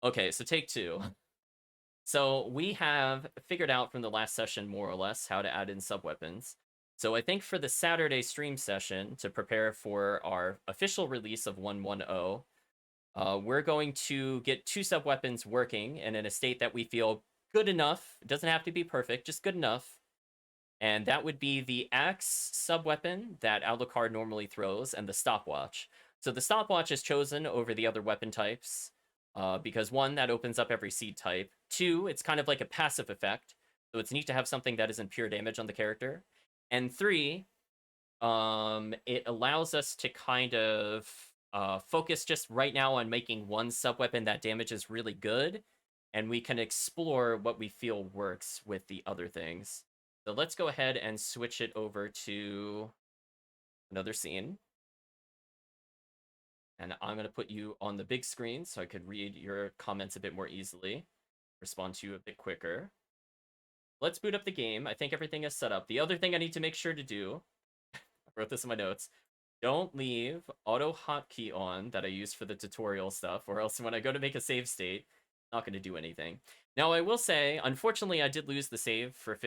Okay, so take two. So we have figured out from the last session, more or less, how to add in sub-weapons. So I think for the Saturday stream session, to prepare for our official release of 1.1.0, we're going to get two sub-weapons working and in a state that we feel good enough. It doesn't have to be perfect, just good enough. And that would be the axe sub-weapon that Alucard normally throws, and the stopwatch. So the stopwatch is chosen over the other weapon types, because one, that opens up every seed type. Two, it's kind of like a passive effect, so it's neat to have something that isn't pure damage on the character. And three, it allows us to kind of focus just right now on making one sub-weapon that damages really good, and we can explore what we feel works with the other things. So let's go ahead and switch it over to another scene. And I'm going to put you on the big screen so I could read your comments a bit more easily, respond to you a bit quicker. Let's boot up the game. I think everything is set up. The other thing I need to make sure to do, I wrote this in my notes, don't leave auto hotkey on that I use for the tutorial stuff, or else when I go to make a save state, not going to do anything. Now, I will say, unfortunately, I did lose the save for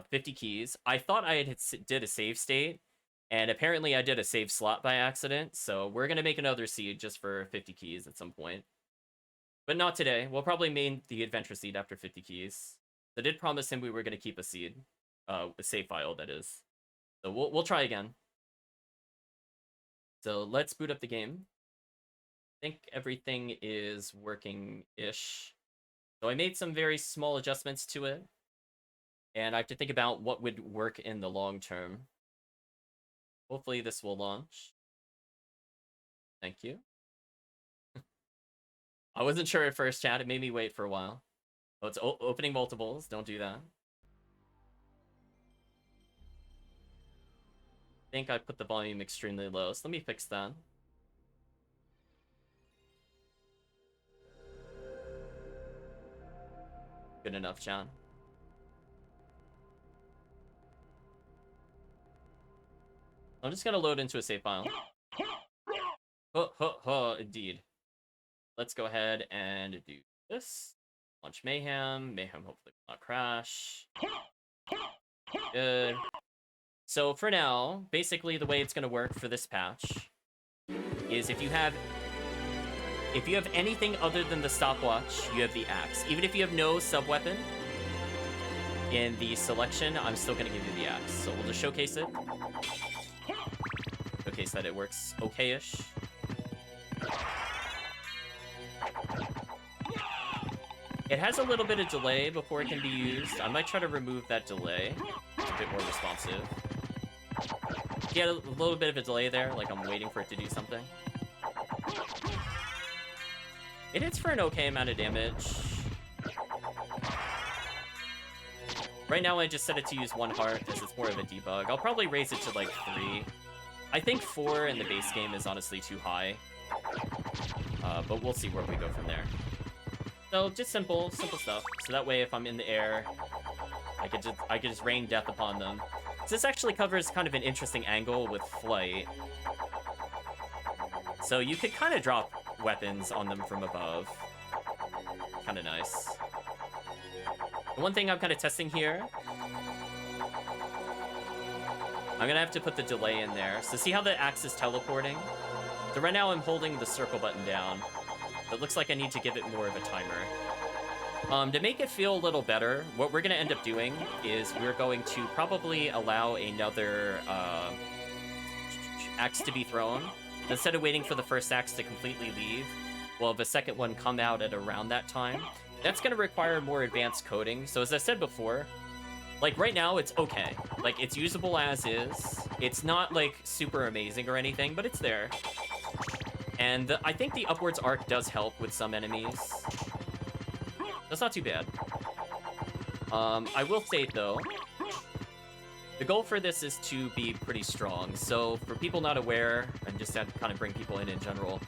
50 keys. I thought I did a save state, and apparently I did a save slot by accident, so we're going to make another seed just for 50 keys at some point. But not today. We'll probably main the adventure seed after 50 keys. I did promise him we were going to keep a seed. A save file, that is. So we'll try again. So let's boot up the game. I think everything is working-ish. So I made some very small adjustments to it, and I have to think about what would work in the long term. Hopefully this will launch. Thank you. I wasn't sure at first, chat. It made me wait for a while. Oh, it's opening multiples. Don't do that. I think I put the volume extremely low, so let me fix that. Good enough, John. I'm just gonna load into a save file. Indeed. Let's go ahead and do this. Launch Mayhem. Mayhem hopefully will not crash. Good. So for now, basically the way it's gonna work for this patch is if you have anything other than the stopwatch, you have the axe. Even if you have no sub-weapon in the selection, I'm still going to give you the axe. So we'll just showcase it. Showcase that it works okay-ish. It has a little bit of delay before it can be used. I might try to remove that delay. It's a bit more responsive. Yeah, a little bit of a delay there, like I'm waiting for it to do something. It hits for an okay amount of damage. Right now, I just set it to use 1 heart, because it's more of a debug. I'll probably raise it to, like, 3. I think 4 in the base game is honestly too high. But we'll see where we go from there. So, just simple stuff. So that way, if I'm in the air, I could just rain death upon them. So this actually covers kind of an interesting angle with flight. So you could kind of drop weapons on them from above. Kind of nice. The one thing I'm kind of testing here, I'm going to have to put the delay in there. So see how the axe is teleporting? So right now I'm holding the circle button down. It looks like I need to give it more of a timer. To make it feel a little better, what we're going to end up doing is we're going to probably allow another axe to be thrown. Instead of waiting for the first axe to completely leave, we'll have a second one come out at around that time. That's going to require more advanced coding. So as I said before, like right now it's okay. Like it's usable as is. It's not like super amazing or anything, but it's there. And I think the upwards arc does help with some enemies. That's not too bad. I will state though, the goal for this is to be pretty strong. So for people not aware, and just to kind of bring people in general,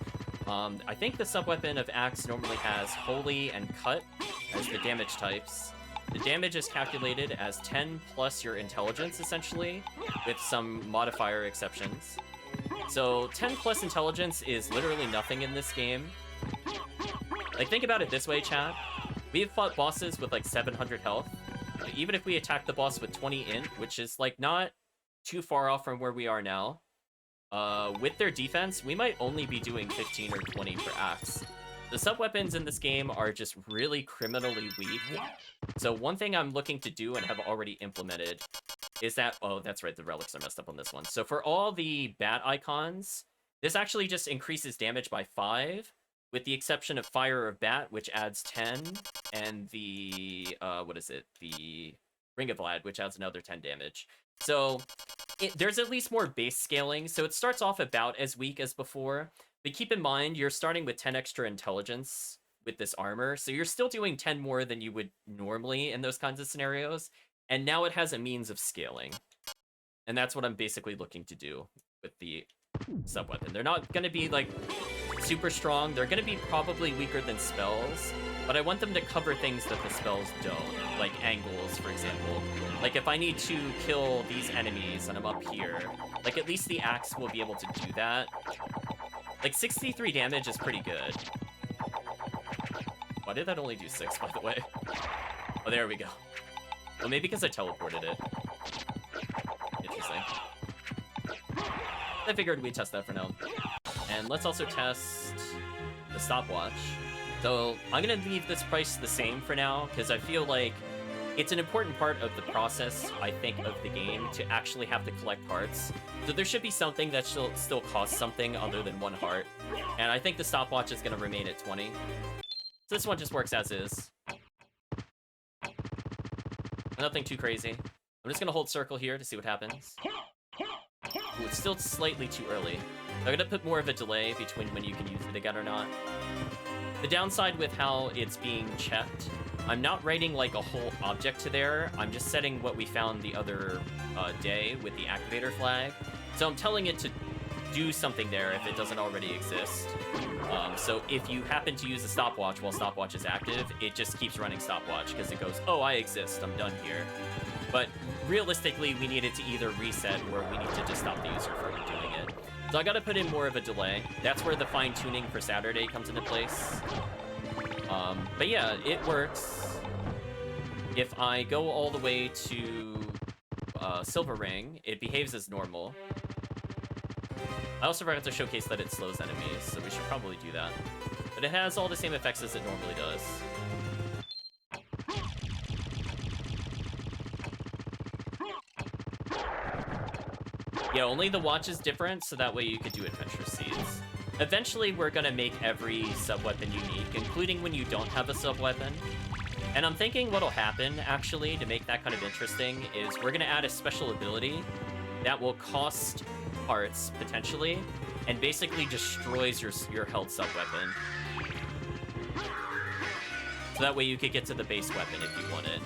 I think the sub-weapon of Axe normally has Holy and Cut as the damage types. The damage is calculated as 10 plus your intelligence, essentially, with some modifier exceptions. So 10 plus intelligence is literally nothing in this game. Like, think about it this way, chat. We've fought bosses with, like, 700 health. But even if we attack the boss with 20 int, which is, like, not too far off from where we are now, with their defense, we might only be doing 15 or 20 per axe. The sub-weapons in this game are just really criminally weak. So one thing I'm looking to do and have already implemented is that... Oh, that's right, the relics are messed up on this one. So for all the bat icons, this actually just increases damage by 5, with the exception of Fire of Bat, which adds 10, and the... what is it? The Ring of Vlad, which adds another 10 damage. So there's at least more base scaling, so it starts off about as weak as before. But keep in mind, you're starting with 10 extra intelligence with this armor, so you're still doing 10 more than you would normally in those kinds of scenarios, and now it has a means of scaling. And that's what I'm basically looking to do with the sub-weapon. They're not going to be, like, super strong. They're going to be probably weaker than spells, but I want them to cover things that the spells don't, like angles, for example. Like, if I need to kill these enemies and I'm up here, like, at least the axe will be able to do that. Like, 63 damage is pretty good. Why did that only do 6, by the way? Oh, there we go. Well, maybe because I teleported it. Interesting. I figured we'd test that for now. And let's also test the stopwatch. So I'm going to leave this price the same for now, because I feel like it's an important part of the process, I think, of the game to actually have to collect hearts. So there should be something that still costs something other than 1 heart. And I think the stopwatch is going to remain at 20. So this one just works as is. Nothing too crazy. I'm just going to hold circle here to see what happens. Ooh, it's still slightly too early. I'm going to put more of a delay between when you can use it again or not. The downside with how it's being checked, I'm not writing like a whole object to there. I'm just setting what we found the other day with the activator flag. So I'm telling it to do something there if it doesn't already exist. So if you happen to use a stopwatch while stopwatch is active, it just keeps running stopwatch because it goes, oh, I exist, I'm done here. But realistically, we need it to either reset or we need to just stop the user from doing it. So I gotta put in more of a delay. That's where the fine-tuning for Saturday comes into place. But yeah, it works. If I go all the way to Silver Ring, it behaves as normal. I also forgot to showcase that it slows enemies, so we should probably do that. But it has all the same effects as it normally does. Yeah, only the watch is different, so that way you could do Adventure Seeds. Eventually, we're gonna make every sub-weapon unique, including when you don't have a sub-weapon. And I'm thinking what'll happen, actually, to make that kind of interesting, is we're gonna add a special ability that will cost parts, potentially, and basically destroys your held sub-weapon. So that way you could get to the base weapon if you want it.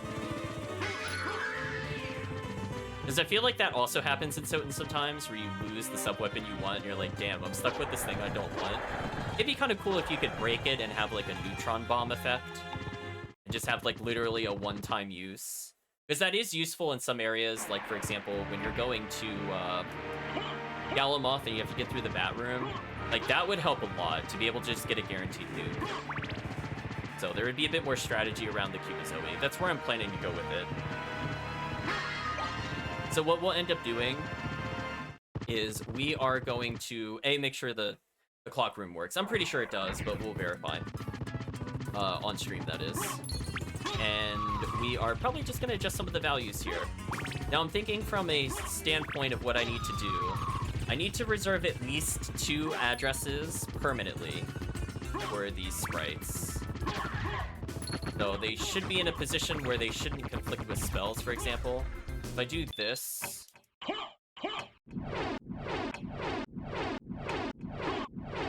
Because I feel like that also happens in SotN sometimes, where you lose the sub-weapon you want, and you're like, damn, I'm stuck with this thing I don't want. It'd be kind of cool if you could break it and have, like, a neutron bomb effect. And just have, like, literally a one-time use. Because that is useful in some areas, like, for example, when you're going to Galamoth and you have to get through the bat room. Like, that would help a lot, to be able to just get a guaranteed loot. So there would be a bit more strategy around the Kumazoe. That's where I'm planning to go with it. So what we'll end up doing is we are going to, make sure the clock room works. I'm pretty sure it does, but we'll verify. On stream, that is. And we are probably just going to adjust some of the values here. Now, I'm thinking from a standpoint of what I need to do. I need to reserve at least 2 addresses permanently for these sprites. So they should be in a position where they shouldn't conflict with spells, for example. If I do this...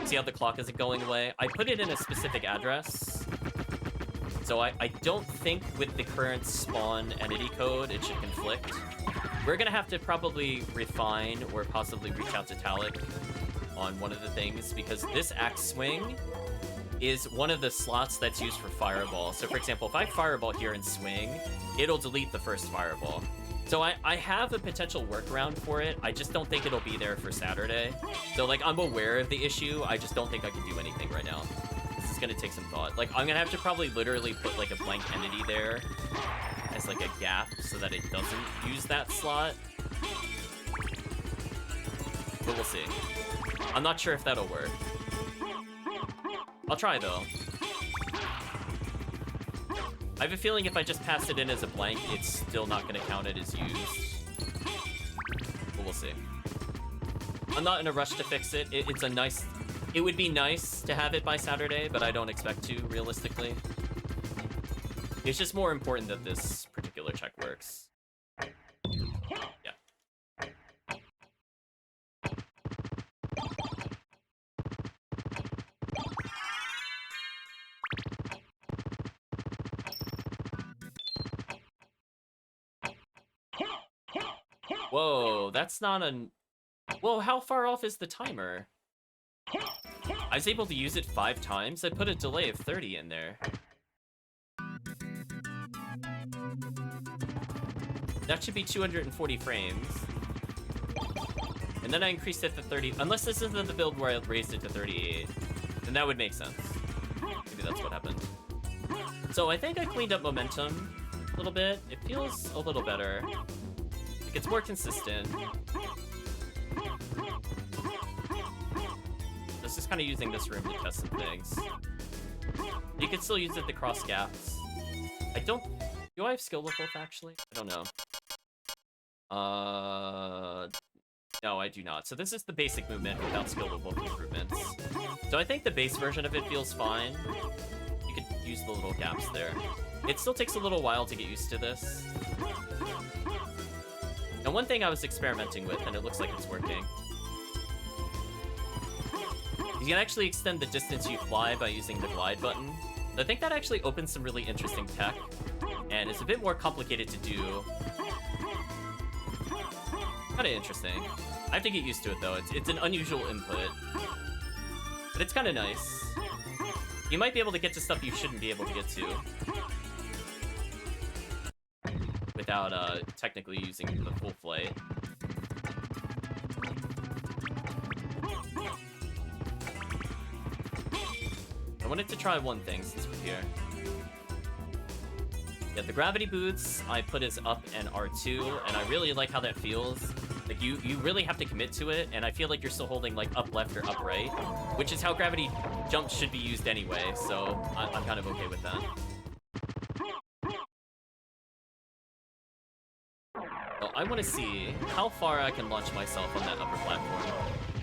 See how the clock isn't going away? I put it in a specific address. So I don't think with the current spawn entity code it should conflict. We're gonna have to probably refine or possibly reach out to Talik on one of the things, because this axe swing is one of the slots that's used for fireball. So for example, if I fireball here and swing, it'll delete the first fireball. So I have a potential workaround for it. I just don't think it'll be there for Saturday. So like, I'm aware of the issue. I just don't think I can do anything right now. This is is gonna take some thought. Like, I'm gonna have to probably literally put, like, a blank entity there as, like, a gap so that it doesn't use that slot. But we'll see. I'm not sure if that'll work. I'll try, though. I have a feeling if I just pass it in as a blank, it's still not gonna count it as used. But we'll see. I'm not in a rush to fix it. It's a nice... It would be nice to have it by Saturday, but I don't expect to, realistically. It's just more important that this particular check works. Yeah. Whoa, that's not an... Whoa, how far off is the timer? I was able to use it 5 times. I put a delay of 30 in there. That should be 240 frames. And then I increased it to 30. Unless this isn't the build where I raised it to 38. Then that would make sense. Maybe that's what happened. So I think I cleaned up momentum a little bit. It feels a little better. Like it's more consistent. This is kind of using this room to test some things. You can still use it to cross gaps. I don't... Do I have skill with both, actually? I don't know. No, I do not. So this is the basic movement without skill with both improvements. So I think the base version of it feels fine. You could use the little gaps there. It still takes a little while to get used to this. And one thing I was experimenting with, and it looks like it's working, you can actually extend the distance you fly by using the glide button. I think that actually opens some really interesting tech, and it's a bit more complicated to do. Kind of interesting. I have to get used to it, though. It's an unusual input, but it's kind of nice. You might be able to get to stuff you shouldn't be able to get to without technically using the full flight. I wanted to try one thing since we're here. Yeah, the gravity boots I put as up and R2, and I really like how that feels. Like, you really have to commit to it, and I feel like you're still holding, like, up left or up right, which is how gravity jumps should be used anyway, so I'm kind of okay with that. So I want to see how far I can launch myself on that upper platform.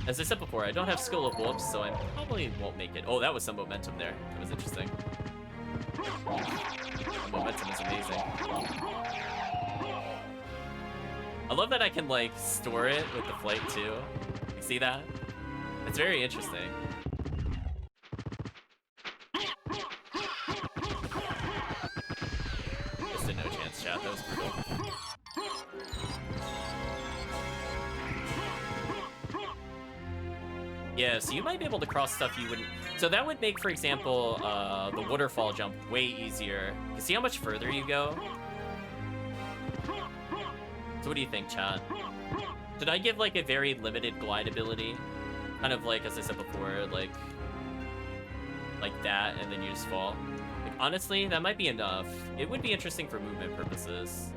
As I said before, I don't have skill of whoops, so I probably won't make it. Oh, that was some momentum there. That was interesting. The momentum is amazing. I love that I can, like, store it with the flight, too. You see that? It's very interesting. Just a no chance chat. That was brutal. Yeah, so you might be able to cross stuff you wouldn't... So that would make, for example, the waterfall jump way easier. You see how much further you go? So what do you think, chat? Should I give, like, a very limited glide ability? Kind of like, as I said before, like that, and then you just fall? Like, honestly, that might be enough. It would be interesting for movement purposes.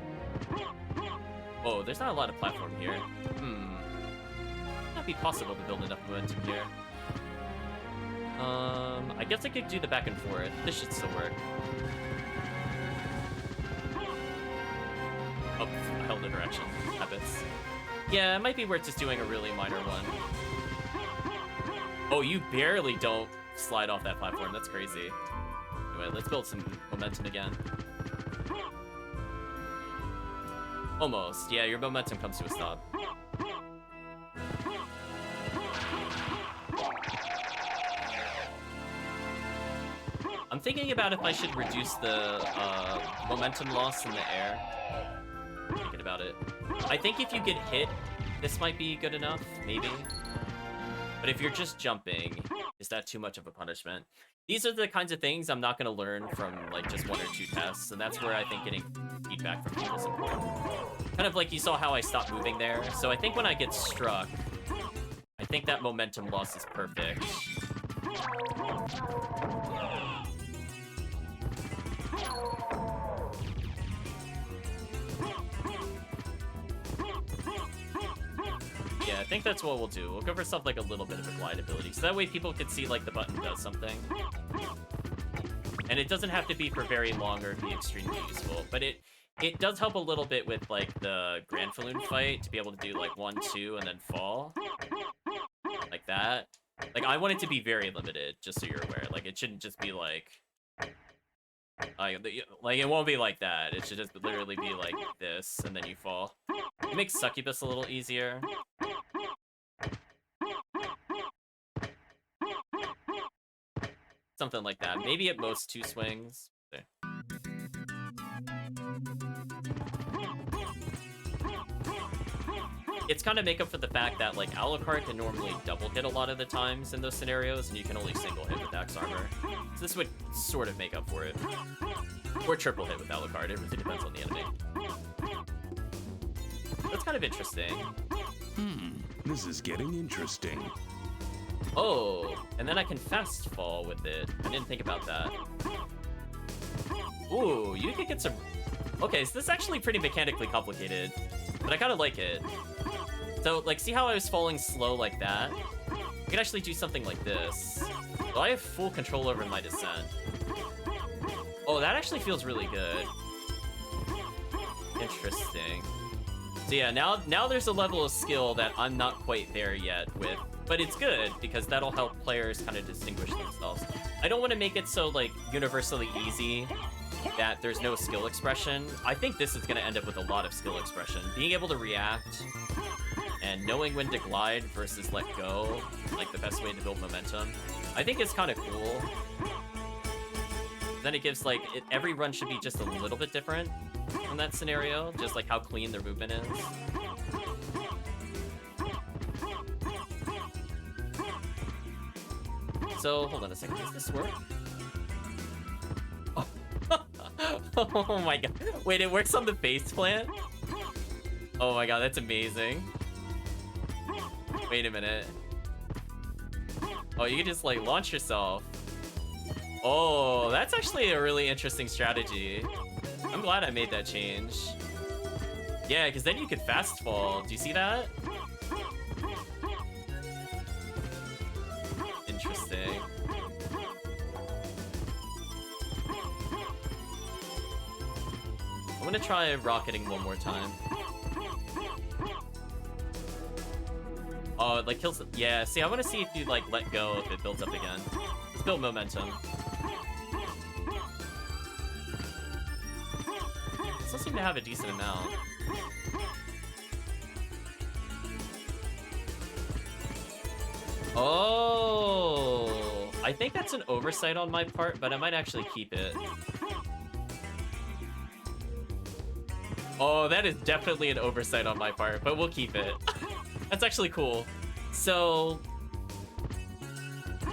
Oh, there's not a lot of platform here. Might be possible to build enough momentum here. I guess I could do the back and forth. This should still work. Oh, I held the direction. Habits. Yeah, it might be worth just doing a really minor one. Oh, you barely don't slide off that platform. That's crazy. Anyway, let's build some momentum again. Almost. Yeah, your momentum comes to a stop. I'm thinking about if I should reduce the momentum loss in the air. I'm thinking about it. I think if you get hit, this might be good enough, maybe. But if you're just jumping, is that too much of a punishment? These are the kinds of things I'm not going to learn from, like, just 1 or 2 tests, and that's where I think getting feedback from people is important. Kind of like you saw how I stopped moving there. So I think when I get struck, I think that momentum loss is perfect. Yeah, I think that's what we'll do. We'll go for stuff like a little bit of a glide ability, so that way people can see like the button does something. And it doesn't have to be for very long or be extremely useful, but it does help a little bit with like the Grand Falloon fight to be able to do like 1, 2, and then fall. Like that. Like, I want it to be very limited, just so you're aware. Like, it shouldn't just be like, it won't be like that. It should just literally be like this, and then you fall. It makes Succubus a little easier. Something like that. Maybe at most 2 swings. There. It's kind of make up for the fact that, like, Alucard can normally double hit a lot of the times in those scenarios, and you can only single hit with Axe Armor. So this would sort of make up for it. Or triple hit with Alucard. It really depends on the enemy. That's kind of interesting. This is getting interesting. Oh, and then I can fast fall with it. I didn't think about that. Ooh, you could get some... Okay, so this is actually pretty mechanically complicated, but I kind of like it. So, like, see how I was falling slow like that? I could actually do something like this. So I have full control over my descent. Oh, that actually feels really good. Interesting. So yeah, now there's a level of skill that I'm not quite there yet with, but it's good because that'll help players kind of distinguish themselves. I don't want to make it so, like, universally easy that there's no skill expression. I think this is going to end up with a lot of skill expression. Being able to react and knowing when to glide versus let go, like the best way to build momentum, I think is kind of cool. Then it gives, like, every run should be just a little bit different in that scenario, just like how clean their movement is. So, hold on a second, does this work? Oh my god. Wait, it works on the face plant? Oh my god, that's amazing. Wait a minute. Oh, you can just, like, launch yourself. Oh, that's actually a really interesting strategy. I'm glad I made that change. Yeah, because then you could fast fall. Do you see that? Interesting. I'm gonna try rocketing one more time. Oh, it, like, kills... Yeah, see, I want to see if you, like, let go if it builds up again. Let's build momentum. Still seem to have a decent amount. Oh, I think that's an oversight on my part, but I might actually keep it. Oh, that is definitely an oversight on my part, but we'll keep it. That's actually cool. So,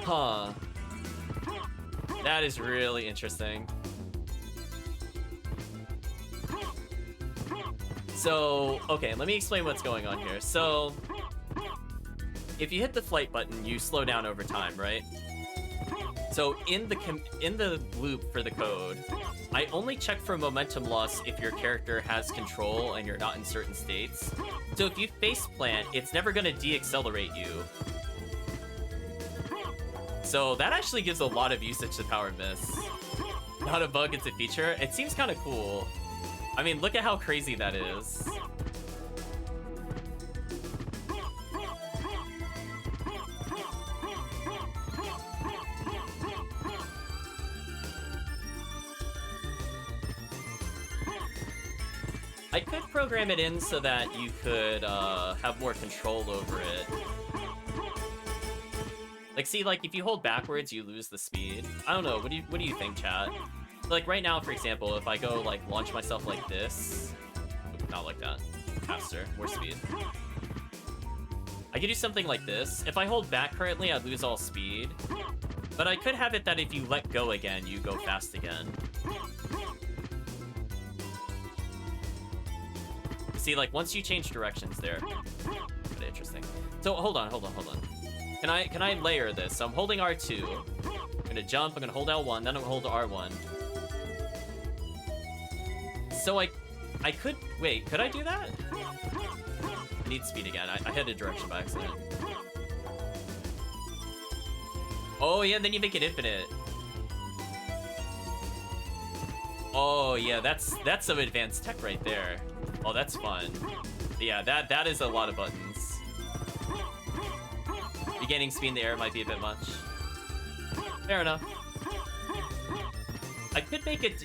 huh. That is really interesting. So, okay, let me explain what's going on here. So, if you hit the flight button, you slow down over time, right? So, in the loop for the code, I only check for momentum loss if your character has control and you're not in certain states. So if you face plant, it's never going to de-accelerate you. So that actually gives a lot of usage to Power Miss. Not a bug, it's a feature. It seems kind of cool. I mean, look at how crazy that is. I could program it in so that you could have more control over it. Like, see, like, if you hold backwards, you lose the speed. I don't know, what do you think, chat? Like, right now, for example, if I go, like, launch myself like this... Not like that. Faster. More speed. I could do something like this. If I hold back currently, I lose all speed. But I could have it that if you let go again, you go fast again. See, like, once you change directions there. Pretty interesting. So, hold on. Can I layer this? So I'm holding R2. I'm gonna jump, I'm gonna hold L1, then I'm gonna hold R1. So I could, wait, could I do that? I need speed again. I had a direction by accident. Oh yeah, then you make it infinite. Oh yeah, that's some advanced tech right there. Oh, that's fun. Yeah, that is a lot of buttons. Beginning speed in the air might be a bit much. Fair enough. I could make it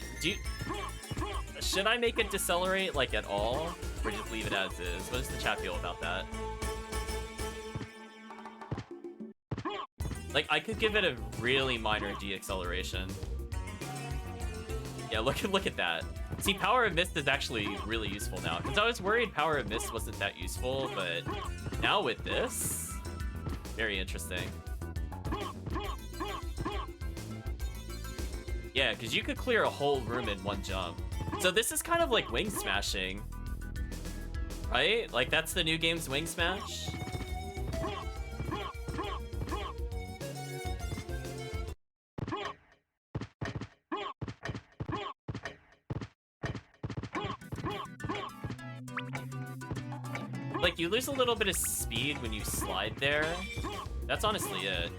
should I make it decelerate like at all? Or just leave it as is? What does the chat feel about that? Like, I could give it a really minor deceleration. Yeah, look at that. See, Power of Mist is actually really useful now. Because I was worried Power of Mist wasn't that useful, but now with this, very interesting. Yeah, because you could clear a whole room in one jump. So this is kind of like wing smashing, right? Like, that's the new game's wing smash. Like, you lose a little bit of speed when you slide there. That's honestly it.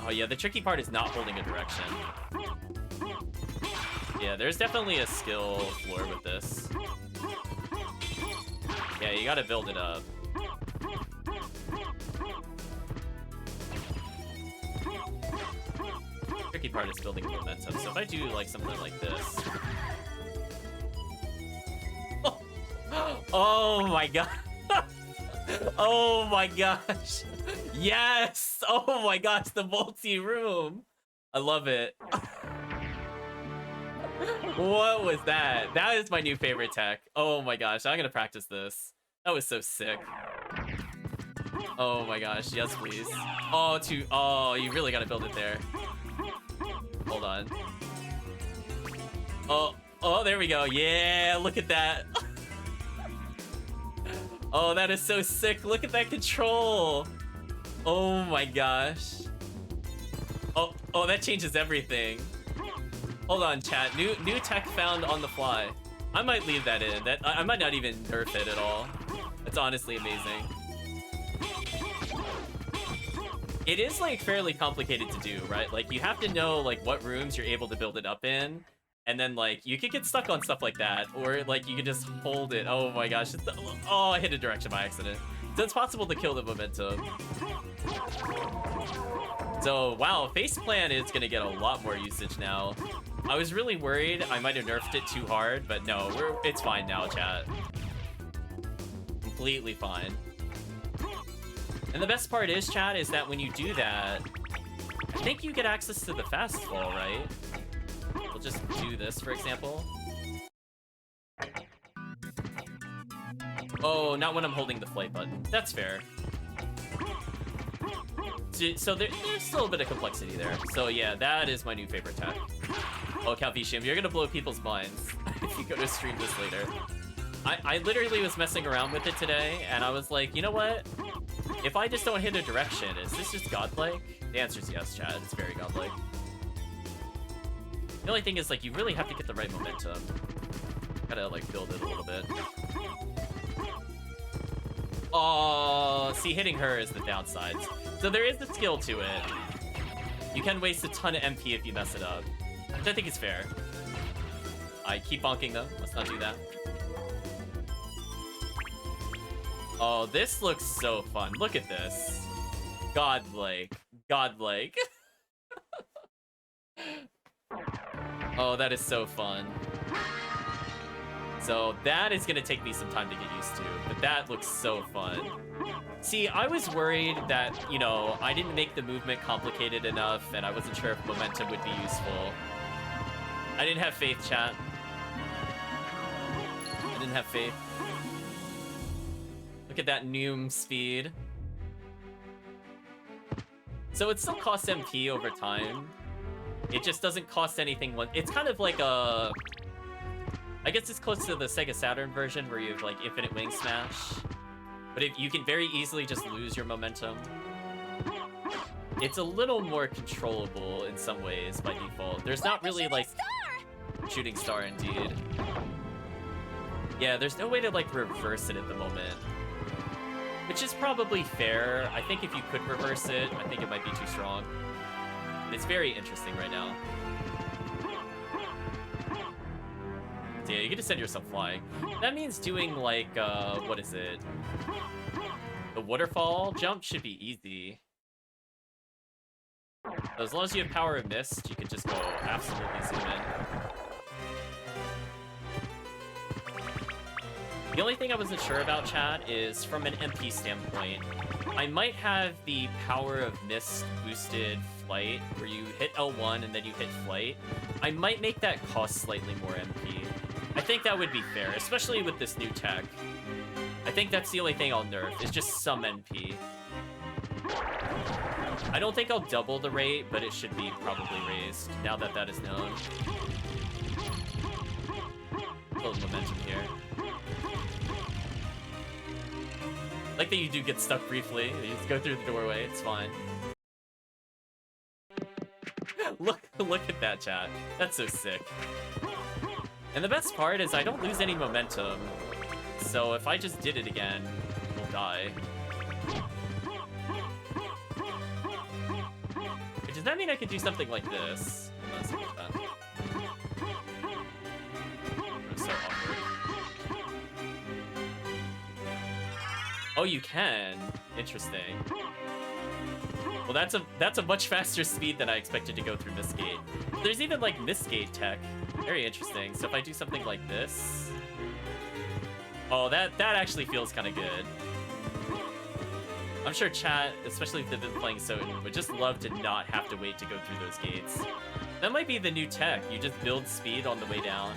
Oh yeah, the tricky part is not holding a direction. Yeah, there's definitely a skill floor with this. Yeah, you gotta build it up. Tricky part is building momentum. So if I do like something like this. Oh my god. Oh my gosh. Yes! Oh my gosh, the multi-room. I love it. What was that? That is my new favorite tech. Oh my gosh, I'm gonna practice this. That was so sick. Oh my gosh, yes please. Oh, you really gotta build it there. Hold on. Oh, there we go. Yeah, look at that. Oh, that is so sick. Look at that control. Oh my gosh. Oh, that changes everything. Hold on, chat. New tech found on the fly. I might leave that in. I might not even nerf it at all. It's honestly amazing. It is like fairly complicated to do, right? Like you have to know like what rooms you're able to build it up in. And then, like, you could get stuck on stuff like that, or, like, you could just hold it. Oh, my gosh. Oh, I hit a direction by accident. So it's possible to kill the momentum. So, wow, Faceplant is going to get a lot more usage now. I was really worried I might have nerfed it too hard, but no, it's fine now, chat. Completely fine. And the best part is, chat, is that when you do that, I think you get access to the fast fall, right? We'll just do this, for example. Oh, not when I'm holding the flight button. That's fair. So there's still a bit of complexity there. So yeah, that is my new favorite tech. Oh, Calvishim, you're gonna blow people's minds if you go to stream this later. I literally was messing around with it today, and I was like, you know what? If I just don't hit a direction, is this just godlike? The answer is yes, chat. It's very godlike. The only thing is, like, you really have to get the right momentum. Gotta, like, build it a little bit. Oh, see, hitting her is the downside. So there is a skill to it. You can waste a ton of MP if you mess it up, which I think is fair. I keep bonking, though. Let's not do that. Oh, this looks so fun. Look at this. Godlike. Godlike. Oh, that is so fun. So that is gonna take me some time to get used to, but that looks so fun. See, I was worried that, you know, I didn't make the movement complicated enough, and I wasn't sure if momentum would be useful. I didn't have faith, chat. I didn't have faith. Look at that Noom speed. So it still costs MP over time. It just doesn't cost anything. It's kind of like a I guess it's close to the Sega Saturn version where you have like infinite wing smash. But if you can very easily just lose your momentum. It's a little more controllable in some ways by default. There's not really like shooting star indeed. Yeah, there's no way to like reverse it at the moment. Which is probably fair. I think if you could reverse it, I think it might be too strong. It's very interesting right now. So yeah, you get to send yourself flying. That means doing like, what is it? The waterfall jump should be easy. So as long as you have power of mist, you can just go absolutely zoom in. The only thing I wasn't sure about, chat, is from an MP standpoint, I might have the power of mist boosted flight, where you hit L1 and then you hit flight. I might make that cost slightly more MP. I think that would be fair, especially with this new tech. I think that's the only thing I'll nerf, is just some NP. I don't think I'll double the rate, but it should be probably raised, now that that is known. Build momentum here. Like that you do get stuck briefly. You just go through the doorway, it's fine. Look at that, chat. That's so sick. And the best part is I don't lose any momentum. So if I just did it again, we'll die. Does that mean I could do something like this? Let's look at that. It's so awkward. Oh, you can. Interesting. Well, that's a much faster speed than I expected to go through Mistgate. There's even like Mistgate tech. Very interesting. So if I do something like this, oh, that actually feels kind of good. I'm sure chat, especially if they've been playing SotN, would just love to not have to wait to go through those gates. That might be the new tech. You just build speed on the way down.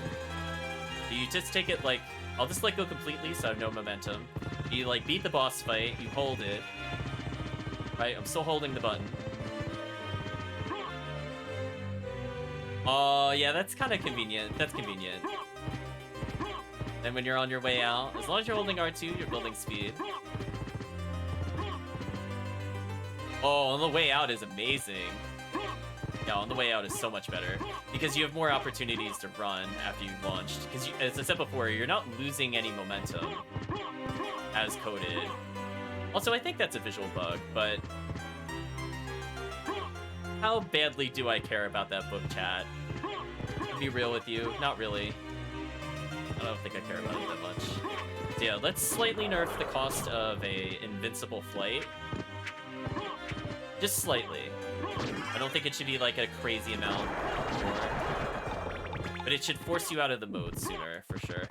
You just take it like, I'll just let go completely so I have no momentum. You like beat the boss fight, you hold it. Right, I'm still holding the button. Oh, yeah, that's kind of convenient. That's convenient. Then when you're on your way out, as long as you're holding R2, you're building speed. Oh, on the way out is amazing. Yeah, on the way out is so much better. Because you have more opportunities to run after you've launched. Because, as I said before, you're not losing any momentum as coded. Also, I think that's a visual bug, but how badly do I care about that book, chat? To be real with you, not really. I don't think I care about it that much. So yeah, let's slightly nerf the cost of a invincible flight. Just slightly. I don't think it should be like a crazy amount more. But it should force you out of the mode sooner, for sure.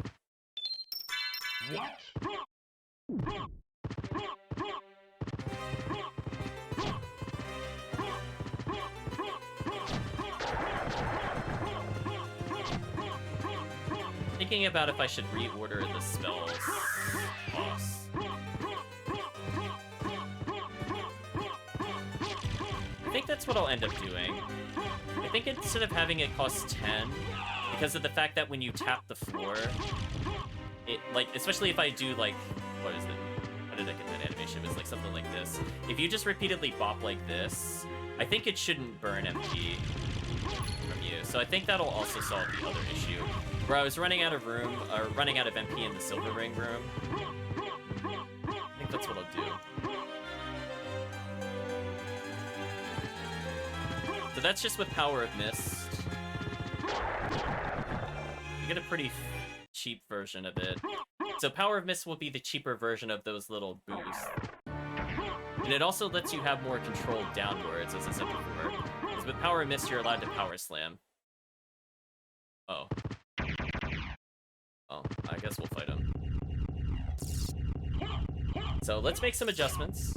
Thinking about if I should reorder the spells. Boss. I think that's what I'll end up doing. I think instead of having it cost 10, because of the fact that when you tap the floor, it, like, especially if I do, like, what is it? How did I get that animation? It was like something like this. If you just repeatedly bop like this, I think it shouldn't burn MP from you. So I think that'll also solve the other issue, where I was running out of room, or running out of MP in the Silver Ring room. I think that's what I'll do. So that's just with Power of Mist. You get a pretty cheap version of it. So Power of Mist will be the cheaper version of those little boosts. And it also lets you have more control downwards, as I said before. Because with Power of Mist, you're allowed to Power Slam. Oh. Oh, I guess we'll fight him. So let's make some adjustments.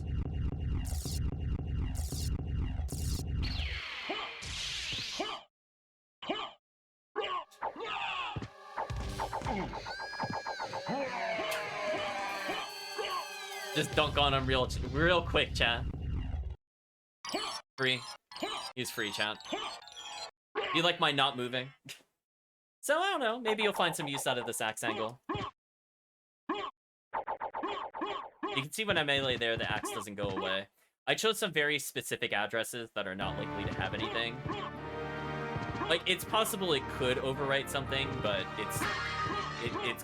Just dunk on him real quick, chat. Free. He's free, chat. You like my not moving? So I don't know, maybe you'll find some use out of this axe angle. You can see when I melee there, the axe doesn't go away. I chose some very specific addresses that are not likely to have anything. Like, it's possible it could overwrite something, but it's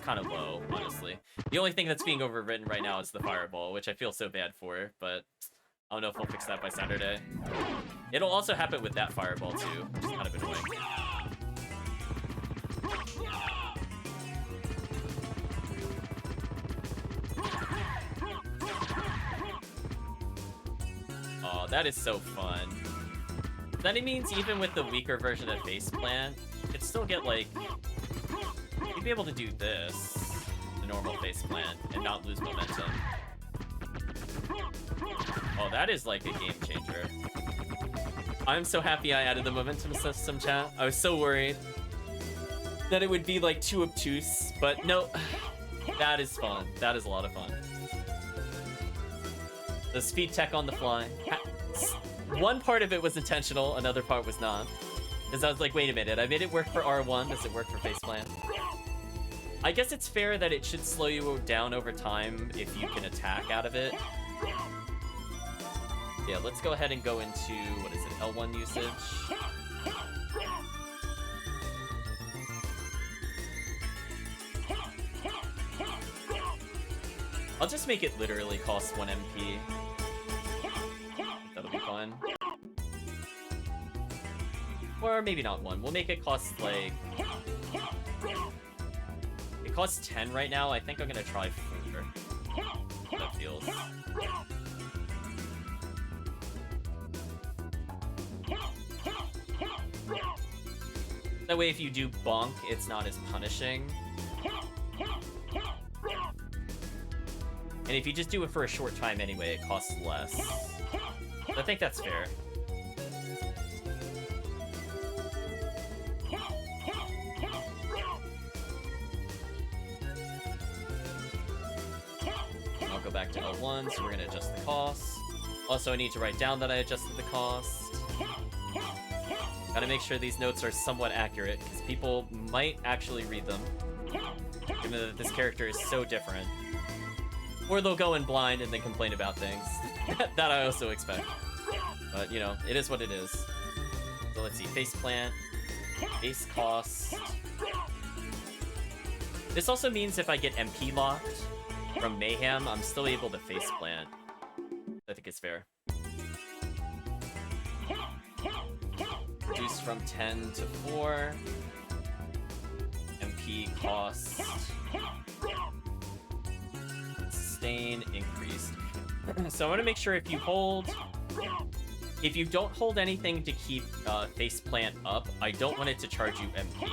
kind of low, honestly. The only thing that's being overwritten right now is the fireball, which I feel so bad for, but I don't know if we'll fix that by Saturday. It'll also happen with that fireball, too, which is kind of annoying. Oh, that is so fun. That it means even with the weaker version of Faceplant, you'd still get, like... You'd be able to do this, the normal Faceplant, and not lose momentum. Oh, that is, like, a game changer. I'm so happy I added the momentum system, chat. I was so worried that it would be, like, too obtuse, but no. That is fun. That is a lot of fun. The speed tech on the fly. One part of it was intentional, another part was not. Because I was like, wait a minute, I made it work for R1, does it work for Faceplant? I guess it's fair that it should slow you down over time if you can attack out of it. Yeah, let's go ahead and go into, what is it, L1 usage. I'll just make it literally cost 1 MP. That'll be fun. Or maybe not 1. We'll make it cost, like... It costs 10 right now. I think I'm gonna try 4. That feels... That way if you do bonk, it's not as punishing. And if you just do it for a short time anyway, it costs less. I think that's fair. I'll go back to L1, so we're gonna adjust the cost. Also, I need to write down that I adjusted the cost. Gotta make sure these notes are somewhat accurate, because people might actually read them. Given that this character is so different. Or they'll go in blind and then complain about things. That I also expect. But, you know, it is what it is. So let's see, Faceplant, base cost. This also means if I get MP locked from Mayhem, I'm still able to Faceplant. I think it's fair. Reduce from 10 to 4. MP cost. Sustain increased. So I want to make sure if you don't hold anything to keep Faceplant up, I don't want it to charge you MP.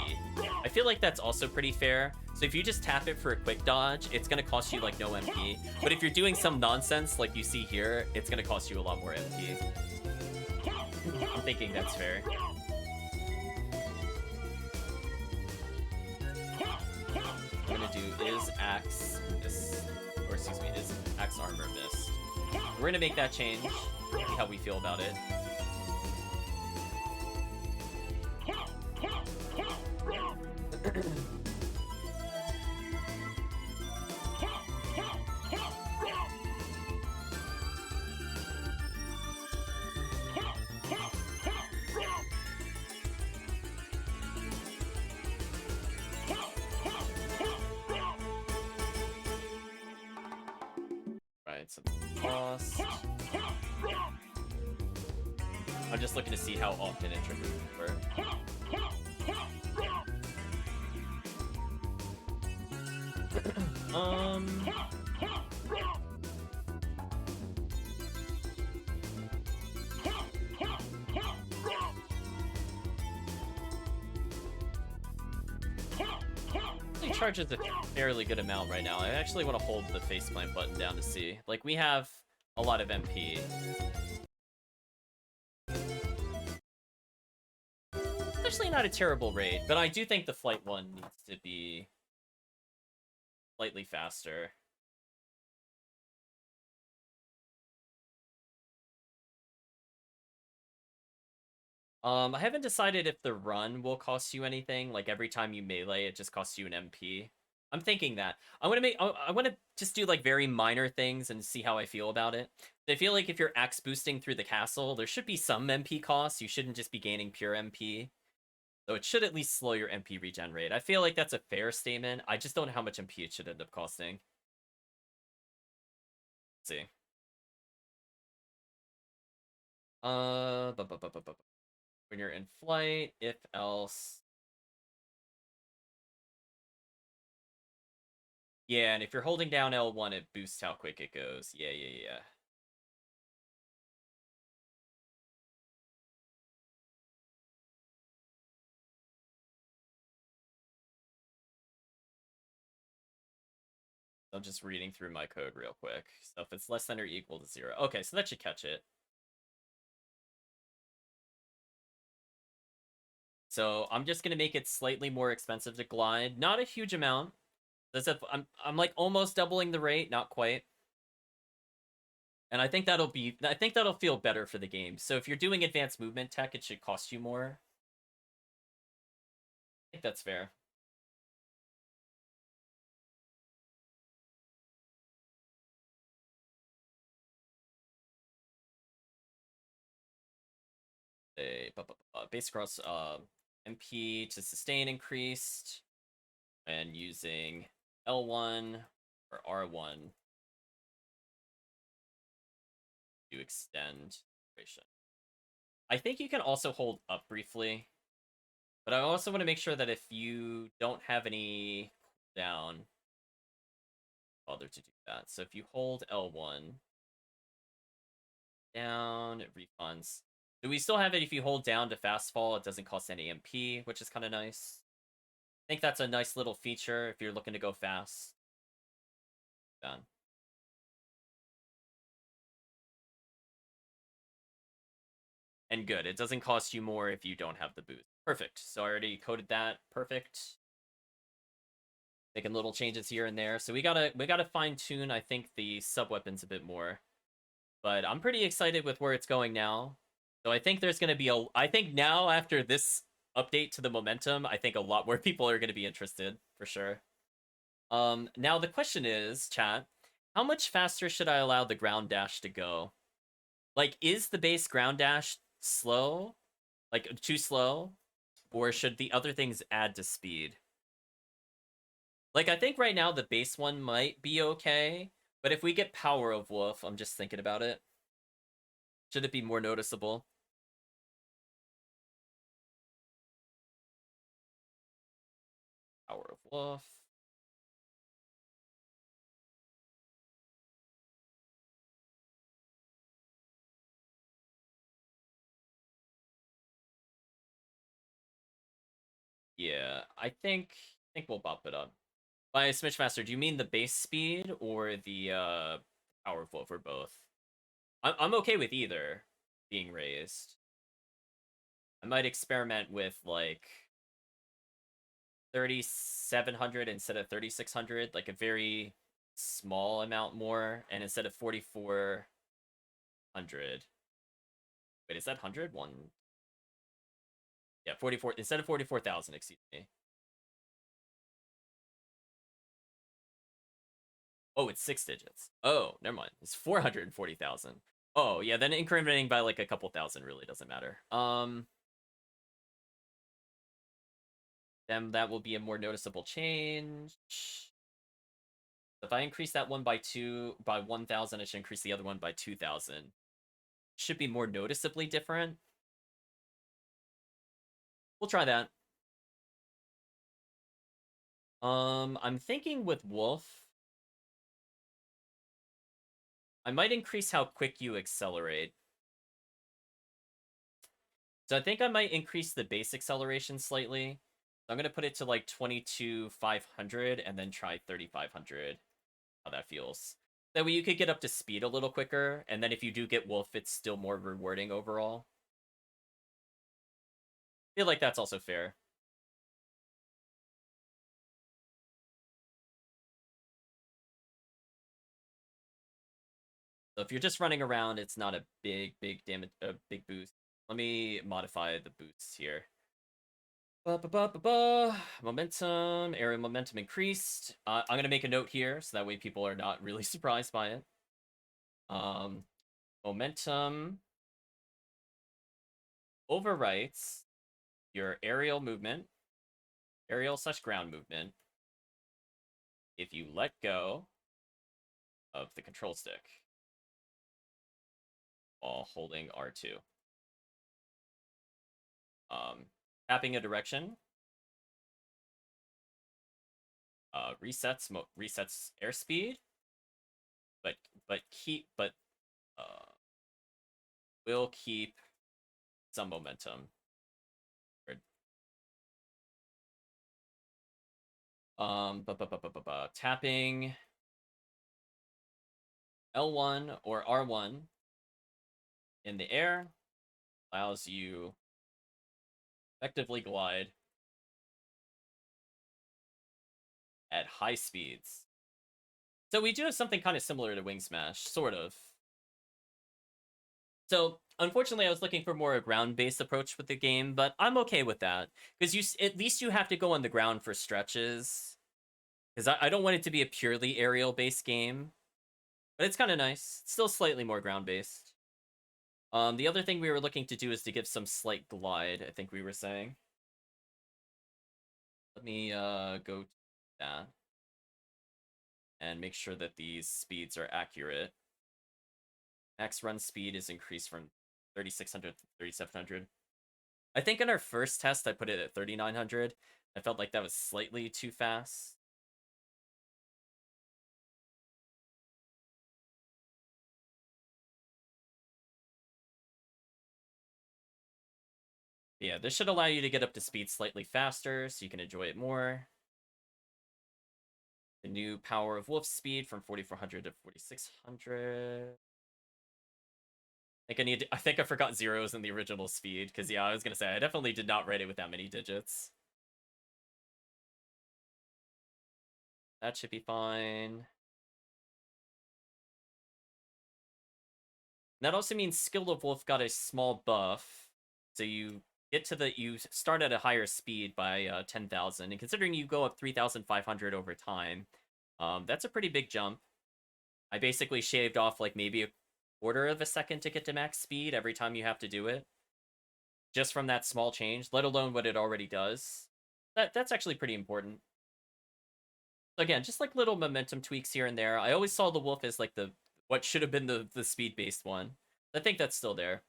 I feel like that's also pretty fair. So if you just tap it for a quick dodge, it's going to cost you like no MP. But if you're doing some nonsense like you see here, it's going to cost you a lot more MP. I'm thinking that's fair. What I'm going to do is axe this, or excuse me, is axe armor mist. We're going to make that change, see how we feel about it. Right, so the cost. I'm just looking to see how often it triggers over. It charges a fairly good amount right now. I actually want to hold the Faceplant button down to see. Like, we have a lot of MP. Actually not a terrible raid, but I do think the flight one needs to be slightly faster. I haven't decided if the run will cost you anything. Like every time you melee, it just costs you an MP. I'm thinking that. I want to just do like very minor things and see how I feel about it. I feel like if you're axe boosting through the castle, there should be some MP costs. You shouldn't just be gaining pure MP. So it should at least slow your MP regen rate. I feel like that's a fair statement. I just don't know how much MP it should end up costing. Let's see. When you're in flight, if else. Yeah, and if you're holding down L1, it boosts how quick it goes. Yeah. I'm just reading through my code real quick. So if it's less than or equal to 0. Okay, so that should catch it. So I'm just gonna make it slightly more expensive to glide. Not a huge amount. As if I'm like almost doubling the rate, not quite. And I think that'll feel better for the game. So if you're doing advanced movement tech, it should cost you more. I think that's fair. A base cross MP to sustain increased, and using L1 or R1 to extend duration. I think you can also hold up briefly, but I also want to make sure that if you don't have any cooldown, bother to do that. So if you hold L1 down, it refunds. Do we still have it if you hold down to fast fall? It doesn't cost any MP, which is kind of nice. I think that's a nice little feature if you're looking to go fast. Done. And good. It doesn't cost you more if you don't have the boost. Perfect. So I already coded that. Perfect. Making little changes here and there. So we gotta fine tune, I think, the sub weapons a bit more. But I'm pretty excited with where it's going now. So I think there's gonna be I think now after this update to the momentum, I think a lot more people are gonna be interested for sure. Now the question is, chat, how much faster should I allow the ground dash to go? Like, is the base ground dash slow? Like, too slow? Or should the other things add to speed? Like, I think right now the base one might be okay, but if we get Power of Wolf, I'm just thinking about it. Should it be more noticeable? Power of Wolf. Yeah, I think we'll bump it up. By Smishmaster, do you mean the base speed or the Power of Wolf or both? I'm okay with either being raised. I might experiment with like 3,700 instead of 3,600, like a very small amount more, and instead of 4,400. Wait, is that 100? One. Yeah, 44 instead of 44,000, excuse me. Oh, it's 6 digits. Oh, never mind. It's 440,000. Oh, yeah, then incrementing by like a couple thousand really doesn't matter. Then that will be a more noticeable change. If I increase that one by 1,000, I should increase the other one by 2,000. Should be more noticeably different. We'll try that. I'm thinking with Wolf, I might increase how quick you accelerate. So I think I might increase the base acceleration slightly. So I'm gonna put it to like 22,500 and then try 3,500. How that feels. That way you could get up to speed a little quicker, and then if you do get Wolf, it's still more rewarding overall. I feel like that's also fair. So if you're just running around, it's not a big damage, a big boost. Let me modify the boosts here. Momentum, area momentum increased. I'm gonna make a note here so that way people are not really surprised by it. Momentum overwrites your aerial movement, aerial/ground movement, if you let go of the control stick while holding R2. Tapping a direction resets airspeed, but will keep some momentum. Tapping L1 or R1 in the air allows you effectively glide at high speeds. So we do have something kind of similar to Wing Smash, sort of. So unfortunately, I was looking for more a ground-based approach with the game, but I'm okay with that because at least you have to go on the ground for stretches. Because I don't want it to be a purely aerial-based game, but it's kind of nice. It's still slightly more ground-based. The other thing we were looking to do is to give some slight glide, I think we were saying. Let me go to that and make sure that these speeds are accurate. Max run speed is increased from 3600 to 3700. I think in our first test I put it at 3900. I felt like that was slightly too fast. Yeah, this should allow you to get up to speed slightly faster so you can enjoy it more. The new Power of Wolf speed from 4400 to 4600. I think I forgot zeros in the original speed, because yeah, I was gonna say I definitely did not write it with that many digits. That should be fine. That also means Skill of Wolf got a small buff, so you start at a higher speed by 10,000, and considering you go up 3,500 over time, that's a pretty big jump. I basically shaved off like maybe a quarter of a second to get to max speed every time you have to do it, just from that small change, let alone what it already does. That's actually pretty important. Again, just like little momentum tweaks here and there. I always saw the wolf as like what should have been the speed based one. I think that's still there.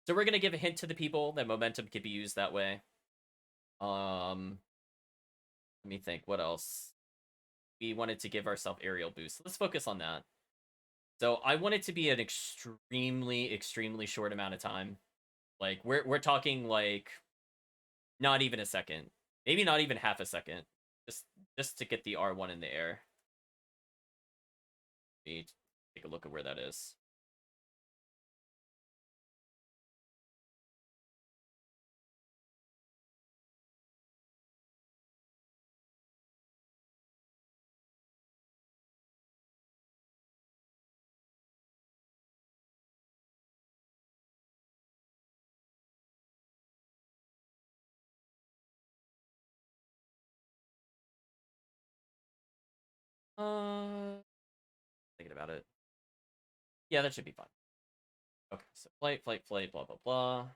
So we're gonna give a hint to the people that momentum could be used that way. Let me think. What else? We wanted to give ourselves aerial boost. Let's focus on that. So I want it to be an extremely short amount of time. Like we're talking like not even a second, maybe not even half a second, just to get the R1 in the air. Let me take a look at where that is. Thinking about it. Yeah, that should be fine. Okay, so flight, blah blah blah.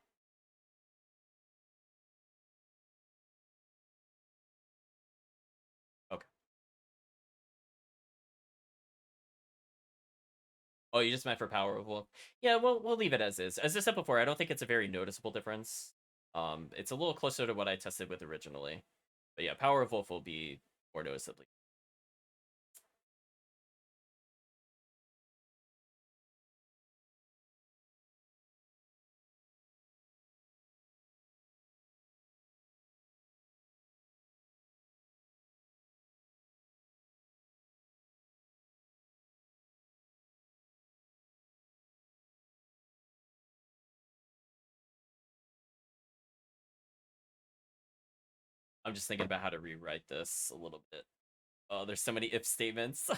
Okay. Oh, you just meant for power of wolf. Yeah, we'll leave it as is. As I said before, I don't think it's a very noticeable difference. It's a little closer to what I tested with originally. But yeah, power of wolf will be more noticeably. I'm just thinking about how to rewrite this a little bit. Oh, there's so many if statements.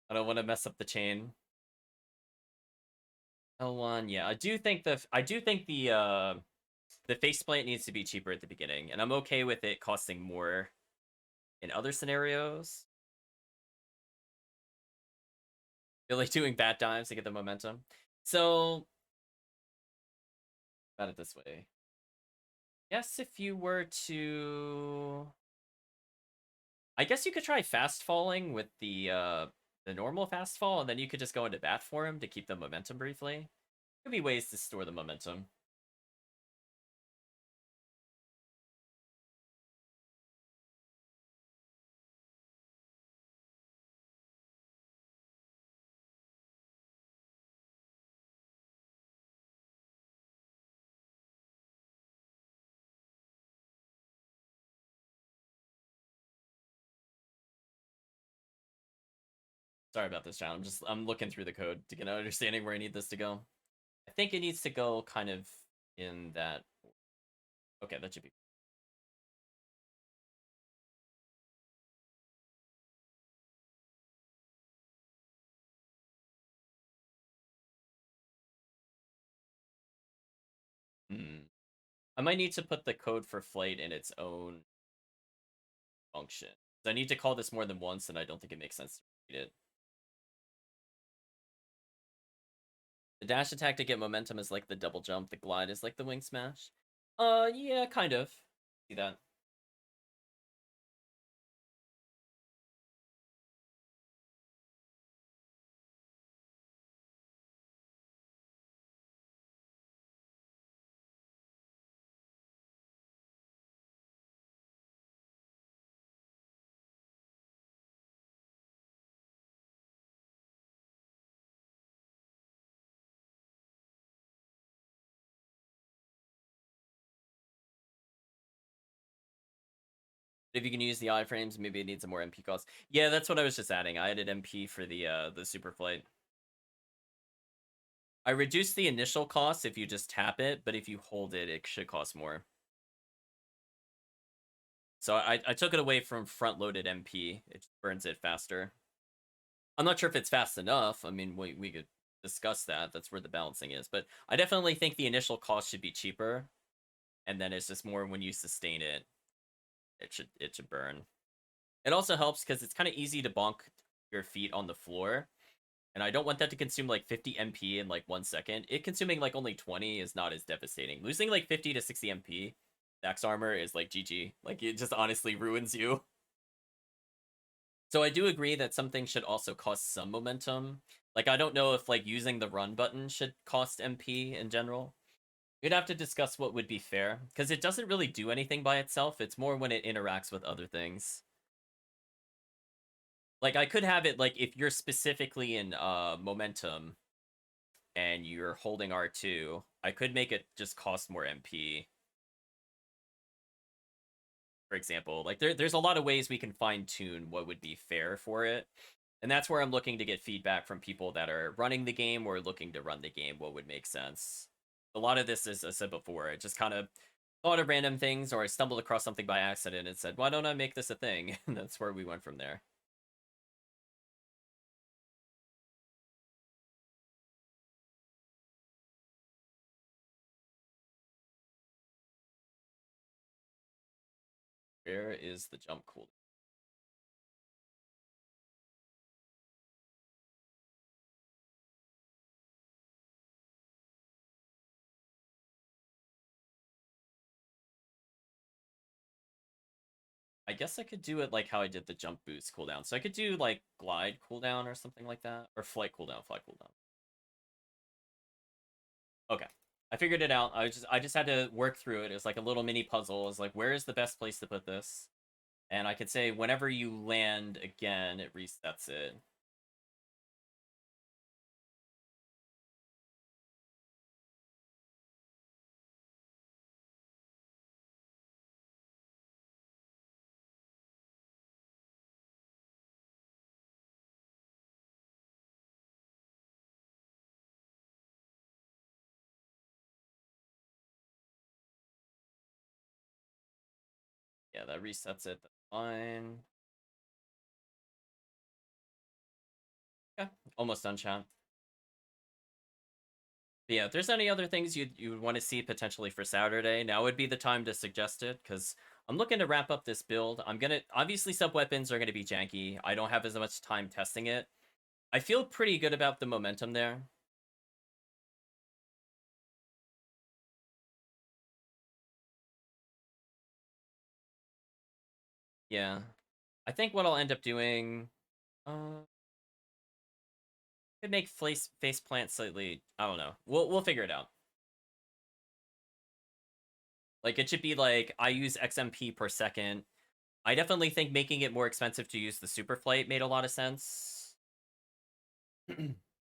I don't want to mess up the chain. L1, yeah. I do think the faceplate needs to be cheaper at the beginning, and I'm okay with it costing more in other scenarios. You're like doing bad dives to get the momentum. So, about it this way. Yes, if you were to, I guess you could try fast falling with the normal fast fall, and then you could just go into bat for him to keep the momentum briefly. Could be ways to store the momentum. Sorry about this, John. I'm looking through the code to get an understanding where I need this to go. I think it needs to go kind of in that. Okay, that should be. I might need to put the code for flight in its own function. I need to call this more than once, and I don't think it makes sense to repeat it. The dash attack to get momentum is like the double jump. The glide is like the wing smash. Yeah, kind of. See that. If you can use the iframes, maybe it needs a more MP cost. Yeah, that's what I was just adding. I added MP for the super flight. I reduced the initial cost if you just tap it, but if you hold it, it should cost more. So I took it away from front-loaded MP. It just burns it faster. I'm not sure if it's fast enough. I mean, we could discuss that. That's where the balancing is. But I definitely think the initial cost should be cheaper, and then it's just more when you sustain it, it should burn. It also helps because it's kind of easy to bonk your feet on the floor, and I don't want that to consume like 50 MP in like 1 second. It consuming like only 20 is not as devastating. Losing like 50 to 60 MP Dax armor is like GG. Like it just honestly ruins you. So I do agree that something should also cost some momentum. Like I don't know if like using the run button should cost MP in general. We'd have to discuss what would be fair because it doesn't really do anything by itself. It's more when it interacts with other things. Like I could have it like if you're specifically in momentum and you're holding R2, I could make it just cost more MP. For example, like there's a lot of ways we can fine tune what would be fair for it. And that's where I'm looking to get feedback from people that are running the game or looking to run the game. What would make sense? A lot of this, as I said before, I just kind of thought of random things or I stumbled across something by accident and said, why don't I make this a thing? And that's where we went from there. Where is the jump cooldown? I guess I could do it like how I did the jump boost cooldown. So I could do like glide cooldown or something like that. Or flight cooldown, flight cooldown. Okay. I figured it out. I just had to work through it. It was like a little mini puzzle. It was like, where is the best place to put this? And I could say whenever you land again, it resets it. Yeah, that resets it. That's fine. Okay, almost done, chat. But yeah, if there's any other things you would want to see potentially for Saturday, now would be the time to suggest it, because I'm looking to wrap up this build. I'm gonna obviously sub-weapons are gonna be janky. I don't have as much time testing it. I feel pretty good about the momentum there. Yeah. I think what I'll end up doing, could make face plant slightly. I don't know. We'll figure it out. Like it should be like I use XMP per second. I definitely think making it more expensive to use the super flight made a lot of sense.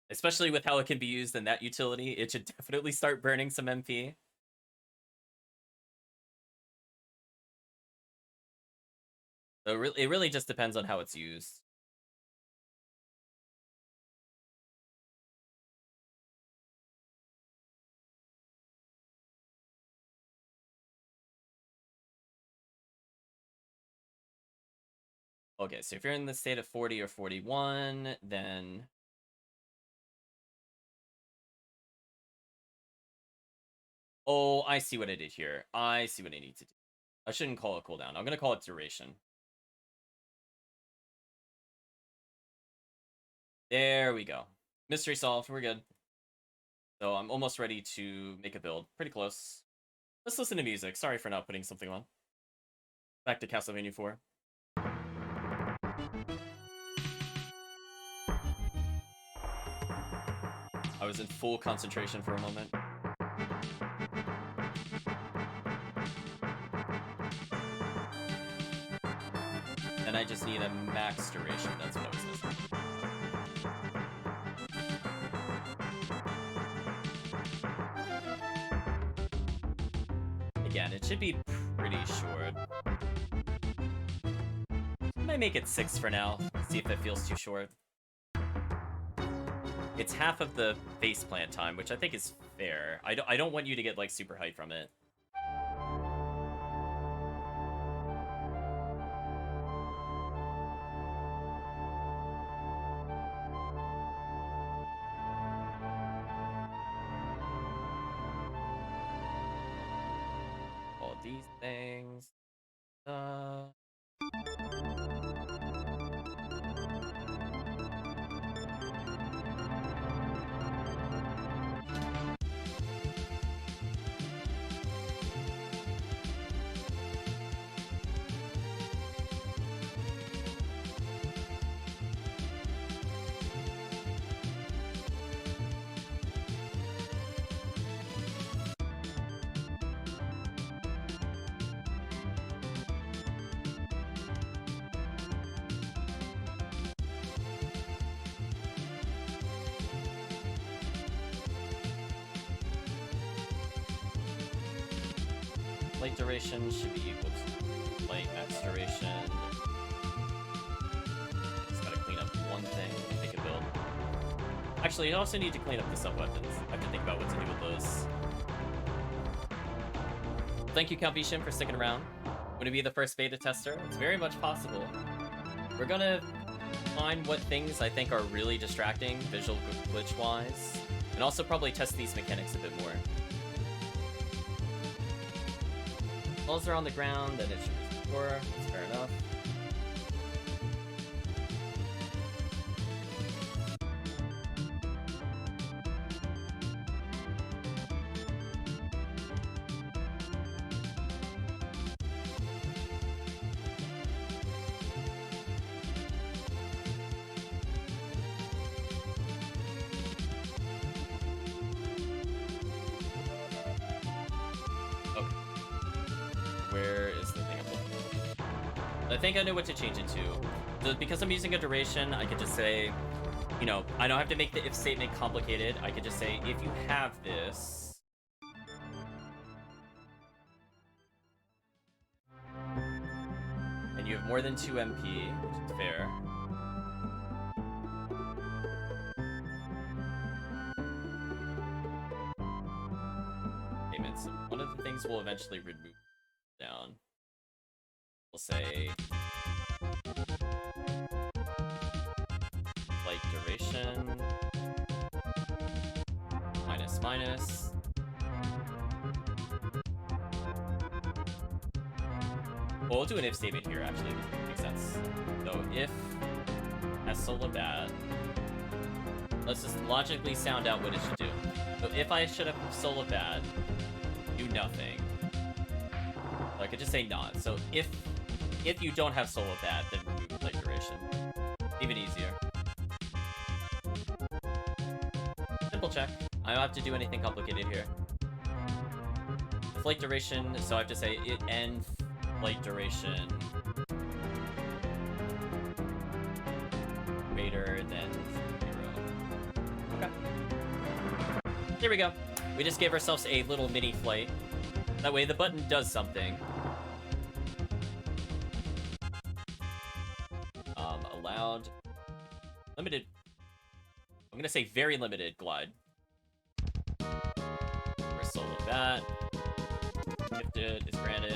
Especially with how it can be used in that utility, it should definitely start burning some MP. So it really just depends on how it's used. Okay, so if you're in the state of 40 or 41, then... Oh, I see what I did here. I see what I need to do. I shouldn't call it cooldown. I'm going to call it duration. There we go. Mystery solved. We're good. So I'm almost ready to make a build. Pretty close. Let's listen to music. Sorry for not putting something on. Back to Castlevania 4. I was in full concentration for a moment. And I just need a max duration. That's what I was missing. Again, it should be pretty short. I might make it 6 for now. See if it feels too short. It's half of the face plant time, which I think is fair. I don't want you to get like super hyped from it. All these things. Light duration should be equal to light max duration. Just gotta clean up one thing and make a build. Actually, you also need to clean up the sub-weapons. I have to think about what to do with those. Thank you, Count Bisham, for sticking around. Would it be the first beta tester? It's very much possible. We're gonna find what things I think are really distracting, visual glitch-wise, and also probably test these mechanics a bit more. As long as they're on the ground, then it should restore. That's fair enough. I think I know what to change it to. So because I'm using a duration, I could just say, you know, I don't have to make the if statement complicated. I could just say, if you have this, and you have more than 2 MP, which is fair. Payments. So one of the things we'll eventually remove down. We'll say light duration minus, minus. Well, we'll do an if statement here, actually. It makes sense. So if has Sola bad, let's just logically sound out what it should do. So if I should have Sola bad, do nothing. So I could just say not. So if you don't have Sola bad, then remove Flight Duration. Even easier. Simple check. I don't have to do anything complicated here. The Flight Duration, so I have to say it and Flight Duration greater than 0. Okay. There we go. We just gave ourselves a little mini flight. That way the button does something. Allowed. Limited. I'm gonna say very limited glide. We're solo that. Gifted is granted.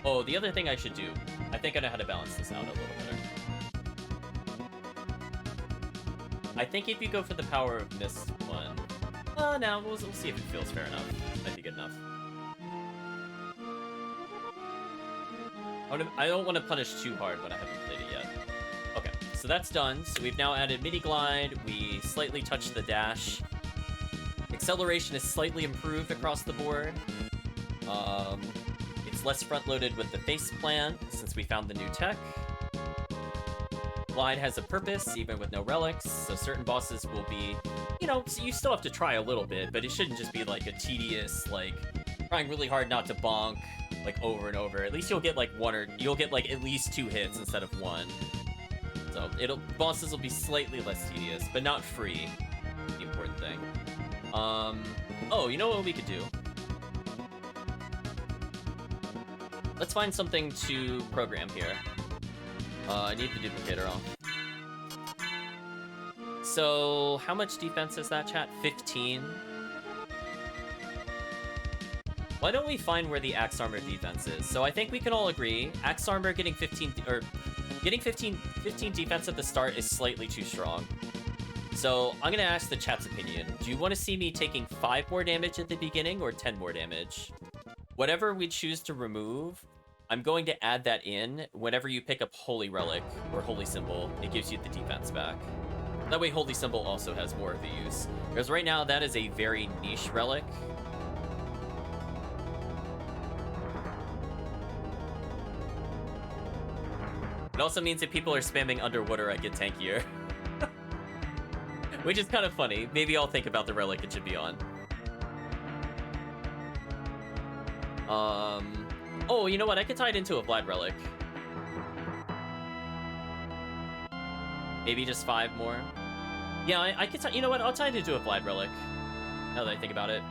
Oh, the other thing I should do, I think I know how to balance this out a little better. I think if you go for the power of miss one, no, we'll see if it feels fair enough. Might be good enough. I don't want to punish too hard when I haven't played it yet. Okay, so that's done. So we've now added mini glide. We slightly touched the dash. Acceleration is slightly improved across the board. It's less front-loaded with the face plan, since we found the new tech. Glide has a purpose, even with no relics, so certain bosses will be, you know, so you still have to try a little bit, but it shouldn't just be like a tedious, like, trying really hard not to bonk, like, over and over. At least you'll get, like, you'll get, like, at least 2 hits instead of 1. So, bosses will be slightly less tedious, but not free. The important thing. Oh, you know what we could do? Let's find something to program here. I need the duplicator off. So, how much defense is that, chat? 15? Why don't we find where the Axe Armor defense is? So I think we can all agree, Axe Armor getting 15 defense at the start is slightly too strong. So I'm gonna ask the chat's opinion. Do you want to see me taking 5 more damage at the beginning or 10 more damage? Whatever we choose to remove, I'm going to add that in whenever you pick up Holy Relic or Holy Symbol. It gives you the defense back. That way Holy Symbol also has more of the use. Because right now that is a very niche relic. It also means if people are spamming Underwater, I get tankier. Which is kind of funny. Maybe I'll think about the relic it should be on. Oh, you know what? I could tie it into a Vlad relic. Maybe just 5 more. Yeah, I could tie... You know what? I'll tie it into a Vlad relic. Now that I think about it.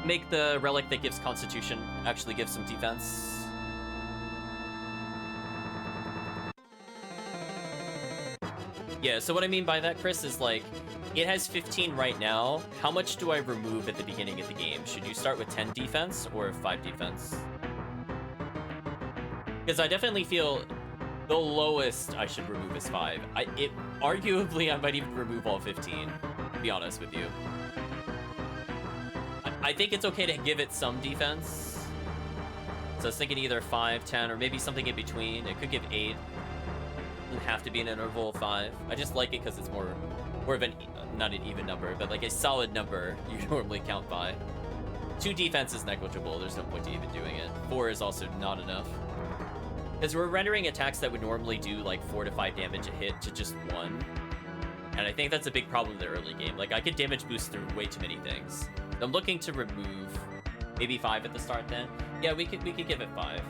Make the relic that gives Constitution actually give some defense. Yeah, so what I mean by that, Chris, is like, it has 15 right now. How much do I remove at the beginning of the game? Should you start with 10 defense or 5 defense? Because I definitely feel the lowest I should remove is 5. Arguably, I might even remove all 15, to be honest with you. I think it's okay to give it some defense. So I was thinking either 5, 10, or maybe something in between. It could give 8. Doesn't have to be an interval of 5. I just like it because it's more of an, not an even number, but like a solid number you normally count by. 2 defense is negligible. There's no point to even doing it. 4 is also not enough. Because we're rendering attacks that would normally do like 4 to 5 damage a hit to just 1. And I think that's a big problem in the early game. Like, I could damage boost through way too many things. I'm looking to remove maybe 5 at the start then. Yeah, we could give it 5.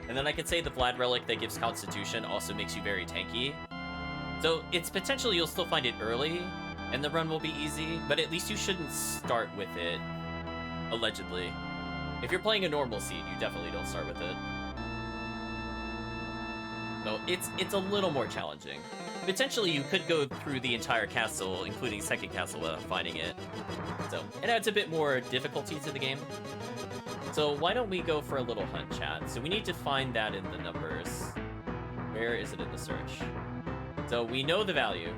And then I could say the Vlad Relic that gives Constitution also makes you very tanky. So it's potentially you'll still find it early, and the run will be easy, but at least you shouldn't start with it, allegedly. If you're playing a normal seed, you definitely don't start with it. So it's a little more challenging. Potentially, you could go through the entire castle, including second castle, without finding it. So it adds a bit more difficulty to the game. So why don't we go for a little hunt, chat? So we need to find that in the numbers. Where is it in the search? So we know the value.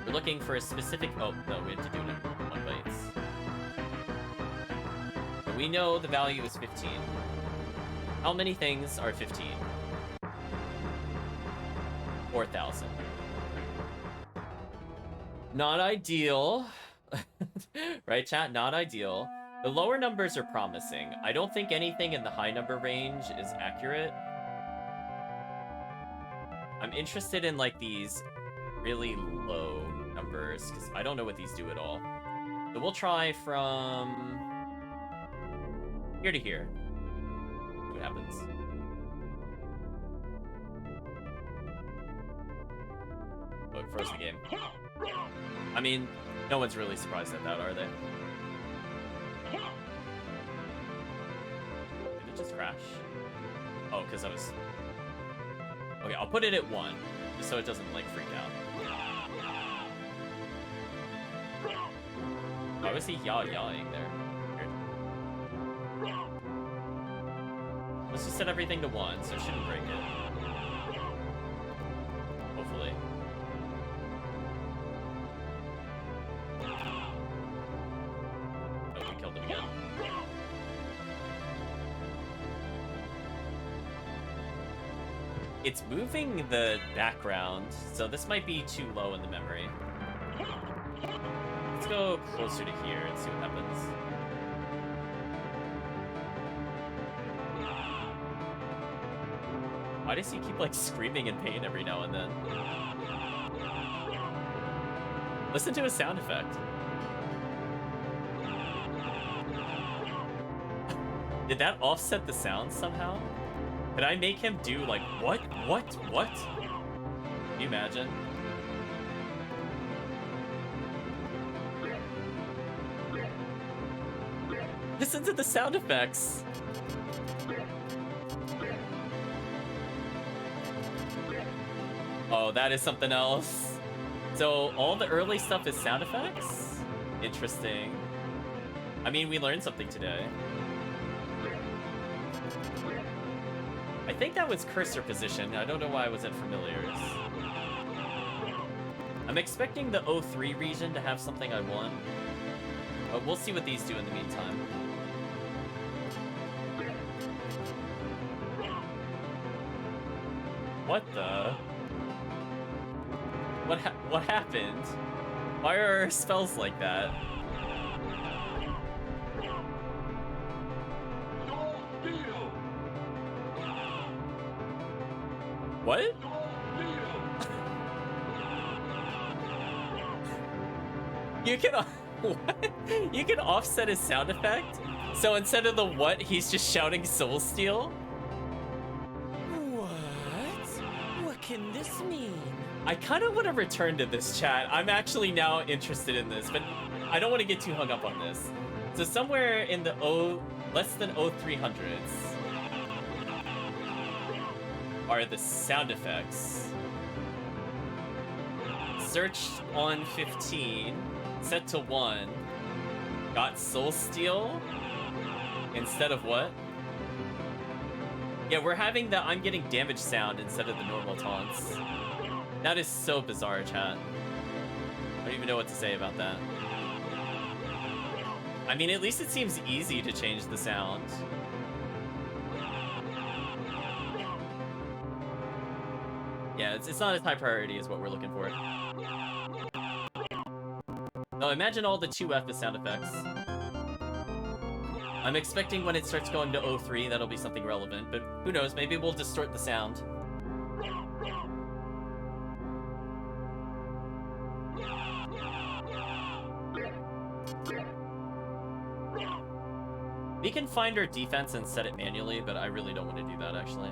We're looking for a specific... Oh, no, we have to do it in 1 bytes. But we know the value is 15. How many things are 15? 4,000. Not ideal. Right, chat? Not ideal. The lower numbers are promising. I don't think anything in the high number range is accurate. I'm interested in, like, these really low numbers, because I don't know what these do at all. So we'll try from here to here. See what happens. Oh, it froze the game. I mean, no one's really surprised at that, are they? Did it just crash? Oh, because I was... Okay, I'll put it at 1, just so it doesn't, like, freak out. Why was he yawing there? Weird. Let's just set everything to 1, so it shouldn't break it. Hopefully. Oh, we killed him again. It's moving the background, so this might be too low in the memory. Let's go closer to here and see what happens. Why does he keep, like, screaming in pain every now and then? Listen to his sound effect. Did that offset the sound somehow? Could I make him do, like, what? Can you imagine? Listen to the sound effects! Oh, that is something else. So, all the early stuff is sound effects? Interesting. I mean, we learned something today. I think that was cursor position. I don't know why I was at familiars. I'm expecting the 03 region to have something I want. But we'll see what these do in the meantime. What the? What happened? Why are spells like that? What? You can what? You can offset his sound effect? So instead of the what, he's just shouting soul steal? What can this mean? I kind of want to return to this, chat. I'm actually now interested in this, but I don't want to get too hung up on this. So somewhere in the less than 0300s are the sound effects. Search on 15, set to 1, got soul steal instead of what? Yeah, we're having the I'm getting damage sound instead of the normal taunts. That is so bizarre, chat. I don't even know what to say about that. I mean, at least it seems easy to change the sound. Yeah, it's not as high priority as what we're looking for. No, imagine all the 2F sound effects. I'm expecting when it starts going to 03, that'll be something relevant, but who knows, maybe we'll distort the sound. We can find our defense and set it manually, but I really don't want to do that, actually.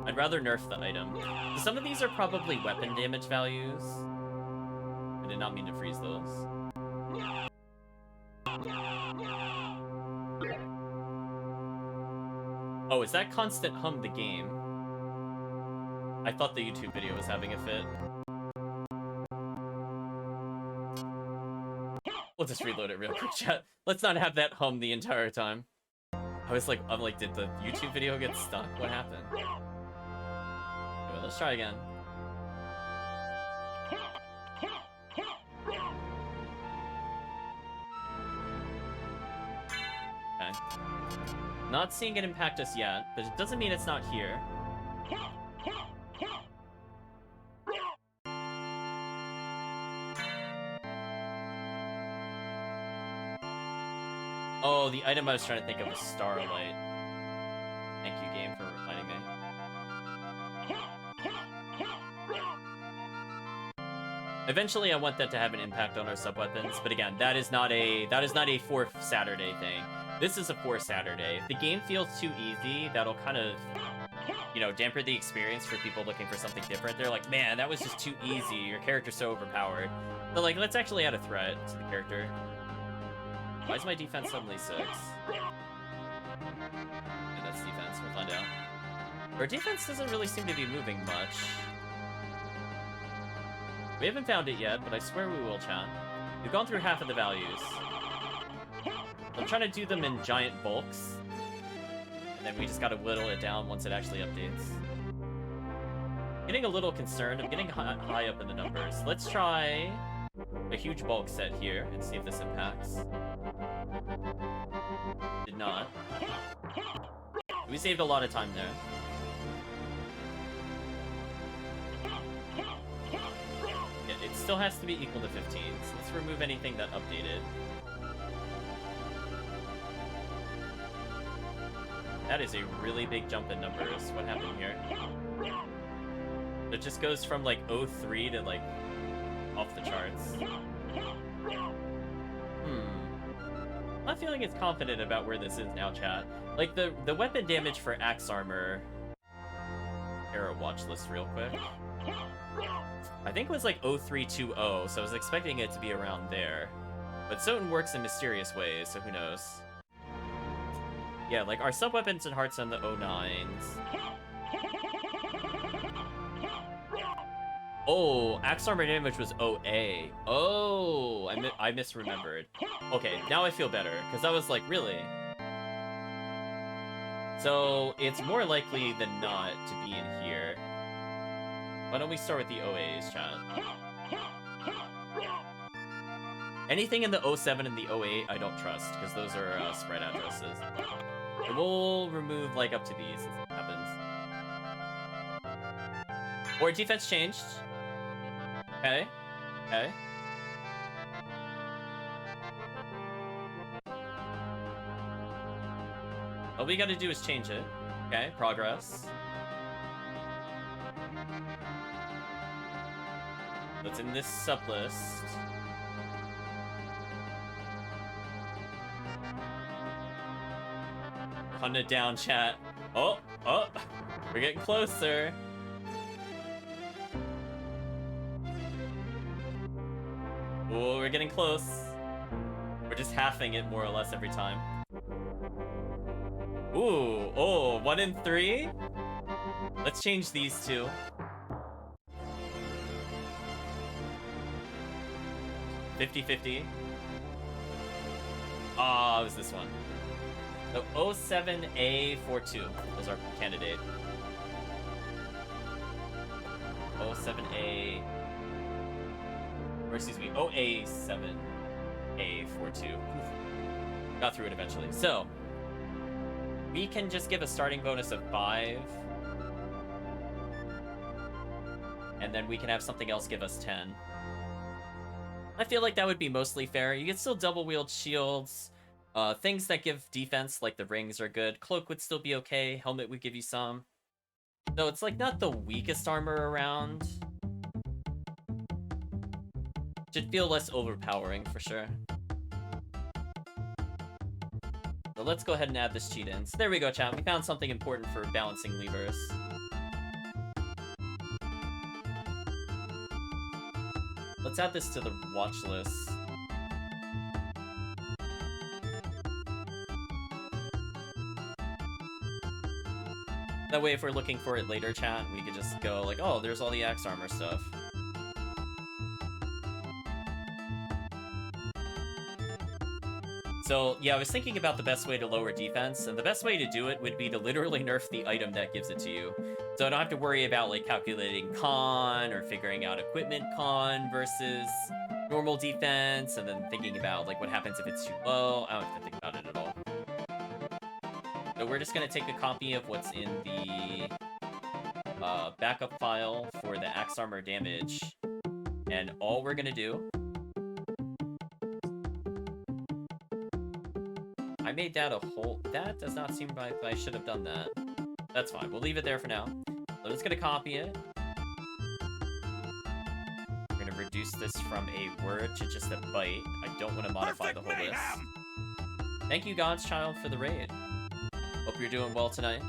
I'd rather nerf the item. Some of these are probably weapon damage values. I did not mean to freeze those. Oh, is that constant hum the game? I thought the YouTube video was having a fit. We'll just reload it real quick, chat. Let's not have that hum the entire time. I'm like, did the YouTube video get stuck? What happened? Okay, let's try again. Okay. Not seeing it impact us yet, but it doesn't mean it's not here. Oh, the item I was trying to think of was Starlight. Thank you, game, for reminding me. Eventually, I want that to have an impact on our sub-weapons, but again, that is not a 4th Saturday thing. This is a 4th Saturday. If the game feels too easy, that'll kind of, you know, dampen the experience for people looking for something different. They're like, man, that was just too easy. Your character's so overpowered. But like, let's actually add a threat to the character. Why is my defense suddenly 6? Yeah, that's defense. We'll find out. Our defense doesn't really seem to be moving much. We haven't found it yet, but I swear we will, chat. We've gone through half of the values. I'm trying to do them in giant bulks. And then we just gotta whittle it down once it actually updates. Getting a little concerned. I'm getting high up in the numbers. Let's try a huge bulk set here and see if this impacts. Did not. We saved a lot of time there. Yeah, it still has to be equal to 15, so let's remove anything that updated. That is a really big jump in numbers. What happened here? It just goes from like 03 to like off the charts. I'm not feeling as confident about where this is now, chat. Like the weapon damage for axe armor. Arrow watch list real quick. I think it was like 0320, so I was expecting it to be around there. But SotN works in mysterious ways, so who knows? Yeah, like our sub-weapons and hearts on the 09s. Oh, axe armor damage was OA. Oh, I misremembered. Okay, now I feel better, because I was like, really? So, it's more likely than not to be in here. Why don't we start with the OAs, chat? Anything in the 07 and the 08, I don't trust, because those are spread addresses. And we'll remove, like, up to these, if it happens. Or defense changed. Okay. Okay. All we gotta do is change it. Okay, progress. That's in this sublist. Hunt it down, chat. Oh, we're getting closer. Oh, we're getting close. We're just halving it more or less every time. Ooh, oh, 1 in 3? Let's change these two. $50-50. Ah, it was this one. So 07A42 was our candidate. 07A... Or excuse me, OA7A42. Got through it eventually. So, we can just give a starting bonus of 5. And then we can have something else give us 10. I feel like that would be mostly fair. You can still double wield shields. Things that give defense, like the rings, are good. Cloak would still be okay. Helmet would give you some. So it's like not the weakest armor around. Should feel less overpowering for sure. So let's go ahead and add this cheat in. So there we go, chat. We found something important for balancing levers. Let's add this to the watch list. That way, if we're looking for it later, chat, we could just go like, oh, there's all the axe armor stuff. So, yeah, I was thinking about the best way to lower defense, and the best way to do it would be to literally nerf the item that gives it to you. So I don't have to worry about, like, calculating con or figuring out equipment con versus normal defense, and then thinking about, like, what happens if it's too low. I don't have to think about it at all. So we're just going to take a copy of what's in the backup file for the axe armor damage, and all we're going to do... I made that a whole... That does not seem like I should have done that. That's fine. We'll leave it there for now. I'm just going to copy it. We're going to reduce this from a word to just a byte. I don't want to modify the whole list. Thank you, God's Child, for the raid. Hope you're doing well tonight.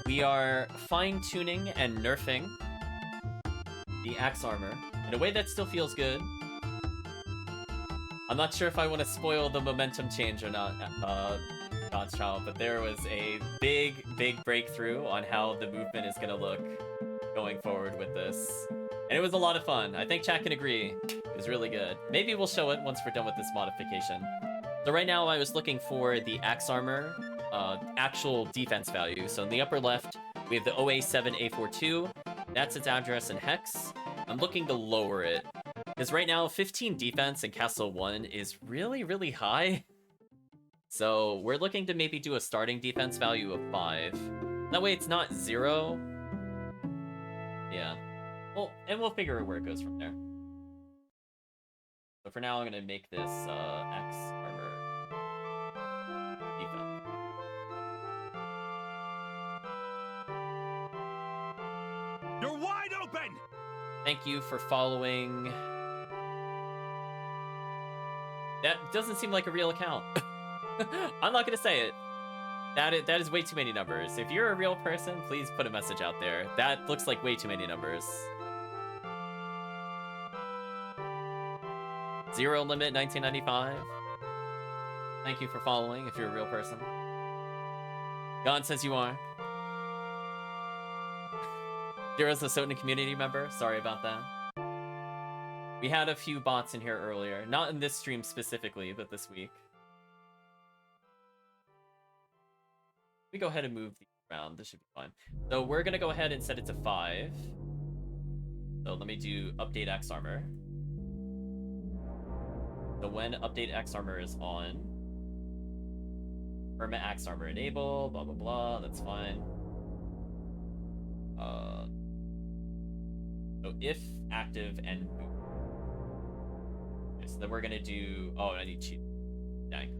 We are fine-tuning and nerfing the axe armor in a way that still feels good. I'm not sure if I want to spoil the momentum change or not, God's Child, but there was a big, big breakthrough on how the movement is going to look going forward with this. And it was a lot of fun. I think chat can agree. It was really good. Maybe we'll show it once we're done with this modification. So right now I was looking for the axe armor actual defense value. So in the upper left, we have the OA7A42. That's its address in hex. I'm looking to lower it, because right now 15 defense in Castle 1 is really, really high. So we're looking to maybe do a starting defense value of 5. That way it's not 0. Yeah. Well, and we'll figure out where it goes from there. So for now, I'm going to make this X armor defense. You're wide open! Thank you for following. That doesn't seem like a real account. I'm not going to say it. That is way too many numbers. If you're a real person, please put a message out there. That looks like way too many numbers. Zero limit 1995. Thank you for following if you're a real person. God says you are. Zero's a SotN community member. Sorry about that. We had a few bots in here earlier. Not in this stream specifically, but this week. We go ahead and move these around. This should be fine. So we're going to go ahead and set it to 5. So let me do update X armor. So when update X armor is on, perma X armor enable, blah, blah, blah. That's fine. So if active and boot. Okay, so then we're going to do... Oh, I need cheat. Dang.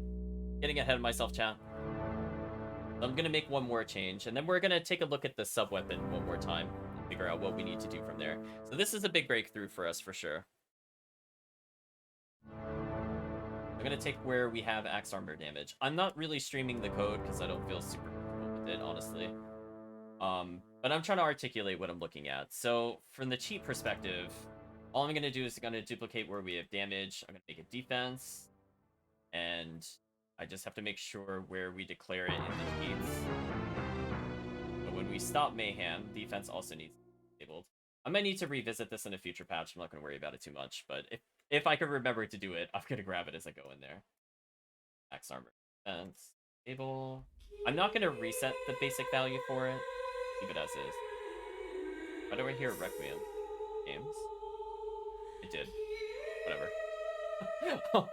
Getting ahead of myself, chat. So I'm going to make one more change, and then we're going to take a look at the sub-weapon one more time and figure out what we need to do from there. So this is a big breakthrough for us, for sure. I'm going to take where we have axe armor damage. I'm not really streaming the code because I don't feel super comfortable with it, honestly. But I'm trying to articulate what I'm looking at. So from the cheat perspective, all I'm going to do is going to duplicate where we have damage. I'm going to make it defense, and I just have to make sure where we declare it in the cheats. But when we stop Mayhem, defense also needs to be disabled. I might need to revisit this in a future patch. I'm not going to worry about it too much, but if I can remember to do it, I'm going to grab it as I go in there. Axe armor defense disable. I'm not going to reset the basic value for it. Leave it as is. Why do I hear Requiem? Games? It did. Whatever.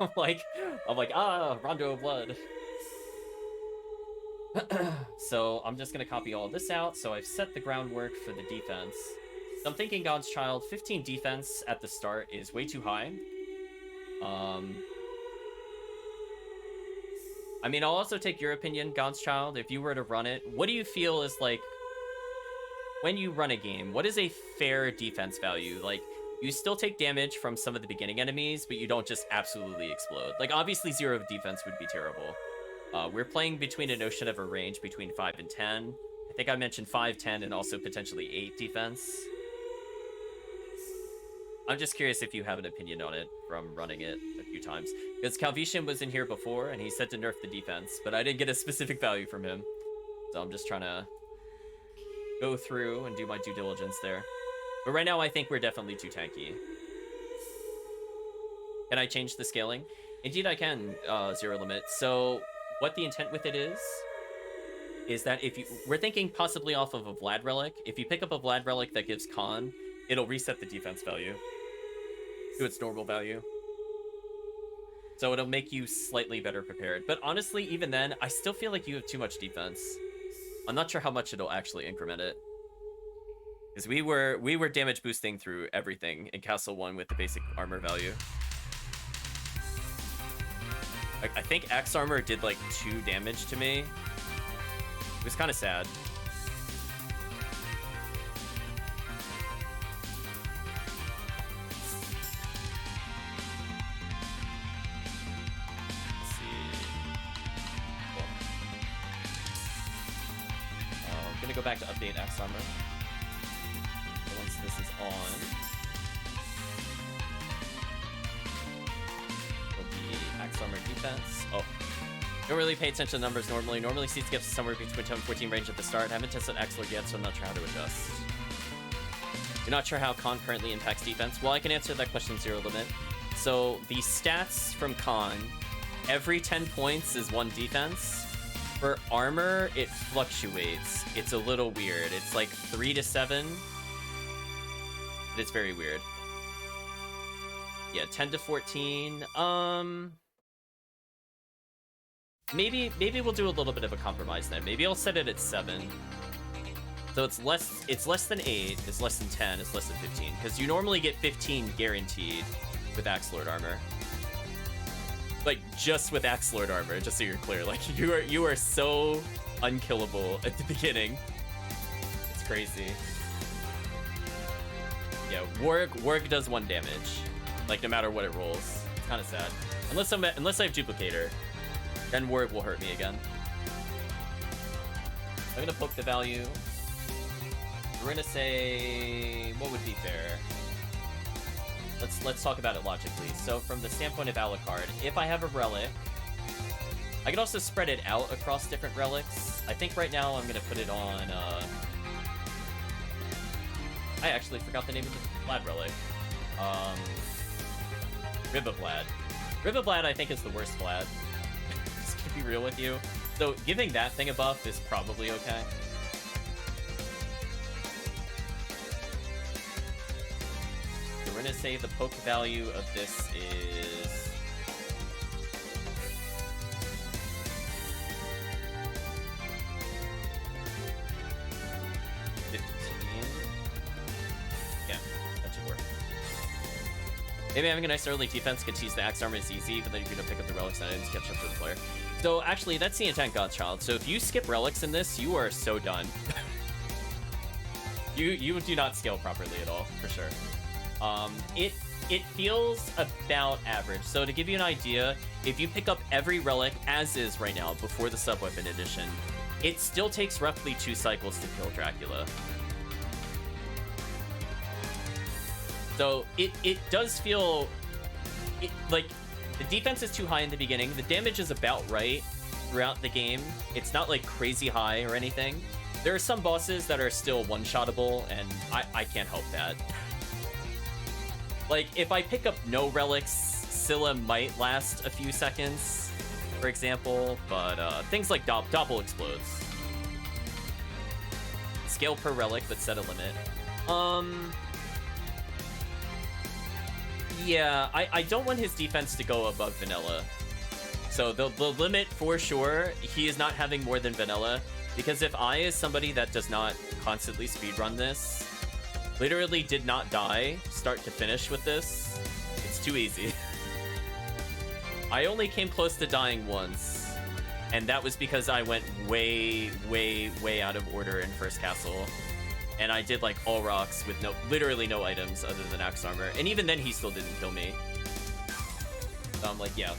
I'm like, Rondo of Blood. So I'm just gonna copy all this out. So I've set the groundwork for the defense. So I'm thinking God's Child, 15 defense at the start is way too high. I mean, I'll also take your opinion, God's Child. If you were to run it, what do you feel is like, when you run a game, what is a fair defense value? Like, you still take damage from some of the beginning enemies, but you don't just absolutely explode. Like, obviously, 0 defense would be terrible. We're playing between a notion of a range between 5 and 10. I think I mentioned 5, 10, and also potentially 8 defense. I'm just curious if you have an opinion on it from running it a few times. Because Calvician was in here before, and he said to nerf the defense, but I didn't get a specific value from him. So I'm just trying to go through and do my due diligence there. But right now, I think we're definitely too tanky. Can I change the scaling? Indeed, I can zero limit. So what the intent with it is that if we're thinking possibly off of a Vlad relic. If you pick up a Vlad relic that gives con, it'll reset the defense value to its normal value. So it'll make you slightly better prepared. But honestly, even then, I still feel like you have too much defense. I'm not sure how much it'll actually increment it. Because we were damage boosting through everything in Castle 1 with the basic armor value. I think Axe Armor did like 2 damage to me. It was kind of sad. Let's see. Cool. I'm gonna go back to update Axe Armor. Once this is on, it'll be Axe Armor defense. Oh. Don't really pay attention to numbers normally. Normally seeds gets somewhere between 10 and 14 range at the start. Haven't tested Axe Lord yet, so I'm not sure how to adjust. You're not sure how con currently impacts defense? Well, I can answer that question zero limit. So the stats from con, every 10 points is 1 defense. For armor, it fluctuates. It's a little weird. It's like 3 to 7. But it's very weird. Yeah, 10 to 14. Maybe we'll do a little bit of a compromise then. Maybe I'll set it at 7. So it's less than 8, it's less than 10, it's less than 15. Because you normally get 15 guaranteed with Axe Lord armor. Like, just with Axe Lord armor, just so you're clear. Like, you are so unkillable at the beginning. It's crazy. Yeah, Warg does 1 damage. Like, no matter what it rolls. It's kind of sad. Unless I have Duplicator. Then Warg will hurt me again. I'm gonna poke the value. We're gonna say what would be fair. Let's talk about it logically. So from the standpoint of Alucard, if I have a relic, I could also spread it out across different relics. I think right now I'm gonna put it on. I actually forgot the name of the Vlad relic. Riva Vlad. Riva Vlad I think is the worst Vlad. Be real with you. So giving that thing a buff is probably okay. So we're gonna say the poke value of this is 15. Yeah, that should work. Maybe having a nice early defense could tease the Axe Armor is easy, but then you're gonna pick up the relics and items, catch up to the player. So actually, that's the intent, Godchild. So if you skip relics in this, you are so done. you do not scale properly at all, for sure. It feels about average. So to give you an idea, if you pick up every relic as is right now before the Subweapon edition, it still takes roughly 2 cycles to kill Dracula. So it does feel like the defense is too high in the beginning. The damage is about right throughout the game. It's not like crazy high or anything. There are some bosses that are still one-shottable, and I can't help that. Like, if I pick up no relics, Scylla might last a few seconds, for example, but things like Doppel explodes. Scale per relic, but set a limit. Yeah, I don't want his defense to go above vanilla. So the limit for sure, he is not having more than vanilla. Because if I, as somebody that does not constantly speedrun this, literally did not die start to finish with this, it's too easy. I only came close to dying once, and that was because I went way out of order in first castle. And I did like all rocks with literally no items other than Axe Armor. And even then he still didn't kill me. So I'm like, yeah,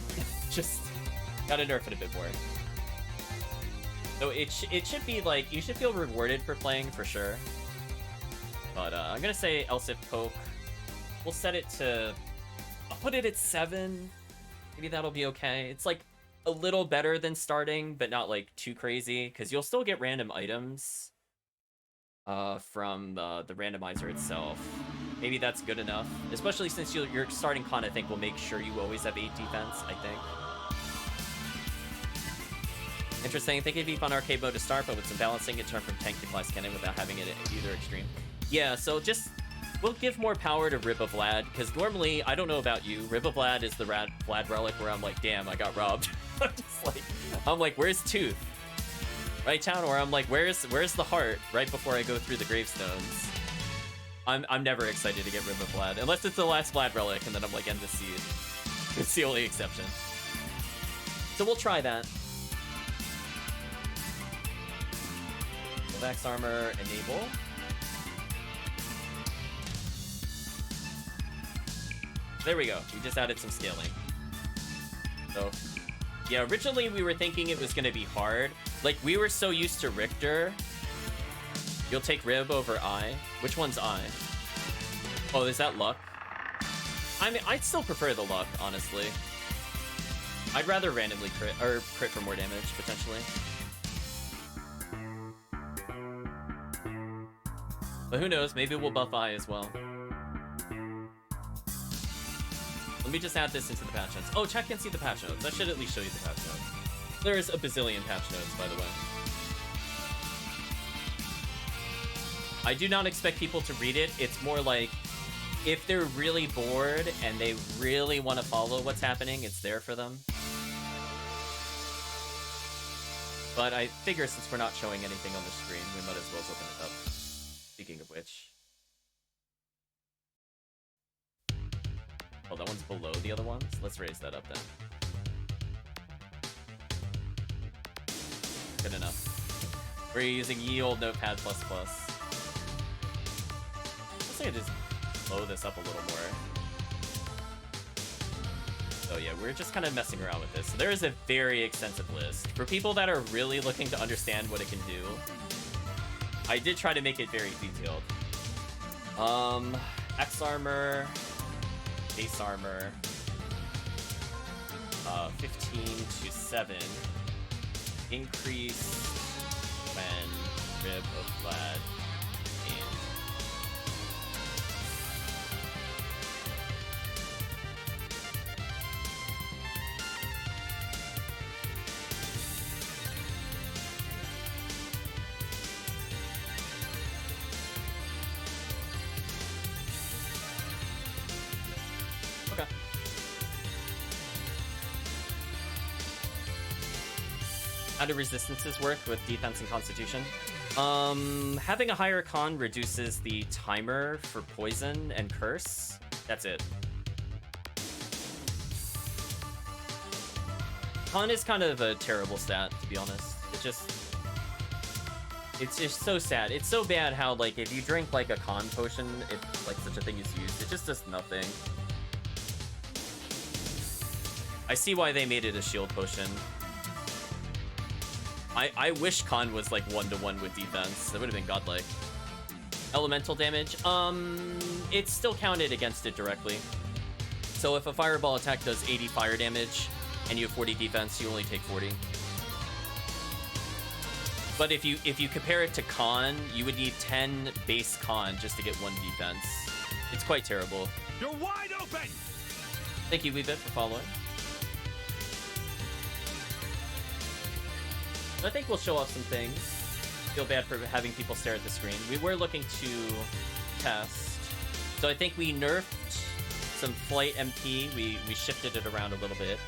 just gotta nerf it a bit more. So it should be like, you should feel rewarded for playing for sure. But I'm gonna say Elsif Poke. We'll set it to, I'll put it at 7. Maybe that'll be okay. It's like a little better than starting, but not like too crazy, because you'll still get random items from the randomizer itself. maybe that's good enough. Especially since your starting con, I think, will make sure you always have 8 defense, I think. Interesting. I think it'd be fun arcade mode to start, but with some balancing, it turned from tank to class cannon without having it at either extreme. Yeah, so just... we'll give more power to Rib of Vlad, because normally, I don't know about you, Rib of Vlad is the Vlad relic where I'm like, damn, I got robbed. I'm like, where's Tooth? Right, Town? Or I'm like, where's the heart? Right before I go through the gravestones. I'm never excited to get Rib of Vlad, unless it's the last Vlad relic, and then I'm like, end the seed. It's the only exception. So we'll try that. Max armor, enable. There we go. We just added some scaling. So, yeah, originally we were thinking it was going to be hard. Like, we were so used to Richter. You'll take Rib over I. Which one's I? Oh, is that luck? I mean, I'd still prefer the luck, honestly. I'd rather randomly crit, or crit for more damage, potentially. But who knows, maybe we'll buff I as well. Let me just add this into the patch notes. Oh, chat can see the patch notes. I should at least show you the patch notes. There's a bazillion patch notes, by the way. I do not expect people to read it. It's more like, if they're really bored and they really want to follow what's happening, it's there for them. But I figure since we're not showing anything on the screen, we might as well open it up. Speaking of which. Oh, that one's below the other ones? Let's raise that up then. Good enough. We're using ye old Notepad++. Let's say I just blow this up a little more. So yeah, we're just kind of messing around with this. So there is a very extensive list. For people that are really looking to understand what it can do, I did try to make it very detailed. X armor, base armor, 15 to 7, increase when Rib of Vlad and how do resistances work with defense and constitution? Having a higher con reduces the timer for poison and curse. That's it. Con is kind of a terrible stat, to be honest. It's just so sad. It's so bad how, like, if you drink, like, a con potion, if, like, such a thing is used, it just does nothing. I see why they made it a shield potion. I wish con was like 1-to-1 with defense. That would have been godlike. Elemental damage. It's still counted against it directly. So if a fireball attack does 80 fire damage and you have 40 defense, you only take 40. But if you compare it to con, you would need 10 base con just to get 1 defense. It's quite terrible. You're wide open! Thank you, Weebit, for following. I think we'll show off some things. Feel bad for having people stare at the screen. We were looking to test. So I think we nerfed some flight MP. We shifted it around a little bit.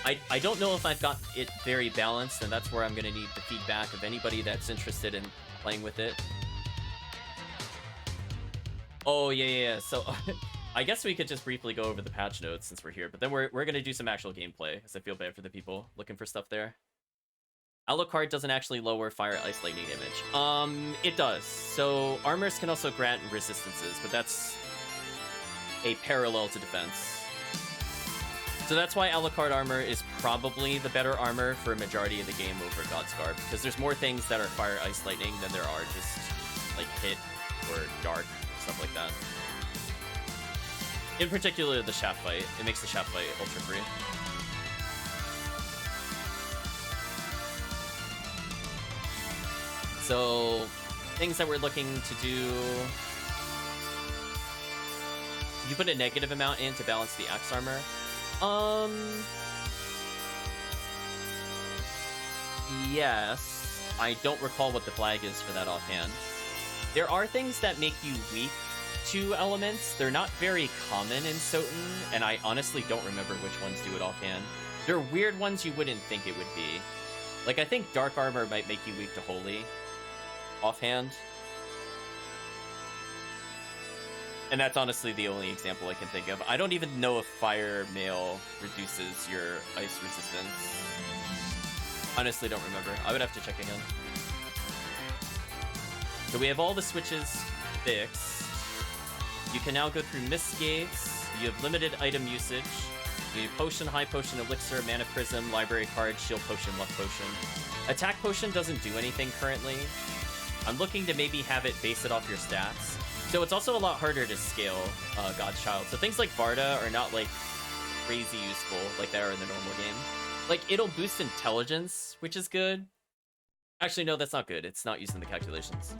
I don't know if I've got it very balanced, and that's where I'm going to need the feedback of anybody that's interested in playing with it. Oh, yeah. So I guess we could just briefly go over the patch notes since we're here, but then we're going to do some actual gameplay, because I feel bad for the people looking for stuff there. Alucard doesn't actually lower fire, ice, lightning damage. It does. So armors can also grant resistances, but that's a parallel to defense. So that's why Alucard armor is probably the better armor for a majority of the game over God's Garb, because there's more things that are fire, ice, lightning than there are just like hit or dark, stuff like that. In particular, the shaft fight. It makes the shaft fight ultra free. So, things that we're looking to do. You put a negative amount in to balance the axe armor. Yes. I don't recall what the flag is for that offhand. There are things that make you weak to elements. They're not very common in SotN, and I honestly don't remember which ones do it offhand. They're weird ones you wouldn't think it would be. Like, I think Dark Armor might make you weak to Holy offhand. And that's honestly the only example I can think of. I don't even know if Fire Mail reduces your ice resistance. Honestly, don't remember. I would have to check again. So we have all the switches fixed. You can now go through Mist Gates. You have limited item usage. You have Potion, High Potion, Elixir, Mana Prism, Library Card, Shield Potion, Luck Potion. Attack Potion doesn't do anything currently. I'm looking to maybe have it base it off your stats. So it's also a lot harder to scale Godchild. So things like Varda are not like crazy useful like they are in the normal game. Like, it'll boost intelligence, which is good. Actually, no, that's not good. It's not using the calculations.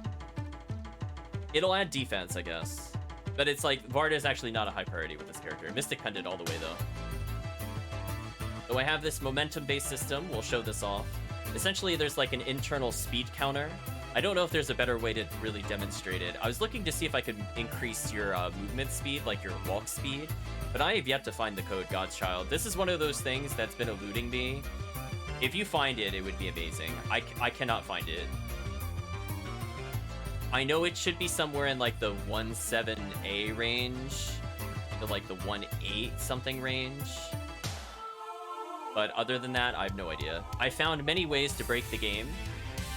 It'll add defense, I guess. But it's like, Varda is actually not a high priority with this character. Mystic Pendant all the way, though. So I have this momentum-based system. We'll show this off. Essentially, there's like an internal speed counter. I don't know if there's a better way to really demonstrate it. I was looking to see if I could increase your movement speed, like your walk speed, but I have yet to find the code Godchild. This is one of those things that's been eluding me. If you find it, it would be amazing. I cannot find it. I know it should be somewhere in like the 1.7a range, to like the 1.8 something range. But other than that, I have no idea. I found many ways to break the game.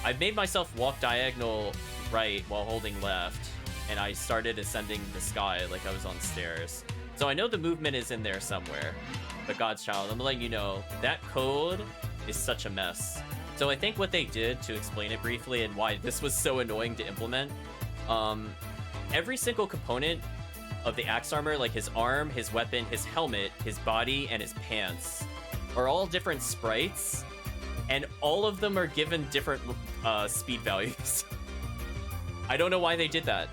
I've made myself walk diagonal right while holding left, and I started ascending the sky like I was on stairs. So I know the movement is in there somewhere, but Godchild, I'm letting you know, that code is such a mess. So I think what they did, to explain it briefly and why this was so annoying to implement, every single component of the axe armor, like his arm, his weapon, his helmet, his body, and his pants, are all different sprites, and all of them are given different speed values. I don't know why they did that.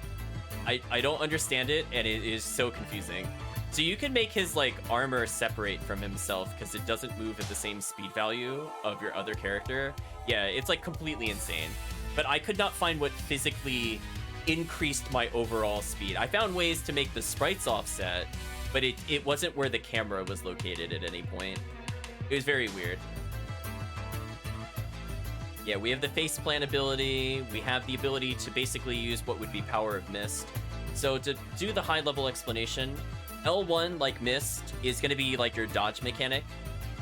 I don't understand it, and it is so confusing. So you can make his like armor separate from himself because it doesn't move at the same speed value of your other character. Yeah, it's like completely insane. But I could not find what physically increased my overall speed. I found ways to make the sprites offset, but it wasn't where the camera was located at any point. It was very weird. Yeah, we have the faceplant ability. We have the ability to basically use what would be Power of Mist. So to do the high-level explanation, L1, like Mist, is going to be like your dodge mechanic.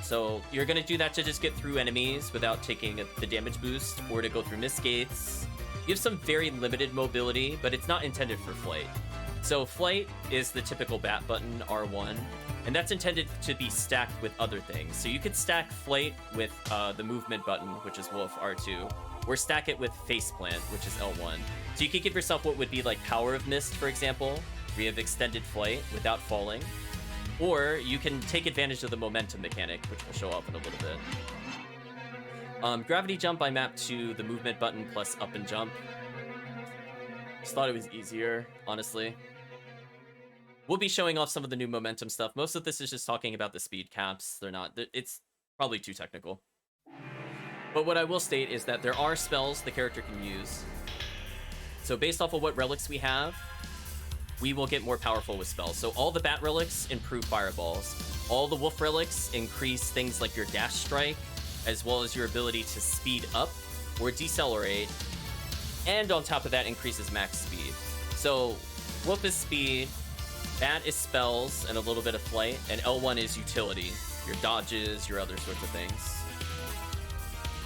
So you're going to do that to just get through enemies without taking the damage boost, or to go through Mist Gates. You have some very limited mobility, but it's not intended for flight. So flight is the typical bat button, R1, and that's intended to be stacked with other things. So you could stack flight with the movement button, which is Wolf, R2, or stack it with faceplant, which is L1. So you could give yourself what would be like Power of Mist, for example, where you have extended flight without falling. Or you can take advantage of the momentum mechanic, which will show up in a little bit. Gravity jump I mapped to the movement button plus up and jump. Just thought it was easier, honestly. We'll be showing off some of the new momentum stuff. Most of this is just talking about the speed caps. It's probably too technical. But what I will state is that there are spells the character can use. So based off of what relics we have, we will get more powerful with spells. So all the bat relics improve fireballs. All the wolf relics increase things like your dash strike, as well as your ability to speed up or decelerate. And on top of that, increases max speed. So wolf is speed, bat is spells and a little bit of flight, and L1 is utility, your dodges, your other sorts of things.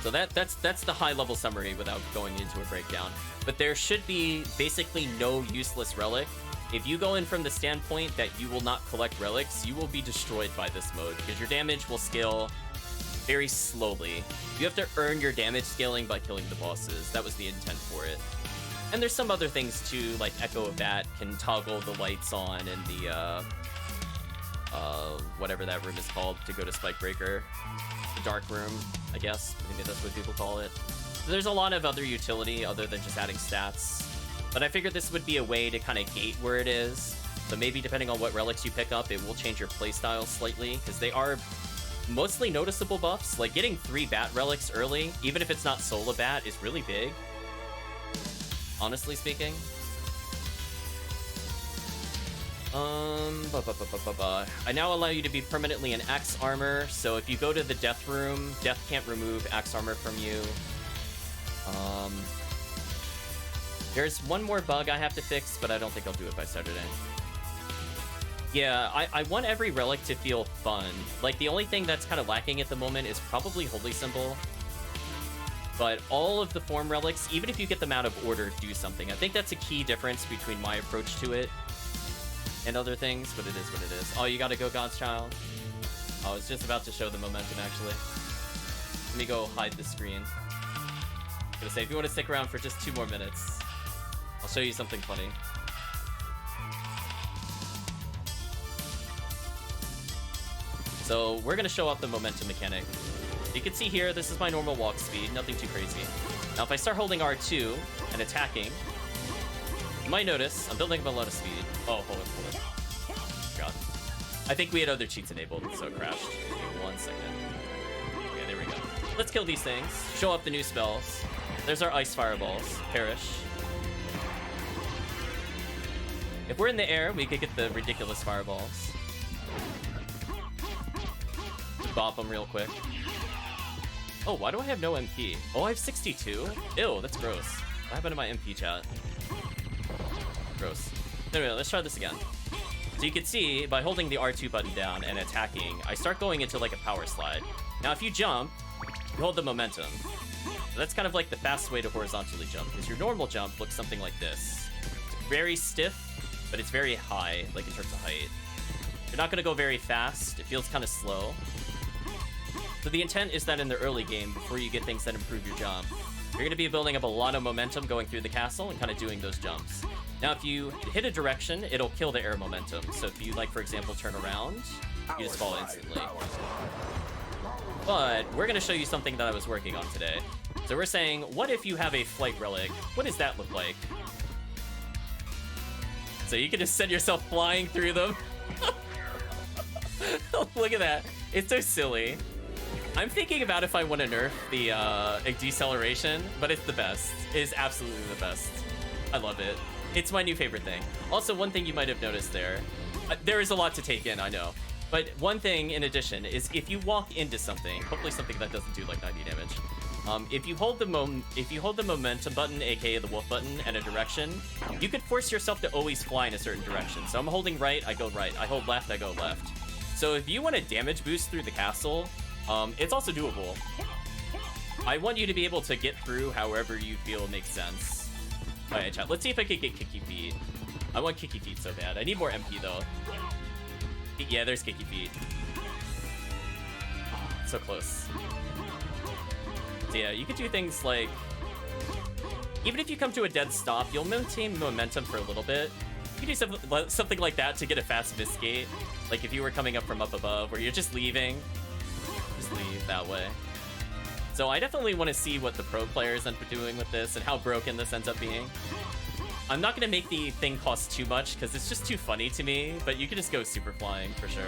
So that's the high-level summary without going into a breakdown. But there should be basically no useless relic. If you go in from the standpoint that you will not collect relics, you will be destroyed by this mode, because your damage will scale very slowly. You have to earn your damage scaling by killing the bosses. That was the intent for it. And there's some other things too, like Echo of Bat can toggle the lights on in the, whatever that room is called to go to Spike Breaker. The dark room, I guess. I think that's what people call it. So there's a lot of other utility other than just adding stats. But I figured this would be a way to kind of gate where it is. So maybe depending on what relics you pick up, it will change your playstyle slightly, because they are mostly noticeable buffs. Like, getting 3 bat relics early, even if it's not solo bat, is really big. Honestly speaking. I now allow you to be permanently in axe armor, so if you go to the death room, death can't remove axe armor from you. There's one more bug I have to fix, but I don't think I'll do it by Saturday. Yeah, I want every relic to feel fun. Like, the only thing that's kind of lacking at the moment is probably Holy Symbol. But all of the form relics, even if you get them out of order, do something. I think that's a key difference between my approach to it and other things, but it is what it is. Oh, you gotta go, God's Child. I was just about to show the momentum, actually. Let me go hide the screen. I'm gonna say, if you want to stick around for just 2 more minutes, I'll show you something funny. So we're gonna show off the momentum mechanic. You can see here, this is my normal walk speed, nothing too crazy. Now if I start holding R2 and attacking, you might notice I'm building up a lot of speed. Oh, hold on. God. I think we had other cheats enabled, so it crashed. Give me 1 second. Okay, there we go. Let's kill these things, show up the new spells. There's our ice fireballs, perish. If we're in the air, we could get the ridiculous fireballs. Bop them real quick. Oh, why do I have no MP? Oh, I have 62? Ew, that's gross. What happened to my MP chat? Gross. Anyway, let's try this again. So you can see, by holding the R2 button down and attacking, I start going into like a power slide. Now if you jump, you hold the momentum. So that's kind of like the fast way to horizontally jump, because your normal jump looks something like this. It's very stiff, but it's very high, like in terms of height. You're not gonna go very fast, it feels kind of slow. So the intent is that in the early game, before you get things that improve your jump, you're going to be building up a lot of momentum going through the castle and kind of doing those jumps. Now, if you hit a direction, it'll kill the air momentum. So if you, like, for example, turn around, you just fall instantly. But we're going to show you something that I was working on today. So we're saying, what if you have a flight relic? What does that look like? So you can just send yourself flying through them. Look at that. It's so silly. I'm thinking about if I want to nerf the deceleration, but it's the best. It is absolutely the best. I love it. It's my new favorite thing. Also, one thing you might have noticed there is a lot to take in, I know. But one thing in addition is if you walk into something, hopefully something that doesn't do like 90 damage. If you hold the momentum button, aka the wolf button, and a direction, you could force yourself to always fly in a certain direction. So I'm holding right, I go right. I hold left, I go left. So if you want a damage boost through the castle, it's also doable. I want you to be able to get through however you feel makes sense. Alright, chat. Let's see if I can get Kicky Feet. I want Kicky Feet so bad. I need more MP though. Yeah, there's Kicky Feet. Oh, so close. So yeah, you could do things like, even if you come to a dead stop, you'll maintain momentum for a little bit. You can do something like that to get a fast Viscate. Like if you were coming up from up above, where you're just leaving. Just leave that way. So I definitely want to see what the pro players end up doing with this and how broken this ends up being. I'm not going to make the thing cost too much because it's just too funny to me, but you can just go super flying for sure.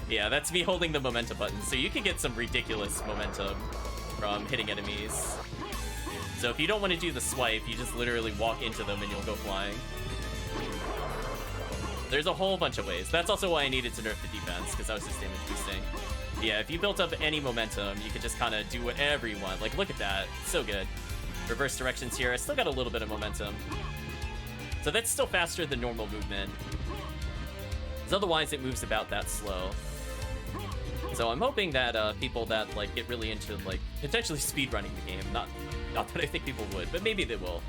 Yeah, that's me holding the momentum button, so you can get some ridiculous momentum from hitting enemies. So if you don't want to do the swipe, you just literally walk into them and you'll go flying. There's a whole bunch of ways. That's also why I needed to nerf the defense, because I was just damage boosting. Yeah, if you built up any momentum, you could just kind of do whatever you want. Like, look at that. It's so good. Reverse directions here. I still got a little bit of momentum. So that's still faster than normal movement. Because otherwise, it moves about that slow. So I'm hoping that people that, like, get really into, like, potentially speedrunning the game, not that I think people would, but maybe they will.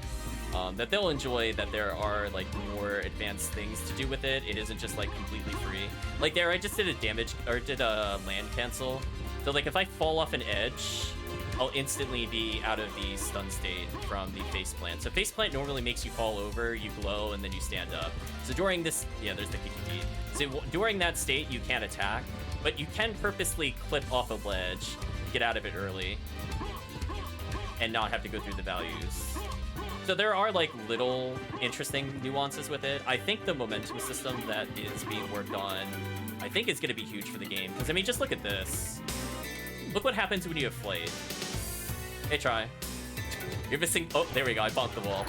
That they'll enjoy that there are like more advanced things to do with it. It isn't just like completely free. Like there, I just did a land cancel. So like if I fall off an edge, I'll instantly be out of the stun state from the face plant. So face plant normally makes you fall over, you glow, and then you stand up. So during this, yeah, there's the Kiki. So during that state, you can't attack, but you can purposely clip off a ledge, get out of it early, and not have to go through the values. So there are like little interesting nuances with it. I think the momentum system that is being worked on, I think is going to be huge for the game. Because I mean, just look at this. Look what happens when you have Flayed. Hey, try. You're missing. Oh, there we go. I bonked the wall.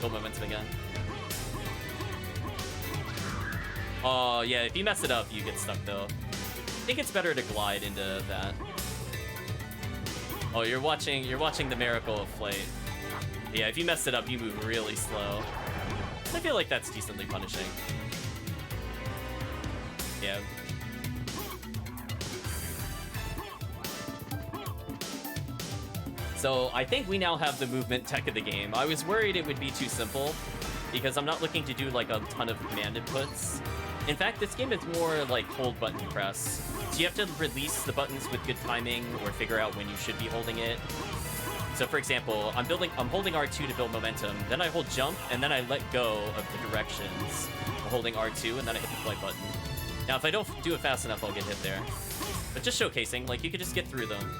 Go momentum again. Oh yeah, if you mess it up, you get stuck though. I think it's better to glide into that. Oh, you're watching the miracle of Flight. Yeah, if you mess it up, you move really slow. I feel like that's decently punishing. Yeah. So I think we now have the movement tech of the game. I was worried it would be too simple because I'm not looking to do like a ton of command inputs. In fact, this game is more like hold button press. So you have to release the buttons with good timing or figure out when you should be holding it. So for example, I'm holding R2 to build momentum, then I hold jump, and then I let go of the directions. I'm holding R2, and then I hit the flight button. Now, if I don't do it fast enough, I'll get hit there. But just showcasing, like, you could just get through them.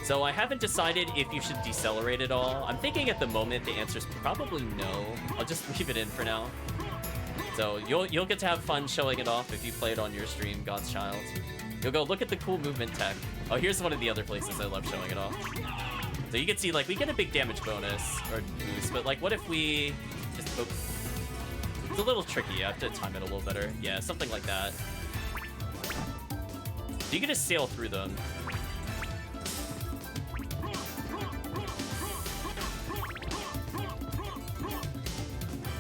So I haven't decided if you should decelerate at all. I'm thinking at the moment the answer's probably no. I'll just leave it in for now. So you'll get to have fun showing it off if you play it on your stream, God's Child. You'll go look at the cool movement tech. Oh, here's one of the other places I love showing it off. So you can see, like, we get a big damage bonus, or boost, but, like, what if we just... Oh, it's a little tricky. I have to time it a little better. Yeah, something like that. So you can just sail through them.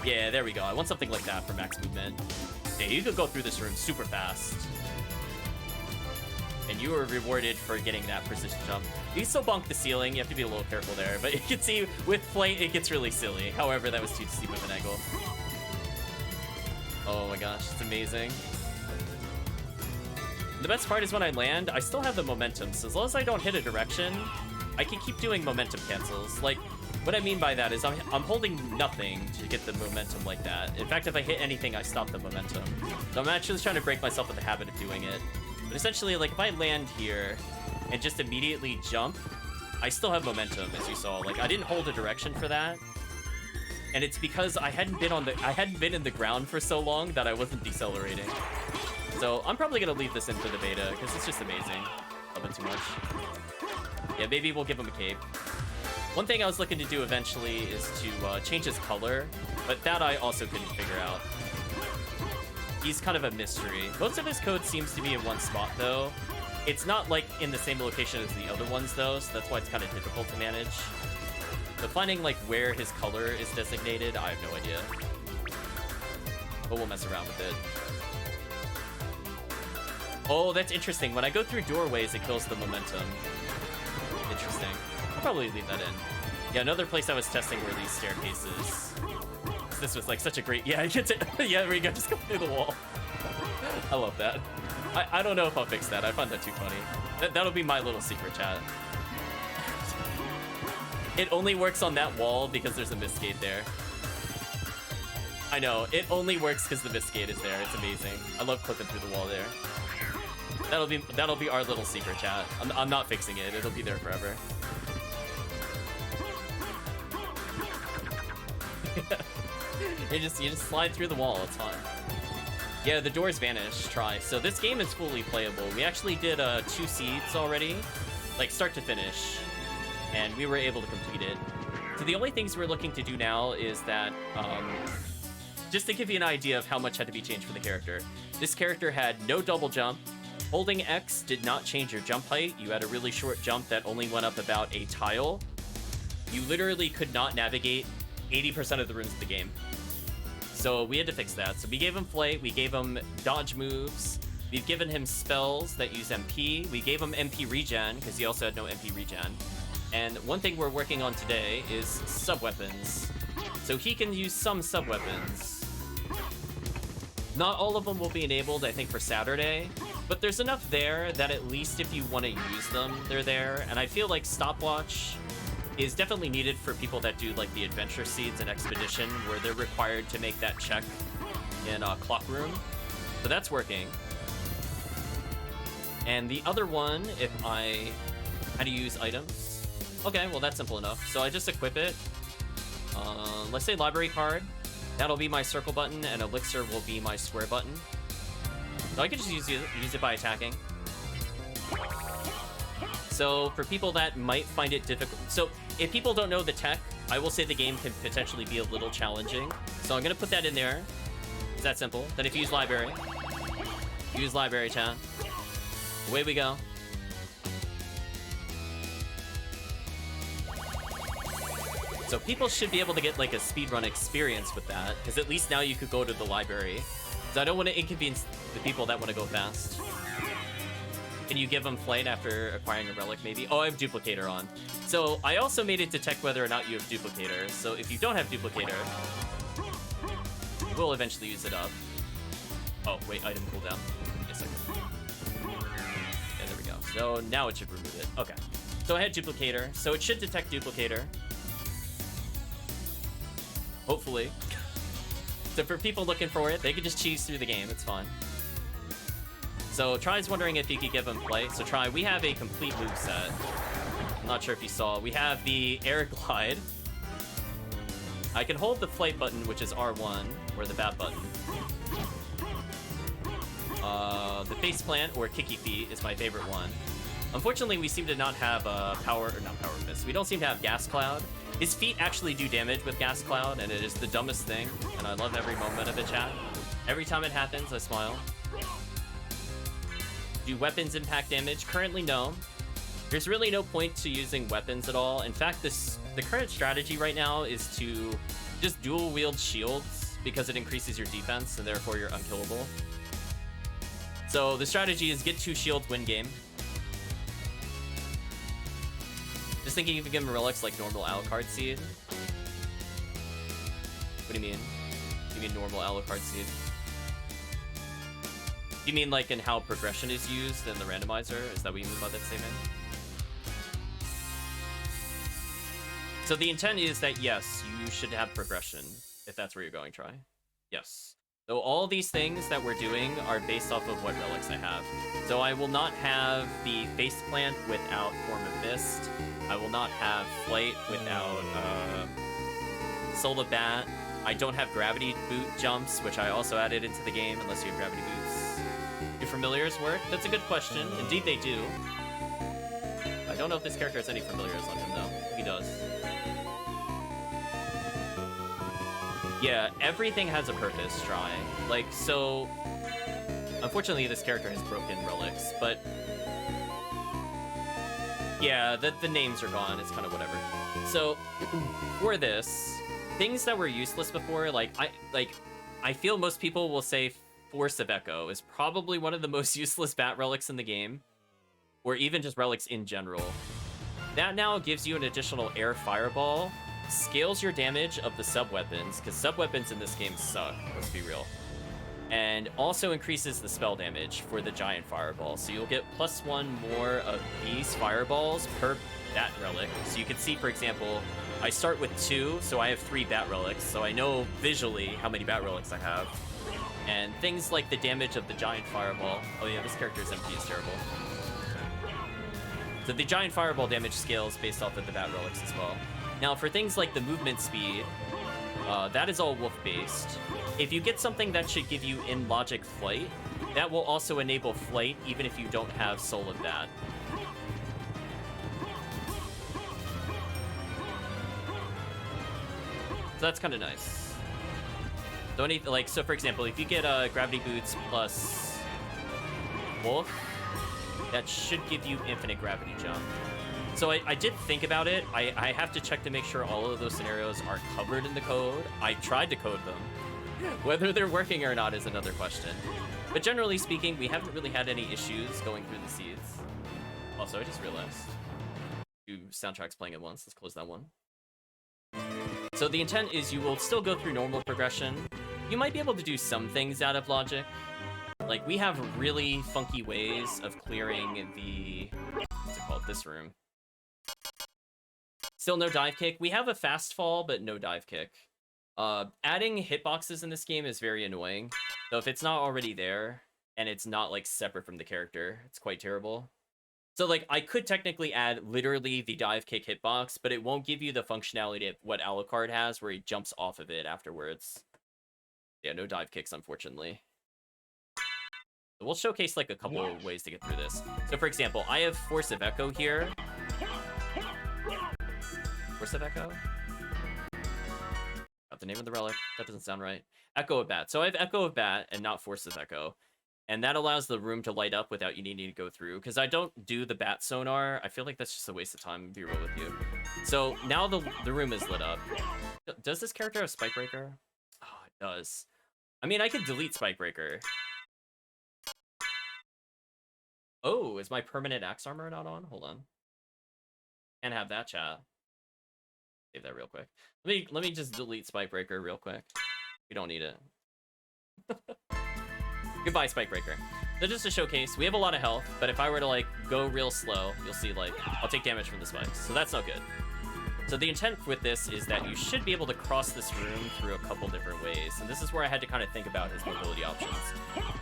Yeah, there we go. I want something like that for max movement. Yeah, you could go through this room super fast. And you are rewarded for getting that precision jump. You can still bonk the ceiling. You have to be a little careful there. But you can see with Flight, it gets really silly. However, that was too steep of an angle. Oh my gosh, it's amazing. The best part is when I land, I still have the momentum. So as long as I don't hit a direction, I can keep doing momentum cancels. Like, what I mean by that is I'm holding nothing to get the momentum like that. In fact, if I hit anything, I stop the momentum. So I'm actually trying to break myself of the habit of doing it. But essentially, like, if I land here and just immediately jump, I still have momentum, as you saw. Like, I didn't hold a direction for that. And it's because I hadn't been in the ground for so long that I wasn't decelerating. So I'm probably gonna leave this in for the beta, because it's just amazing. Love it too much. Yeah, maybe we'll give him a cape. One thing I was looking to do eventually is to change his color, but that I also couldn't figure out. He's kind of a mystery. Most of his code seems to be in one spot, though. It's not, like, in the same location as the other ones, though, so that's why it's kind of difficult to manage. So finding, like, where his color is designated, I have no idea. But we'll mess around with it. Oh, that's interesting. When I go through doorways, it kills the momentum. Interesting. I'll probably leave that in. Yeah, another place I was testing were these staircases. This was like such a great... Yeah, I get to... Yeah, there we go. Just go through the wall. I love that. I don't know if I'll fix that. I find that too funny. That'll be my little secret chat. It only works on that wall because there's a mist gate there. I know. It only works because the mist gate is there. It's amazing. I love clipping through the wall there. That'll be our little secret chat. I'm not fixing it. It'll be there forever. You just slide through the wall. It's fun. Yeah, the doors vanish. Try. So this game is fully playable. We actually did 2 seeds already, like start to finish, and we were able to complete it. So the only things we're looking to do now is that, just to give you an idea of how much had to be changed for the character. This character had no double jump. Holding X did not change your jump height. You had a really short jump that only went up about a tile. You literally could not navigate 80% of the rooms of the game. So we had to fix that. So we gave him flight, we gave him dodge moves, we've given him spells that use MP, we gave him MP regen, because he also had no MP regen. And one thing we're working on today is subweapons. So he can use some subweapons. Not all of them will be enabled, I think, for Saturday, but there's enough there that at least if you want to use them, they're there. And I feel like Stopwatch is definitely needed for people that do like the adventure seeds and expedition where they're required to make that check in Clock Room. So that's working. And the other one, if I had to use items. Okay, well that's simple enough. So I just equip it. Let's say library card. That'll be my circle button, and elixir will be my square button. So I could just use it by attacking. So for people that might find it difficult, so if people don't know the tech, I will say the game can potentially be a little challenging. So I'm gonna put that in there. It's that simple. Then if you use library chat. Away we go. So people should be able to get like a speedrun experience with that, because at least now you could go to the library. So I don't want to inconvenience the people that want to go fast. Can you give them flight after acquiring a relic, maybe? Oh, I have Duplicator on. So I also made it detect whether or not you have Duplicator. So if you don't have Duplicator, we'll eventually use it up. Oh, wait, item cooldown. Wait a second. Yeah, there we go. So now it should remove it. Okay. So I had Duplicator. So it should detect Duplicator. Hopefully. So for people looking for it, they can just cheese through the game. It's fine. So Try's wondering if you could give him flight. So Try, we have a complete moveset. I'm not sure if you saw. We have the air glide. I can hold the flight button, which is R1, or the bat button. The face plant, or kicky feet, is my favorite one. Unfortunately, we seem to not have not power fist. We don't seem to have gas cloud. His feet actually do damage with gas cloud, and it is the dumbest thing. And I love every moment of it, chat. Every time it happens, I smile. Do weapons impact damage? Currently, no. There's really no point to using weapons at all. In fact, the current strategy right now is to just dual wield shields, because it increases your defense, and therefore you're unkillable. So the strategy is get 2 shields, win game. Just thinking if you give him relics like normal Alucard Seed. What do you mean? You mean normal Alucard Seed? You mean like in how progression is used in the randomizer? Is that what you mean by that statement? So the intent is that yes, you should have progression, if that's where you're going, Try. Yes. So all these things that we're doing are based off of what relics I have. So I will not have the face plant without Form of Mist. I will not have flight without Soul of Bat. I don't have gravity boot jumps, which I also added into the game, unless you have gravity boots. Do familiars work? That's a good question. Indeed they do. I don't know if this character has any familiars on him, though. He does. Yeah, everything has a purpose, Try. Like, so... Unfortunately, this character has broken relics, but... Yeah, the names are gone. It's kind of whatever. So, for this, things that were useless before, I feel most people will say Force of Echo is probably one of the most useless bat relics in the game, or even just relics in general. That now gives you an additional air fireball, scales your damage of the sub-weapons, because sub-weapons in this game suck, let's be real, and also increases the spell damage for the giant fireball. So you'll get +1 more of these fireballs per bat relic. So you can see, for example, I start with 2, so I have 3 bat relics, so I know visually how many bat relics I have. And things like the damage of the giant fireball. Oh yeah, this character's MP is terrible. So the giant fireball damage scales based off of the bat relics as well. Now for things like the movement speed, that is all wolf-based. If you get something that should give you in-logic flight, that will also enable flight even if you don't have Soul of Bat. So that's kind of nice. So for example, if you get Gravity Boots plus Wolf, that should give you infinite gravity jump. So I did think about it. I have to check to make sure all of those scenarios are covered in the code. I tried to code them. Whether they're working or not is another question. But generally speaking, we haven't really had any issues going through the seeds. Also, I just realized 2 soundtracks playing at once. Let's close that one. So the intent is you will still go through normal progression. You might be able to do some things out of logic. Like, we have really funky ways of clearing the... what's it called? This room. Still no dive kick. We have a fast fall, but no dive kick. Adding hitboxes in this game is very annoying. So if it's not already there, and it's not like separate from the character. It's quite terrible. So like I could technically add literally the dive kick hitbox, but it won't give you the functionality of what Alucard has where he jumps off of it afterwards. Yeah, no dive kicks, unfortunately. So we'll showcase like a couple of ways to get through this. So for example, I have Force of Echo here. Force of Echo? Got the name of the relic. That doesn't sound right. Echo of Bat. So I have Echo of Bat and not Force of Echo. And that allows the room to light up without you needing to go through. Because I don't do the bat sonar. I feel like that's just a waste of time, to be real with you. So now the room is lit up. Does this character have Spike Breaker? Oh, it does. I mean, I could delete Spike Breaker. Oh, is my permanent axe armor not on? Hold on. Can't have that, chat. Save that real quick. Let me just delete Spike Breaker real quick. We don't need it. Goodbye, Spike Breaker. So just to showcase, we have a lot of health, but if I were to like go real slow, you'll see like I'll take damage from the spikes. So that's not good. So the intent with this is that you should be able to cross this room through a couple different ways. And this is where I had to kind of think about his mobility options.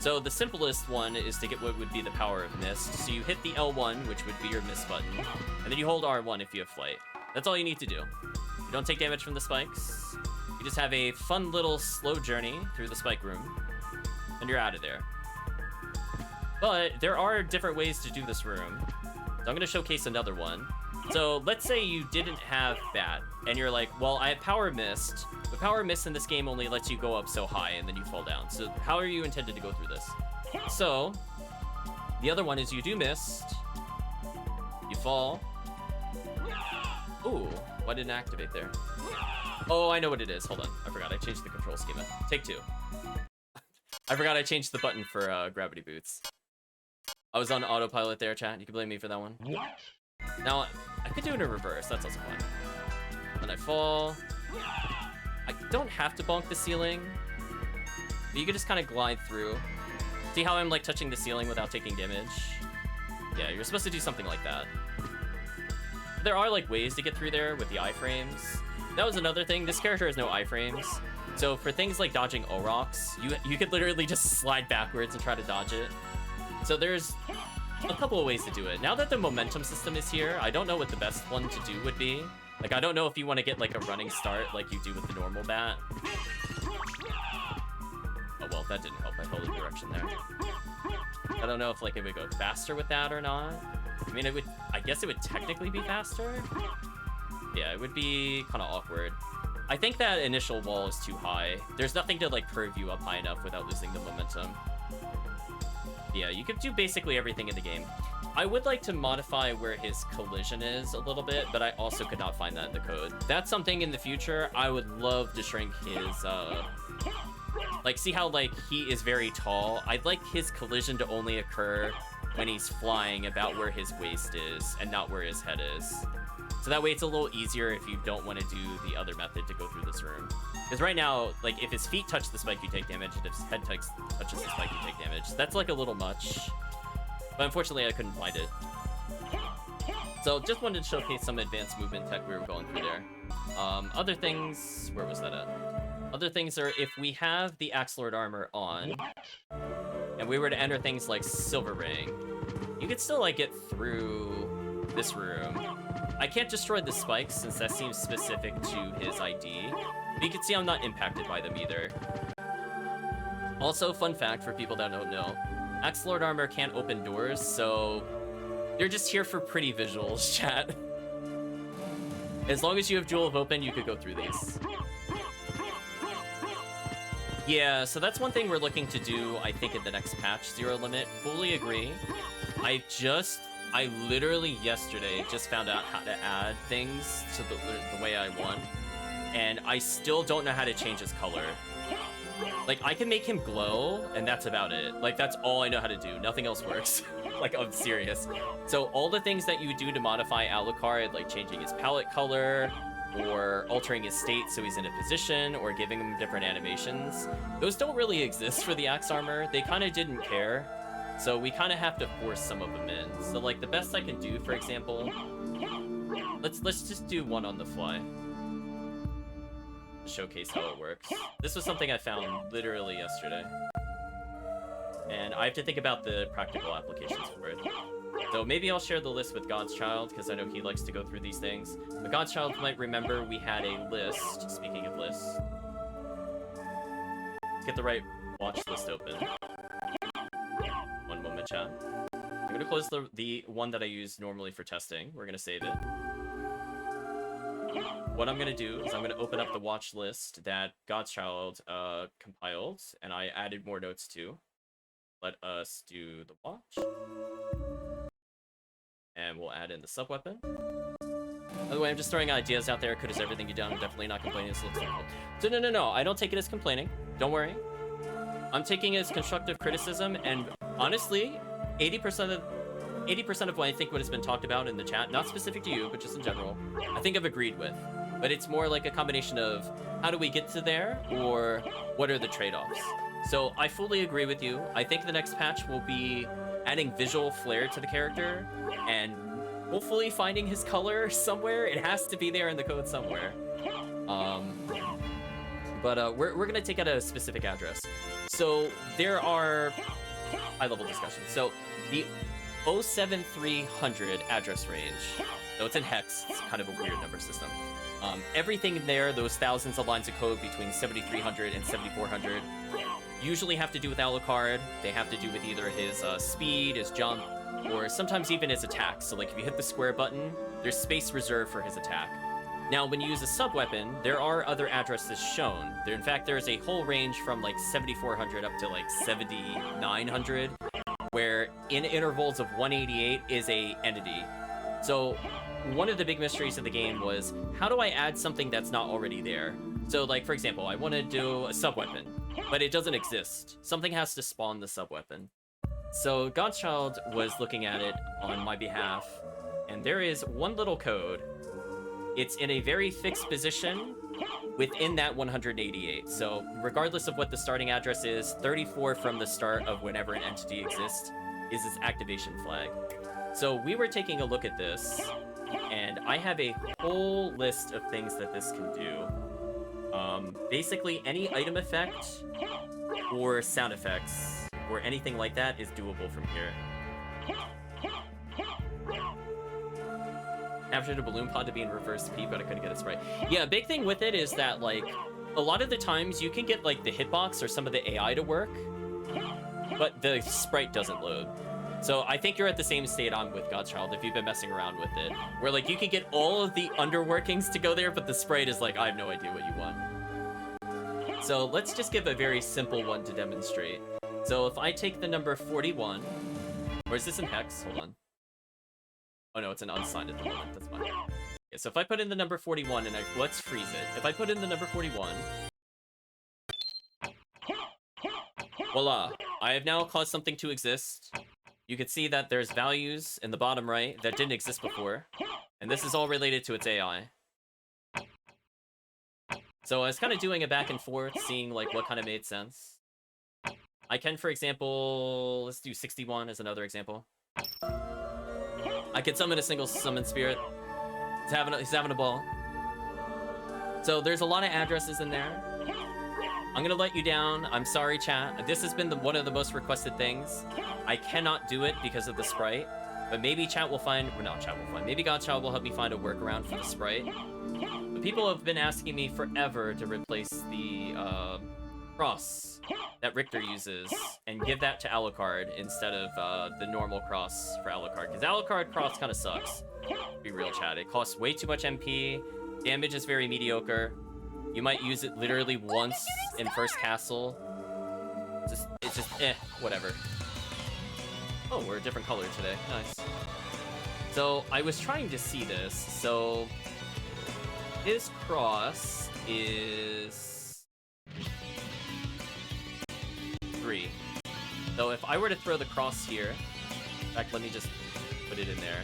So the simplest one is to get what would be the power of mist. So you hit the L1, which would be your mist button, and then you hold R1 if you have flight. That's all you need to do. You don't take damage from the spikes. You just have a fun little slow journey through the spike room, and you're out of there. But there are different ways to do this room. So I'm going to showcase another one. So let's say you didn't have Bat, and you're like, well, I have Power Mist, but Power Mist in this game only lets you go up so high, and then you fall down. So how are you intended to go through this? So the other one is you do Mist, you fall. Ooh, why didn't it activate there? Oh, I know what it is. Hold on, I forgot. I changed the control schema. Take two. I forgot I changed the button for gravity boots. I was on autopilot there, chat. You can blame me for that one. Now, I could do it in reverse. That's also fine. Then I fall. I don't have to bonk the ceiling, but you can just kind of glide through. See how I'm like touching the ceiling without taking damage? Yeah, you're supposed to do something like that. There are like ways to get through there with the iframes. That was another thing. This character has no iframes. So for things like dodging O-Rocks, you could literally just slide backwards and try to dodge it. So there's a couple of ways to do it. Now that the momentum system is here, I don't know what the best one to do would be. Like, I don't know if you want to get like a running start like you do with the normal bat. Oh well, that didn't help. I held a direction there. I don't know if like it would go faster with that or not. I mean, it would. I guess it would technically be faster. Yeah, it would be kind of awkward. I think that initial wall is too high. There's nothing to like curve you up high enough without losing the momentum. Yeah, you could do basically everything in the game. I would like to modify where his collision is a little bit, but I also could not find that in the code. That's something in the future. I would love to shrink his, like, see how, like, he is very tall? I'd like his collision to only occur when he's flying about where his waist is and not where his head is. So that way it's a little easier if you don't want to do the other method to go through this room. Because right now, like, if his feet touch the spike, you take damage, and if his head touches the spike, you take damage. That's, like, a little much. But unfortunately, I couldn't find it. So just wanted to showcase some advanced movement tech we were going through there. Other things... Where was that at? Other things are, if we have the Axe Lord armor on, and we were to enter things like Silver Ring, you could still, like, get through this room. I can't destroy the spikes, since that seems specific to his ID. But you can see I'm not impacted by them either. Also, fun fact for people that don't know, Axe Lord armor can't open doors, so you're just here for pretty visuals, chat. As long as you have Jewel of Open, you could go through these. Yeah, so that's one thing we're looking to do, I think, in the next patch, Zero Limit. Fully agree. I literally yesterday just found out how to add things to the way I want, and I still don't know how to change his color. Like, I can make him glow, and that's about it. Like, that's all I know how to do. Nothing else works. Like, I'm serious. So all the things that you would do to modify Alucard, like changing his palette color, or altering his state so he's in a position, or giving him different animations, those don't really exist for the Axe Armor. They kind of didn't care. So we kind of have to force some of them in. So, like, the best I can do, for example, let's just do one on the fly. Showcase how it works. This was something I found literally yesterday. and I have to think about the practical applications for it. So maybe I'll share the list with God's Child, because I know he likes to go through these things. But God's Child might remember we had a list. Speaking of lists, let's get the right watch list open. One moment, chat. I'm going to close the one that I use normally for testing. We're going to save it. What I'm going to do is I'm going to open up the watch list that God's Child compiled, and I added more notes to. Let us do the watch. And we'll add in the sub-weapon. By the way, I'm just throwing ideas out there. Could everything be done? I'm definitely not complaining. This looks difficult. So no. I don't take it as complaining. Don't worry. I'm taking it as constructive criticism, and honestly, 80% of what I think what has been talked about in the chat, not specific to you, but just in general, I think I've agreed with. But it's more like a combination of how do we get to there, or what are the trade-offs? So I fully agree with you. I think the next patch will be adding visual flair to the character, and hopefully finding his color somewhere. It has to be there in the code somewhere. But we're gonna take out a specific address. So there are high-level discussions. So the 07300 address range, though it's in hex, it's kind of a weird number system. Everything there, those thousands of lines of code between 7300 and 7400, usually have to do with Alucard. They have to do with either his speed, his jump, or sometimes even his attack. So like if you hit the square button, there's space reserved for his attack. Now, when you use a sub-weapon, there are other addresses shown. In fact, there's a whole range from like 7400 up to like 7900, where in intervals of 188 is a entity. So one of the big mysteries of the game was, how do I add something that's not already there? So like, for example, I want to do a sub-weapon, but it doesn't exist. Something has to spawn the sub-weapon. So God's Child was looking at it on my behalf, and there is one little code. It's in a very fixed position within that 188. So regardless of what the starting address is, 34 from the start of whenever an entity exists is its activation flag. So we were taking a look at this, and I have a whole list of things that this can do. Basically, any item effect or sound effects or anything like that is doable from here. Captured a balloon pod to be in reverse P, but I couldn't get it right. Yeah, a big thing with it is that, like, a lot of the times you can get, like, the hitbox or some of the AI to work, but the sprite doesn't load. So I think you're at the same state I'm with God's Child if you've been messing around with it, where, like, you can get all of the underworkings to go there, but the sprite is like, I have no idea what you want. So let's just give a very simple one to demonstrate. So if I take the number 41, or is this in hex? Hold on. Oh no, it's an unsigned at the moment, that's fine. Yeah, so if I put in the number 41 and let's freeze it. If I put in the number 41, voila, I have now caused something to exist. You can see that there's values in the bottom right that didn't exist before, and this is all related to its AI. So I was kind of doing a back and forth, seeing like what kind of made sense. I can, for example, let's do 61 as another example. I can summon a single summon spirit. He's having a ball. So there's a lot of addresses in there. I'm gonna let you down. I'm sorry, chat. This has been one of the most requested things. I cannot do it because of the sprite, but maybe chat will find, or not chat will find, maybe God's Child will help me find a workaround for the sprite. But people have been asking me forever to replace the cross that Richter uses and give that to Alucard instead of the normal cross for Alucard, because Alucard cross kind of sucks. Be real, chat. It costs way too much MP. Damage is very mediocre. You might use it literally once in first castle. It's just whatever. Oh, we're a different color today. Nice. So I was trying to see this. So his cross is 3. So if I were to throw the cross here, in fact, let me just put it in there.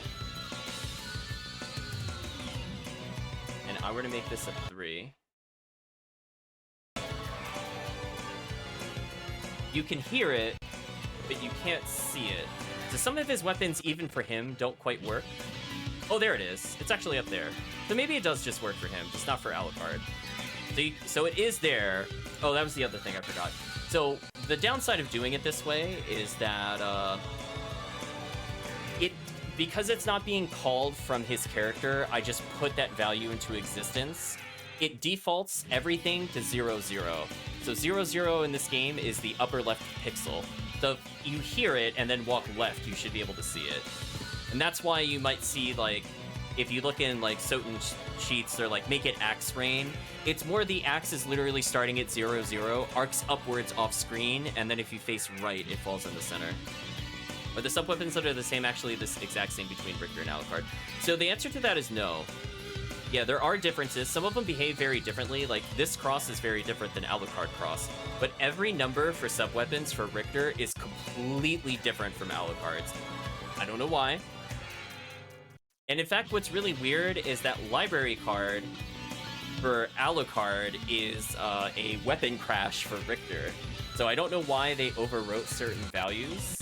And I were to make this a 3. You can hear it, but you can't see it. So some of his weapons, even for him, don't quite work. Oh, there it is. It's actually up there. So maybe it does just work for him, just not for Alucard. So it is there. Oh, that was the other thing I forgot. So the downside of doing it this way is that because it's not being called from his character, I just put that value into existence. It defaults everything to 0, 0. So 0, 0 in this game is the upper left pixel. So if you hear it and then walk left, you should be able to see it. And that's why you might see, like, if you look in, like, SotN sheets, they're like, make it axe rain. It's more the axe is literally starting at 0, 0, arcs upwards off screen, and then if you face right, it falls in the center. But the sub-weapons that are the same, actually the exact same between Richter and Alucard. So the answer to that is no. Yeah, there are differences. Some of them behave very differently. Like, this cross is very different than Alucard cross. But every number for sub-weapons for Richter is completely different from Alucard's. I don't know why. And in fact, what's really weird is that library card for Alucard is a weapon crash for Richter. So I don't know why they overwrote certain values.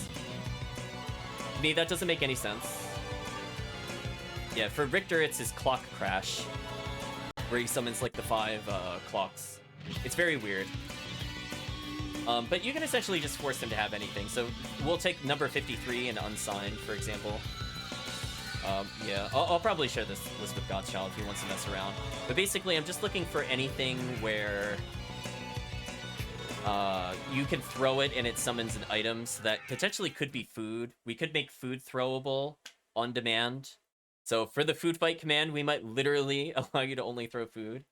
To me, that doesn't make any sense. Yeah, for Richter, it's his clock crash, where he summons, like, the 5 clocks. It's very weird. But you can essentially just force him to have anything. So we'll take number 53 and Unsigned, for example. Yeah, I'll probably share this list with God's Child if he wants to mess around. But basically, I'm just looking for anything where you can throw it and it summons an item, so that potentially could be food. We could make food throwable on demand. So for the food fight command, we might literally allow you to only throw food.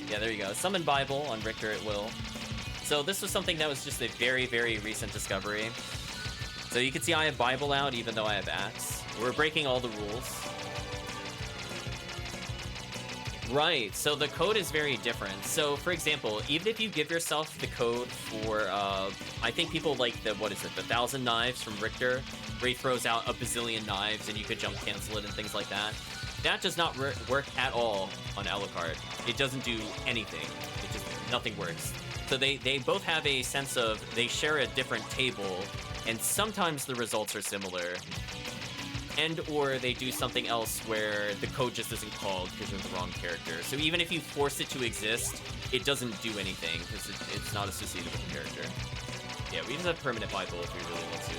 Yeah, there you go. Summon Bible on Richter at will. So this was something that was just a very, very recent discovery. So you can see I have Bible out even though I have Axe. We're breaking all the rules. Right, so the code is very different. So, for example, even if you give yourself the code for, I think people like the 1,000 knives from Richter, where he throws out a bazillion knives and you could jump cancel it and things like that. That does not work at all on Alucard. It doesn't do anything. It just, nothing works. So they both have a sense of, they share a different table, and sometimes the results are similar. And or they do something else where the code just isn't called because you're the wrong character. So even if you force it to exist, it doesn't do anything because it's not associated with the character. Yeah, we just have permanent Bible if we really want to.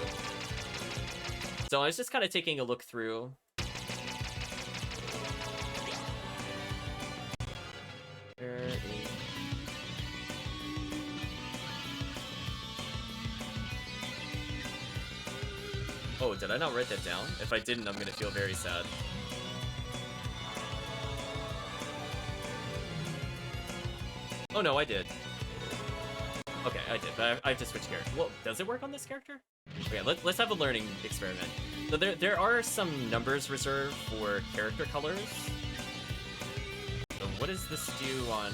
So I was just kind of taking a look through. Where is... Oh, did I not write that down? If I didn't, I'm gonna feel very sad. Oh no, I did. Okay, I did, but I have to switch character. Well, does it work on this character? Okay, let's have a learning experiment. So there are some numbers reserved for character colors. So what does this do on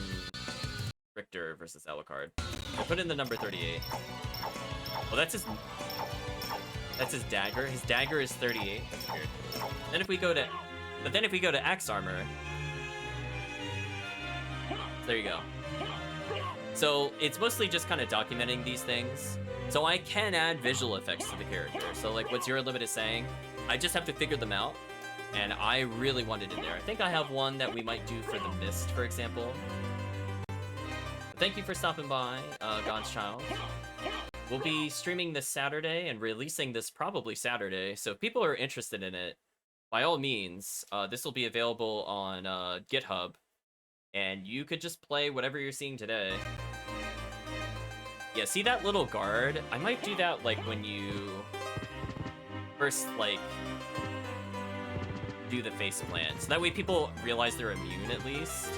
Richter versus Alucard? I put in the number 38. Well, that's his dagger. His dagger is 38. That's weird. Then if we go to Axe Armor, there you go. So it's mostly just kind of documenting these things. So I can add visual effects to the character. So like what Zero Limit is saying, I just have to figure them out. And I really want it in there. I think I have one that we might do for the Mist, for example. Thank you for stopping by, God's Child. We'll be streaming this Saturday and releasing this probably Saturday. So if people are interested in it, by all means, this will be available on GitHub. And you could just play whatever you're seeing today. Yeah, see that little guard? I might do that like when you first like do the face plant. So that way people realize they're immune at least.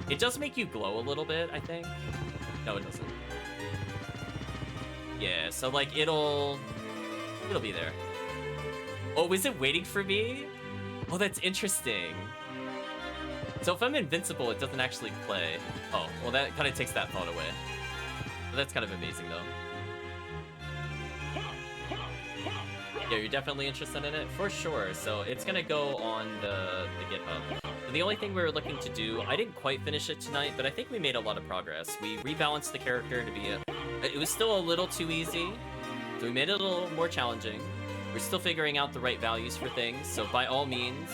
It does make you glow a little bit, I think. No, it doesn't. Yeah, so like it'll be there. Oh, is it waiting for me? Oh, that's interesting. So if I'm invincible, it doesn't actually play. Oh, well that kind of takes that thought away. But that's kind of amazing though. Yeah, you're definitely interested in it? For sure. So it's gonna go on the GitHub. So the only thing we were looking to do, I didn't quite finish it tonight, but I think we made a lot of progress. We rebalanced the character to be it was still a little too easy, so we made it a little more challenging. We're still figuring out the right values for things, so by all means,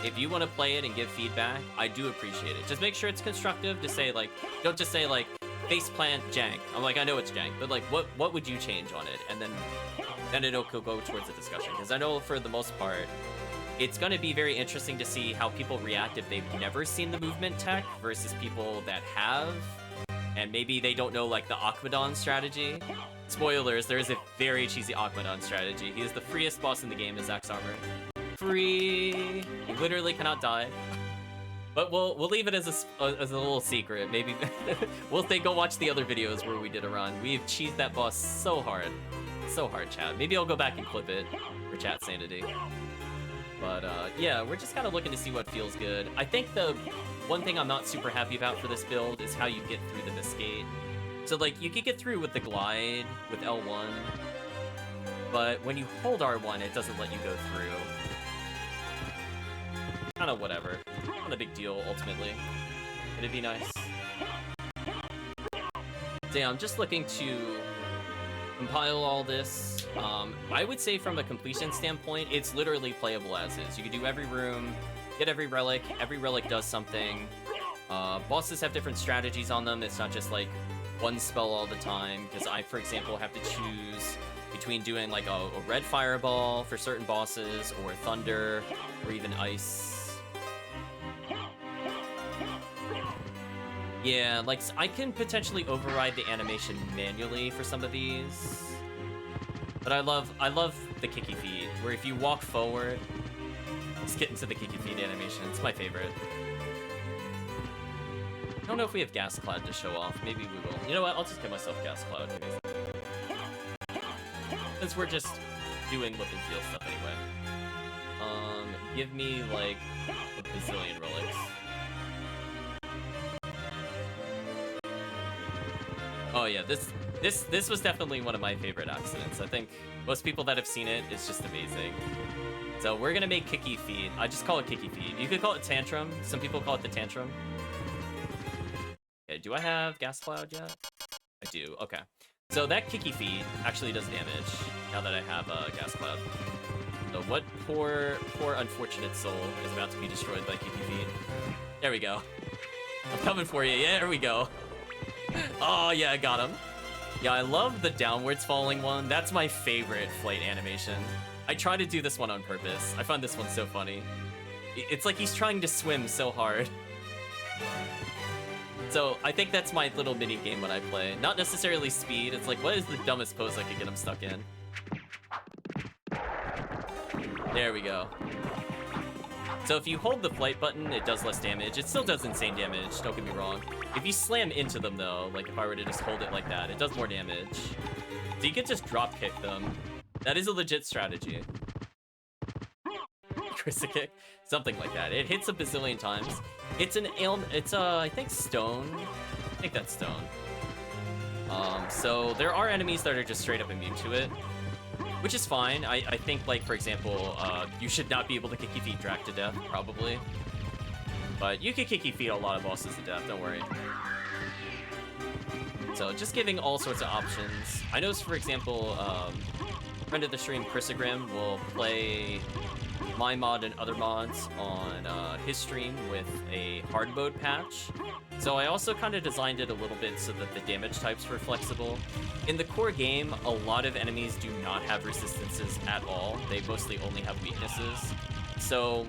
if you want to play it and give feedback, I do appreciate it. Just make sure it's constructive to say, like, don't just say, like, faceplant jank. I'm like, I know it's jank, but like, what would you change on it? And then it'll go towards the discussion, because I know for the most part, it's going to be very interesting to see how people react if they've never seen the movement tech versus people that have, and maybe they don't know like the Aquadon strategy. Spoilers, there is a very cheesy Aquadon strategy. He is the freest boss in the game as Axe Armor. Free! He literally cannot die. But we'll leave it as a little secret. Maybe we'll go watch the other videos where we did a run. We've cheesed that boss so hard. So hard, chat. Maybe I'll go back and clip it for chat sanity. But yeah, we're just kind of looking to see what feels good. I think the one thing I'm not super happy about for this build is how you get through the Viscate. So like, you could get through with the glide, with L1, but when you hold R1, it doesn't let you go through. Kind of whatever. Not a big deal, ultimately. It'd be nice. So yeah, I'm just looking to compile all this. I would say from a completion standpoint, it's literally playable as is. You can do every room, get every relic does something. Bosses have different strategies on them. It's not just like one spell all the time, because I, for example, have to choose between doing like a red fireball for certain bosses, or thunder, or even ice. Yeah, like, I can potentially override the animation manually for some of these. But I love the kicky feet, where if you walk forward, just get into the kicky feet animation. It's my favorite. I don't know if we have Gas Cloud to show off. Maybe we will. You know what? I'll just get myself Gas Cloud. Since we're just doing look and feel stuff anyway. Give me, like, a bazillion relics. Oh yeah, this was definitely one of my favorite accidents. I think most people that have seen it, it's just amazing. So we're gonna make Kicky Feet. I just call it Kicky Feet. You could call it Tantrum. Some people call it the Tantrum. Okay, do I have Gas Cloud yet? I do, okay. So that Kicky Feet actually does damage, now that I have Gas Cloud. So what poor unfortunate soul is about to be destroyed by Kicky Feet? There we go. I'm coming for you, yeah, there we go. Oh, yeah, I got him. Yeah, I love the downwards falling one. That's my favorite flight animation. I try to do this one on purpose. I find this one so funny. It's like he's trying to swim so hard. So I think that's my little mini game when I play. Not necessarily speed. It's like, what is the dumbest pose I could get him stuck in? There we go. So if you hold the flight button, it does less damage. It still does insane damage, don't get me wrong. If you slam into them though, like if I were to just hold it like that, it does more damage. So you could just drop kick them. That is a legit strategy. Krista kick? Something like that. It hits a bazillion times. It's an ailment, it's I think stone. I think that's stone. So there are enemies that are just straight up immune to it, which is fine. I think, like, for example, you should not be able to kicky feet Drac to death, probably. But you can kicky feet a lot of bosses to death, don't worry. So just giving all sorts of options. I know, for example, friend of the stream, Chrisigrim, will play my mod and other mods on his stream with a hard mode patch. So I also kind of designed it a little bit so that the damage types were flexible. In the core game, a lot of enemies do not have resistances at all. They mostly only have weaknesses. So,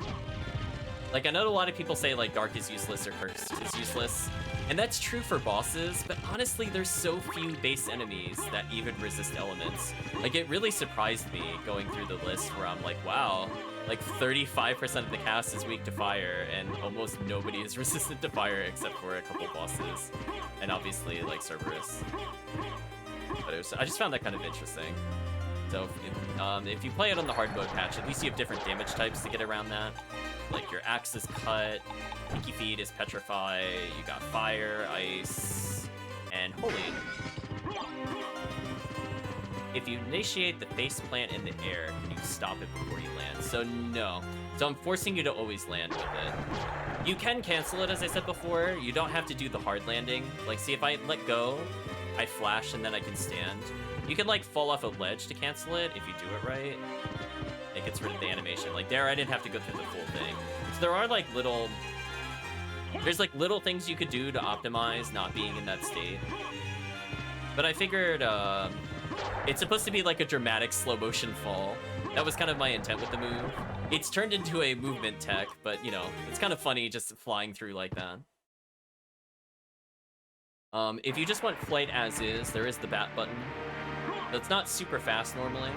like, I know a lot of people say, like, Dark is useless or Curse is useless. And that's true for bosses, but honestly, there's so few base enemies that even resist elements. Like, it really surprised me going through the list where I'm like, wow, like 35% of the cast is weak to fire, and almost nobody is resistant to fire except for a couple bosses. And obviously, like, Cerberus. But I just found that kind of interesting. So, if you play it on the hard mode patch, at least you have different damage types to get around that. Like, your axe is cut, Pinky Feet is petrify, you got fire, ice, and holy. If you initiate the face plant in the air, can you stop it before you land? So no. So I'm forcing you to always land with it. You can cancel it, as I said before. You don't have to do the hard landing. Like, see, if I let go, I flash and then I can stand. You can, like, fall off a ledge to cancel it if you do it right. It gets rid of the animation. Like, there, I didn't have to go through the full thing. So there are, like, little There's like little things you could do to optimize not being in that state. But I figured it's supposed to be like a dramatic slow motion fall. That was kind of my intent with the move. It's turned into a movement tech, but you know, it's kind of funny just flying through like that. If you just want flight as is, there is the bat button. It's not super fast normally.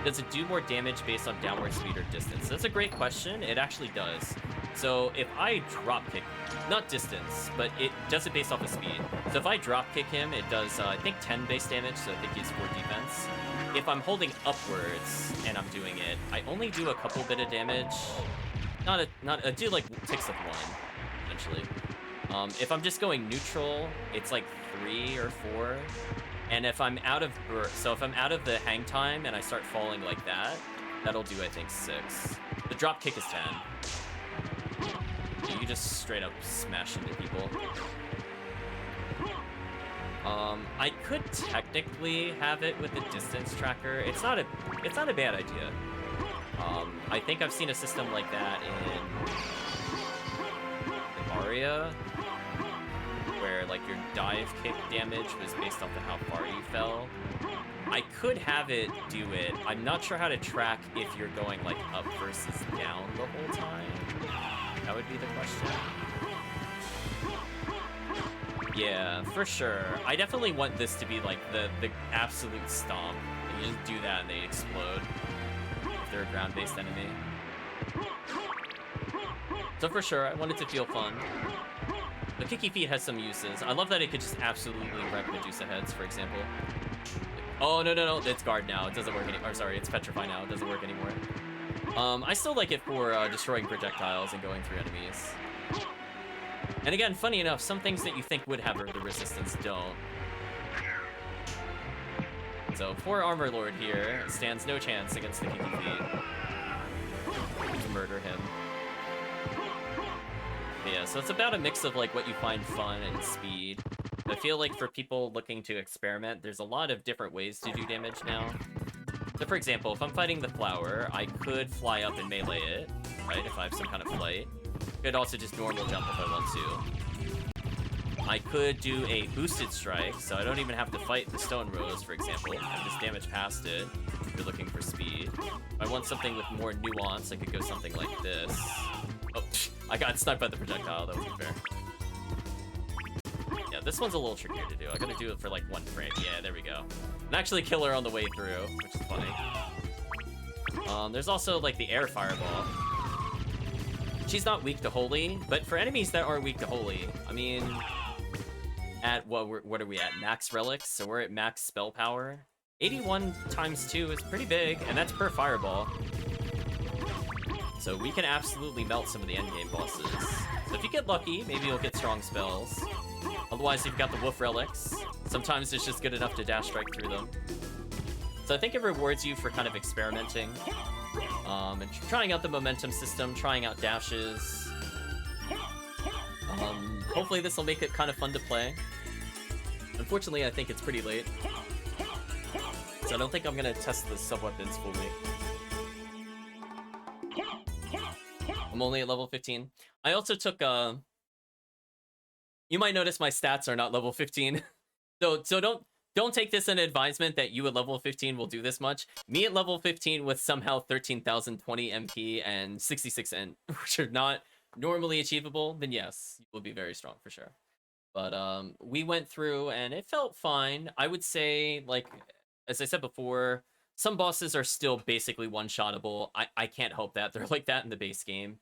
Does it do more damage based on downward speed or distance? That's a great question. It actually does. So if I drop kick, not distance, but it does it based off of speed. So if I drop kick him, it does, I think 10 base damage, so I think he's 4 defense. If I'm holding upwards and I'm doing it, I only do a couple bit of damage. I do like ticks of 1, essentially. If I'm just going neutral, it's like 3 or 4. And if I'm out of if I'm out of the hang time and I start falling like that, that'll do, I think, 6. The drop kick is 10. You just straight up smash into people. I could technically have it with the distance tracker. It's not a bad idea. I think I've seen a system like that in Aria, where like your dive kick damage was based off of how far you fell. I could have it do it. I'm not sure how to track if you're going like up versus down the whole time. That would be the question. Yeah, for sure. I definitely want this to be like the absolute stomp. You just do that and they explode if they're a ground-based enemy. So for sure, I want it to feel fun. The Kicky Feet has some uses. I love that it could just absolutely wreck Medusa heads, for example. Oh, no, it's guard now. It doesn't work anymore. Or sorry, it's petrify now. It doesn't work anymore. I still like it for destroying projectiles and going through enemies. And again, funny enough, some things that you think would have the resistance don't. So, poor Armor Lord here stands no chance against the Kicky Feet. To murder him. But yeah, so it's about a mix of like what you find fun and speed. I feel like for people looking to experiment, there's a lot of different ways to do damage now. So for example, if I'm fighting the flower, I could fly up and melee it, right, if I have some kind of flight. Could also just normal jump if I want to. I could do a boosted strike, so I don't even have to fight the stone rose, for example. I just damage past it if you're looking for speed. If I want something with more nuance, I could go something like this. Oh, I got sniped by the projectile, that wasn't fair. Yeah, this one's a little trickier to do. I gotta do it for like 1 frame. Yeah, there we go. And actually kill her on the way through, which is funny. There's also like the air fireball. She's not weak to holy, but for enemies that are weak to holy, I mean, at what are we at? Max relics, so we're at max spell power. 81 times 2 is pretty big, and that's per fireball. So we can absolutely melt some of the endgame bosses. So if you get lucky, maybe you'll get strong spells. Otherwise, you've got the wolf relics. Sometimes it's just good enough to dash strike through them. So I think it rewards you for kind of experimenting. And trying out the momentum system, trying out dashes. Hopefully this will make it kind of fun to play. Unfortunately, I think it's pretty late. So I don't think I'm going to test the Subweapons fully. I'm only at level 15. I also took, you might notice my stats are not level 15. So don't take this as an advisement that you at level 15 will do this much. Me at level 15 with somehow 13,020 MP and 66 int, which are not normally achievable, then yes, you will be very strong for sure. But we went through and it felt fine. I would say, like, as I said before, some bosses are still basically one-shottable. I can't help that. They're like that in the base game.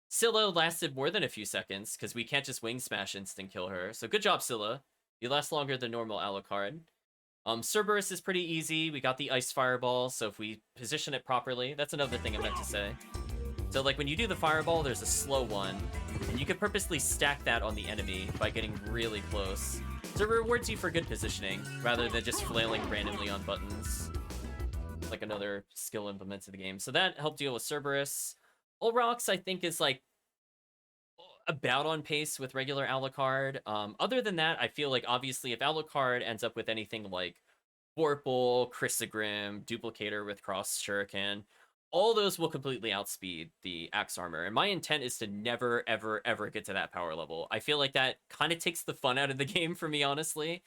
Scylla lasted more than a few seconds because we can't just wing smash instant kill her. So good job, Scylla. You last longer than normal Alucard. Cerberus is pretty easy. We got the ice fireball, so if we position it properly, that's another thing I meant to say. So like when you do the fireball, there's a slow one, and you can purposely stack that on the enemy by getting really close. So it rewards you for good positioning, rather than just flailing randomly on buttons. Like another skill implemented in the game. So that helped deal with Cerberus. Olrox, I think, is like about on pace with regular Alucard. Other than that, I feel like obviously if Alucard ends up with anything like Vorpal, Chrysogrim, Duplicator with Cross Shuriken, all those will completely outspeed the axe armor, and my intent is to never, ever, ever get to that power level. I feel like that kind of takes the fun out of the game for me, honestly.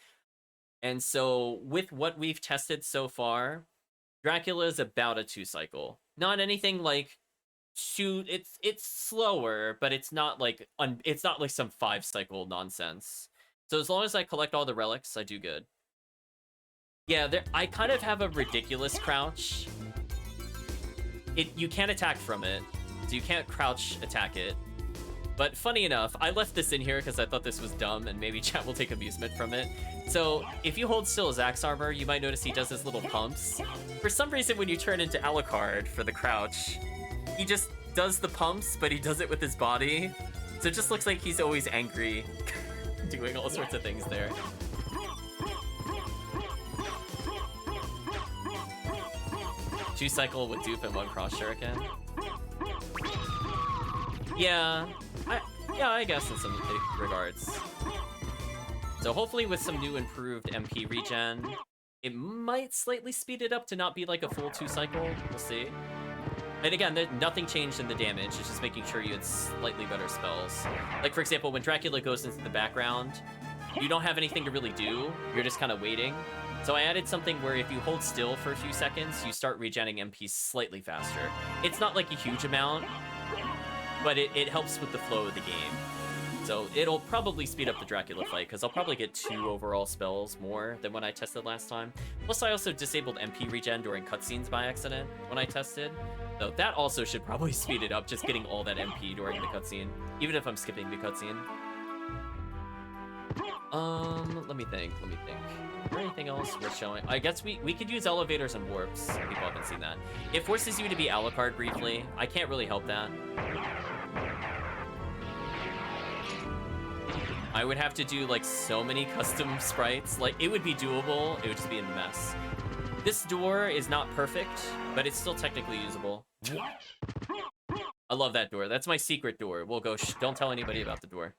And so, with what we've tested so far, Dracula is about a 2-cycle. Not anything like shoot. It's slower, but it's not like it's not like some 5-cycle nonsense. So as long as I collect all the relics, I do good. Yeah, I kind of have a ridiculous crouch. You can't attack from it, so you can't crouch attack it. But funny enough, I left this in here because I thought this was dumb, and maybe chat will take amusement from it. So if you hold still his axe armor, you might notice he does his little pumps. For some reason, when you turn into Alucard for the crouch, he just does the pumps, but he does it with his body. So it just looks like he's always angry, doing all sorts of things there. Two-cycle with dupe and one cross shuriken. Yeah, I guess in some regards. So hopefully with some new improved MP regen, it might slightly speed it up to not be like a full 2-cycle. We'll see. And again, nothing changed in the damage. It's just making sure you had slightly better spells. Like, for example, when Dracula goes into the background, you don't have anything to really do. You're just kind of waiting. So I added something where if you hold still for a few seconds, you start regenning MP slightly faster. It's not like a huge amount, but it helps with the flow of the game. So it'll probably speed up the Dracula fight, because I'll probably get 2 overall spells more than when I tested last time. Plus, I also disabled MP regen during cutscenes by accident when I tested. So that also should probably speed it up, just getting all that MP during the cutscene, even if I'm skipping the cutscene. Let me think. Is there anything else worth showing? I guess we could use elevators and warps, if people haven't seen that. It forces you to be Alucard briefly. I can't really help that. I would have to do, like, so many custom sprites. Like, it would be doable. It would just be a mess. This door is not perfect, but it's still technically usable. I love that door. That's my secret door. We'll go, don't tell anybody about the door.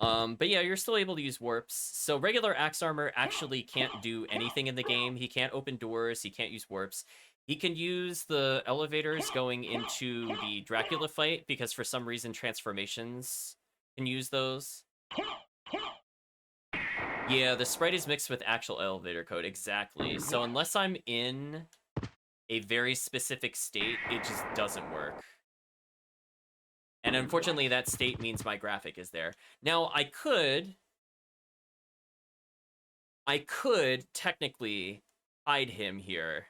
But yeah, you're still able to use warps. So regular axe armor actually can't do anything in the game. He can't open doors. He can't use warps. He can use the elevators going into the Dracula fight, because for some reason transformations can use those. Yeah, the sprite is mixed with actual elevator code, exactly. So unless I'm in a very specific state, it just doesn't work. And unfortunately, that state means my graphic is there. Now, I could technically hide him here.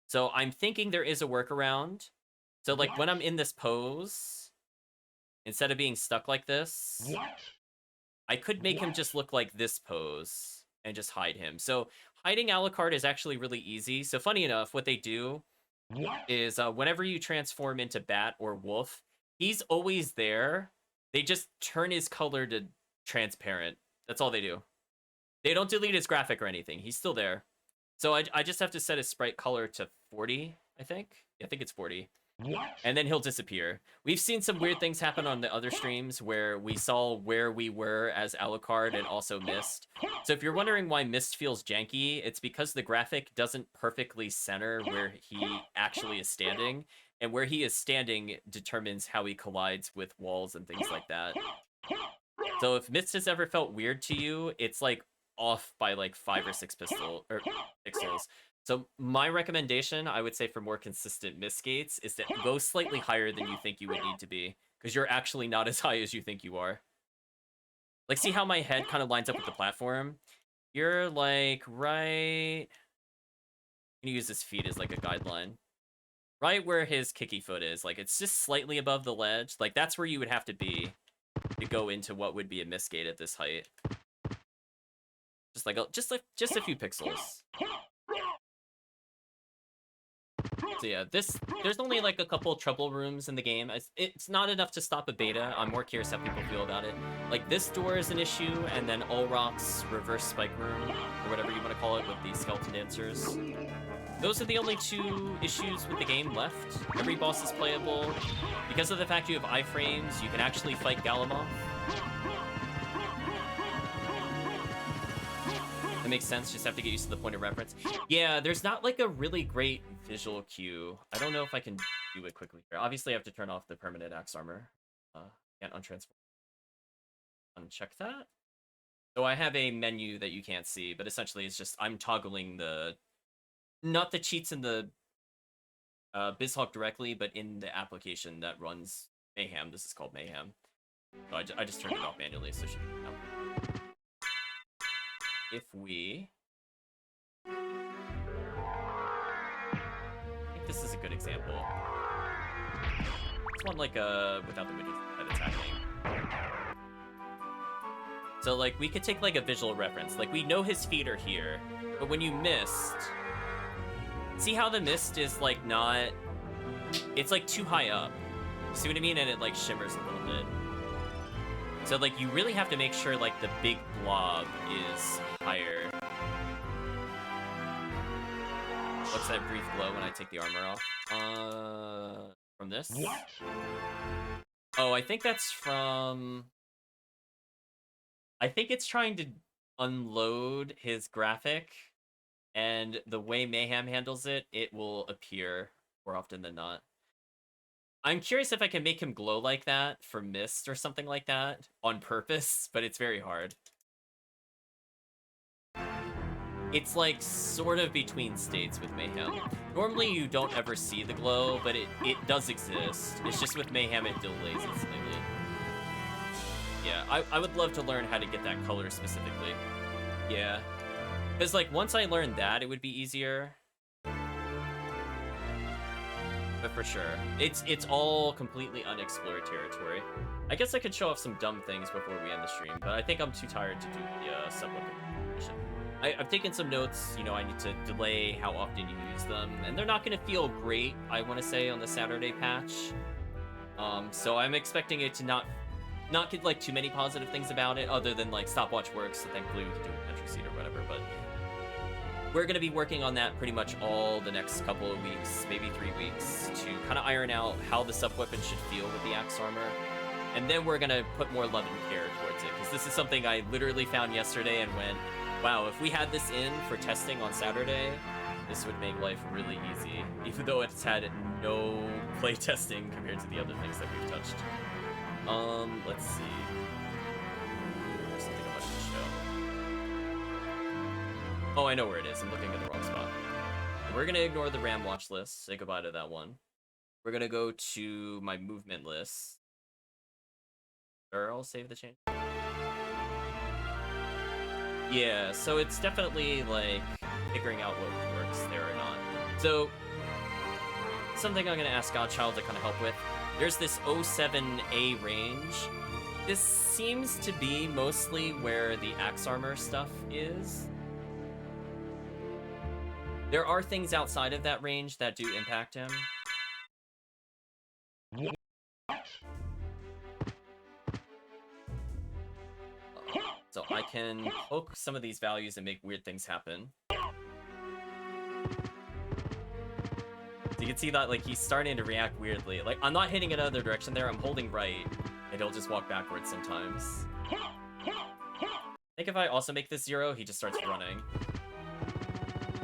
So I'm thinking there is a workaround. So like when I'm in this pose, instead of being stuck like this, I could make him just look like this pose and just hide him. So hiding Alucard is actually really easy. So funny enough, what they do is whenever you transform into Bat or Wolf, he's always there. They just turn his color to transparent. That's all they do. They don't delete his graphic or anything. He's still there. So I just have to set his sprite color to 40, I think. Yeah, I think it's 40. And then he'll disappear. We've seen some weird things happen on the other streams where we saw where we were as Alucard and also Mist. So if you're wondering why Mist feels janky, it's because the graphic doesn't perfectly center where he actually is standing. And where he is standing determines how he collides with walls and things like that. So if Mist has ever felt weird to you, it's like off by like 5 or 6 pixels. So my recommendation, I would say for more consistent Mist gates, is to go slightly higher than you think you would need to be, because you're actually not as high as you think you are. Like, see how my head kind of lines up with the platform? You're like right... I'm gonna use his feet as like a guideline. Right where his kicky foot is, like it's just slightly above the ledge. Like that's where you would have to be to go into what would be a Mist gate at this height. Just a few pixels. So yeah, there's only like a couple trouble rooms in the game. It's not enough to stop a beta. I'm more curious how people feel about it. Like this door is an issue, and then Ulrock's reverse spike room, or whatever you want to call it, with the skeleton dancers. Those are the only 2 issues with the game left. Every boss is playable. Because of the fact you have iframes, you can actually fight Galamoth. That makes sense, just have to get used to the point of reference. Yeah, there's not like a really great visual cue. I don't know if I can do it quickly here. Obviously, I have to turn off the permanent axe armor. Can't untransform. Uncheck that. So I have a menu that you can't see, but essentially it's just I'm toggling the, not the cheats in the BizHawk directly, but in the application that runs Mayhem. This is called Mayhem. So I just turned it off manually, so it should be now. If we... I think this is a good example. It's one like without the widgets that it's happening. So like we could take like a visual reference. Like we know his feet are here, but when you missed, see how the mist is like not, it's like too high up. See what I mean? And it like shimmers a little bit. So like you really have to make sure like the big blob is higher. What's that brief glow when I take the armor off? From this? What? Oh, I think that's from... I think it's trying to unload his graphic, and the way Mayhem handles it, it will appear more often than not. I'm curious if I can make him glow like that for Mist or something like that on purpose, but it's very hard. It's like sort of between states with Mayhem. Normally you don't ever see the glow, but it does exist. It's just with Mayhem it delays it slightly. Yeah, I would love to learn how to get that color specifically. Yeah. Because like once I learned that, it would be easier. But for sure, it's all completely unexplored territory. I guess I could show off some dumb things before we end the stream, but I think I'm too tired to do the Subweapons mission. I've taken some notes, you know, I need to delay how often you use them, and they're not going to feel great, I want to say, on the Saturday patch. So I'm expecting it to not get, like, too many positive things about it, other than, like, stopwatch works, so thankfully we can do an entry seat or whatever, but we're going to be working on that pretty much all the next couple of weeks, maybe 3 weeks, to kind of iron out how the sub-weapon should feel with the axe armor. And then we're going to put more love and care towards it, because this is something I literally found yesterday and went, wow, if we had this in for testing on Saturday, this would make life really easy, even though it's had no play testing compared to the other things that we've touched. Let's see. There's something I wanted to show. Oh, I know where it is. I'm looking at the wrong spot. We're gonna ignore the RAM watch list. Say goodbye to that one. We're gonna go to my movement list. Or I'll save the change. Yeah, so it's definitely like figuring out what works there or not. So something I'm gonna ask Godchild to kind of help with. There's this 07A range. This seems to be mostly where the axe armor stuff is. There are things outside of that range that do impact him. So I can poke some of these values and make weird things happen. So you can see that like he's starting to react weirdly. Like I'm not hitting it other direction there, I'm holding right, and he'll just walk backwards sometimes. I think if I also make this 0, he just starts running.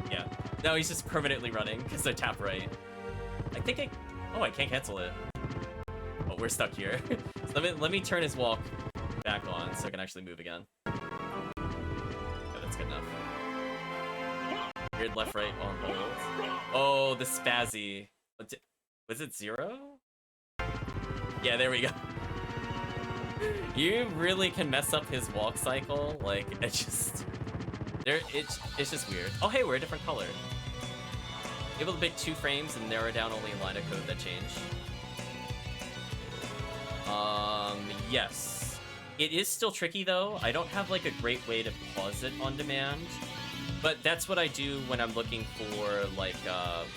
Yeah. No, he's just permanently running because I tap right. I think oh, I can't cancel it. Oh, we're stuck here. So let me turn his walk back on so I can actually move again. Yeah, that's good enough. Weird left, right, on hold. Oh, the spazzy. Was it 0? Yeah, there we go. You really can mess up his walk cycle. Like, it's just just weird. Oh, hey, we're a different color. Able to pick 2 frames and narrow down only a line of code that changed. Yes. It is still tricky though. I don't have like a great way to pause it on demand. But that's what I do when I'm looking for, like,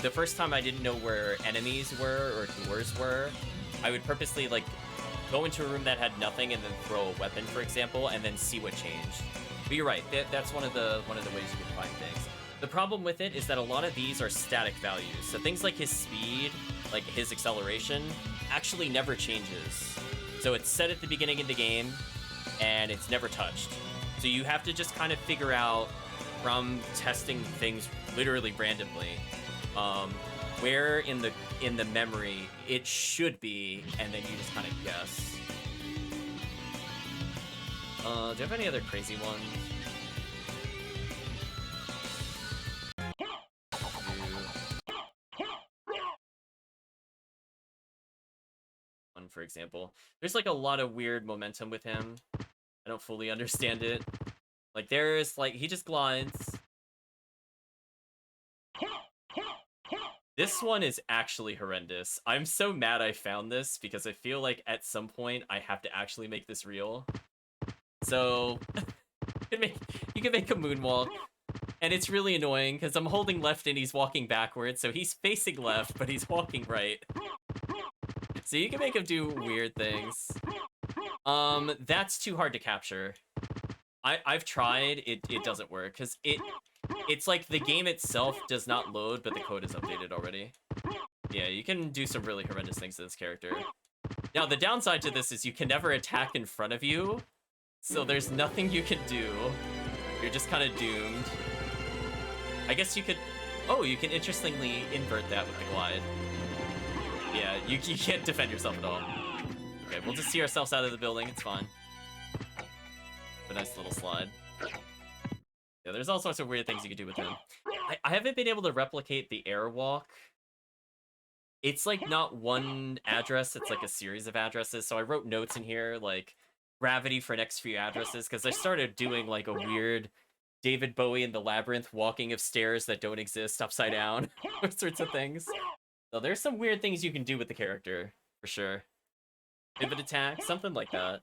the first time I didn't know where enemies were or doors were, I would purposely, like, go into a room that had nothing and then throw a weapon, for example, and then see what changed. But you're right, that's one of the ways you can find things. The problem with it is that a lot of these are static values. So things like his speed, like his acceleration, actually never changes. So it's set at the beginning of the game, and it's never touched. So you have to just kind of figure out from testing things literally randomly, where in the memory it should be, and then you just kind of guess. Do you have any other crazy ones? One, for example. There's like a lot of weird momentum with him. I don't fully understand it. Like there's like he just glides. This one is actually horrendous. I'm so mad I found this because I feel like at some point I have to actually make this real. So you can make a moonwalk, and it's really annoying because I'm holding left and he's walking backwards, so he's facing left but he's walking right. So you can make him do weird things. That's too hard to capture. I've tried, it doesn't work because it's like the game itself does not load, but the code is updated already. Yeah, you can do some really horrendous things to this character. Now, the downside to this is you can never attack in front of you, so there's nothing you can do. You're just kind of doomed. I guess you could... Oh, you can interestingly invert that with the glide. Yeah, you can't defend yourself at all. Okay, we'll just see ourselves out of the building, it's fine. A nice little slide. Yeah, there's all sorts of weird things you can do with him. I haven't been able to replicate the airwalk. It's like not one address, it's like a series of addresses. So I wrote notes in here, like gravity for next few addresses, because I started doing like a weird David Bowie in the Labyrinth walking of stairs that don't exist upside down, those sorts of things. So there's some weird things you can do with the character, for sure. Pivot attack, something like that.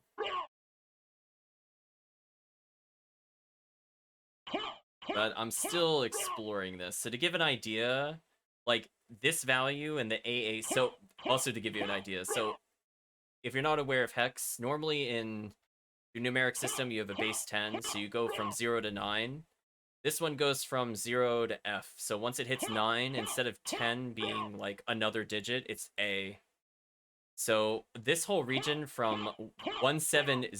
But I'm still exploring this. So to give an idea, like this value and the AA, so also to give you an idea. So if you're not aware of hex, normally in your numeric system, you have a base 10. So you go from 0 to 9. This one goes from 0 to F. So once it hits 9, instead of 10 being like another digit, it's A. So this whole region from 170,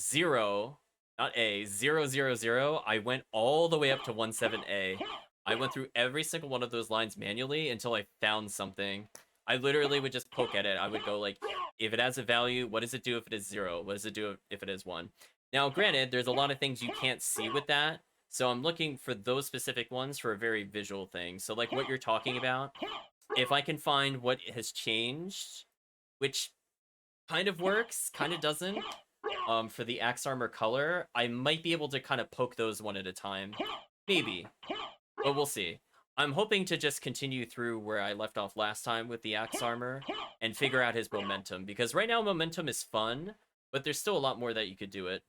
not A, 000, I went all the way up to 17A. I went through every single one of those lines manually until I found something. I literally would just poke at it. I would go like, if it has a value, what does it do if it is 0? What does it do if it is 1? Now, granted, there's a lot of things you can't see with that. So I'm looking for those specific ones for a very visual thing. So like what you're talking about, if I can find what has changed, which kind of works, kind of doesn't, for the axe armor color, I might be able to kind of poke those one at a time. Maybe. But we'll see. I'm hoping to just continue through where I left off last time with the axe armor and figure out his momentum, because right now momentum is fun, but there's still a lot more that you could do it.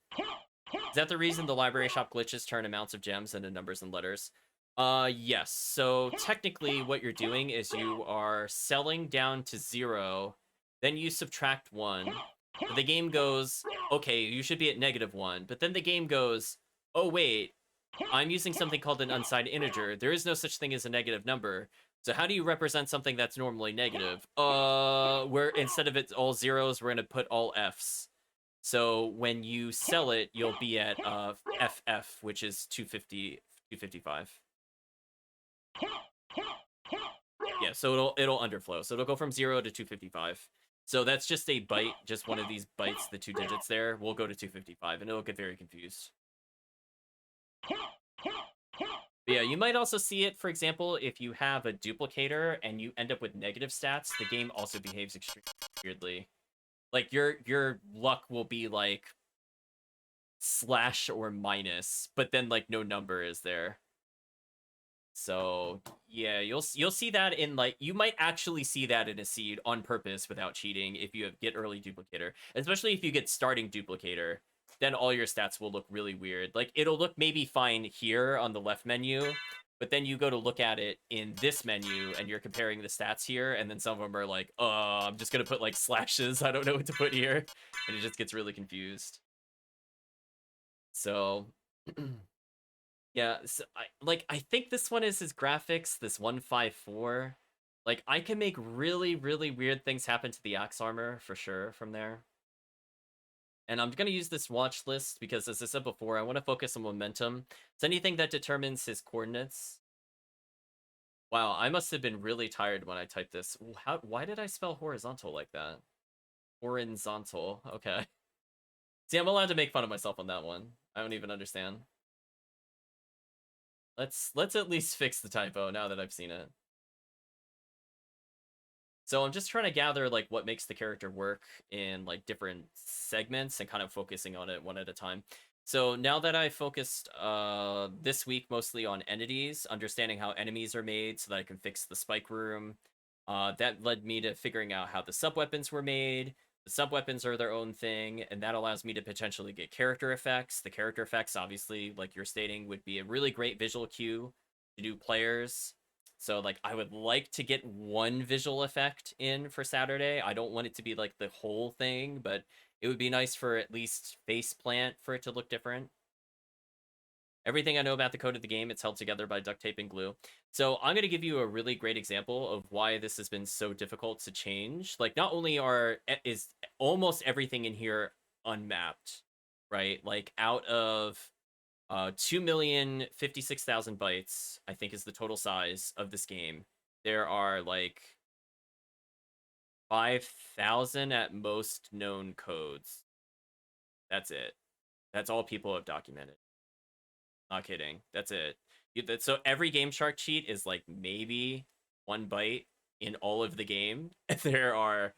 Is that the reason the library shop glitches turn amounts of gems into numbers and letters? Yes. So technically what you're doing is you are selling down to 0, then you subtract 1. The game goes, okay, you should be at -1, but then the game goes, oh wait, I'm using something called an unsigned integer. There is no such thing as a negative number. So how do you represent something that's normally negative? Where instead of it all zeros, we're gonna put all Fs. So when you sell it, you'll be at FF, which is 250, 255. Yeah, so it'll underflow. So it'll go from 0 to 255. So that's just a byte, just one of these bytes, the 2 digits there, will go to 255, and it'll get very confused. But yeah, you might also see it, for example, if you have a duplicator and you end up with negative stats, the game also behaves extremely weirdly. Like, your luck will be, like, slash or minus, but then, like, no number is there. So, yeah, you'll see that in, like, you might actually see that in a seed on purpose without cheating if you get early duplicator. Especially if you get starting duplicator, then all your stats will look really weird. Like, it'll look maybe fine here on the left menu, but then you go to look at it in this menu, and you're comparing the stats here, and then some of them are like, oh, I'm just gonna put, like, slashes, I don't know what to put here, and it just gets really confused. So... Yeah, so I think this one is his graphics, this 154. Like, I can make really, really weird things happen to the axe armor, for sure, from there. And I'm going to use this watch list because, as I said before, I want to focus on momentum. It's anything that determines his coordinates. Wow, I must have been really tired when I typed this. Why did I spell horizontal like that? Horizontal. Okay. See, I'm allowed to make fun of myself on that one. I don't even understand. Let's at least fix the typo now that I've seen it. So I'm just trying to gather like what makes the character work in like different segments and kind of focusing on it one at a time. So now that I focused this week mostly on entities, understanding how enemies are made so that I can fix the spike room, that led me to figuring out how the subweapons were made. The subweapons are their own thing, and that allows me to potentially get character effects. The character effects, obviously, like you're stating, would be a really great visual cue to do players. So like I would like to get one visual effect in for Saturday. I don't want it to be like the whole thing, but it would be nice for at least face plant for it to look different. Everything I know about the code of the game, it's held together by duct tape and glue. So I'm going to give you a really great example of why this has been so difficult to change. Like not only is almost everything in here unmapped, right? Like out of 2,056,000 bytes, I think is the total size of this game. There are like 5,000 at most known codes. That's it. That's all people have documented. Not kidding. That's it. So every Game Shark cheat is like maybe 1 byte in all of the game. There are,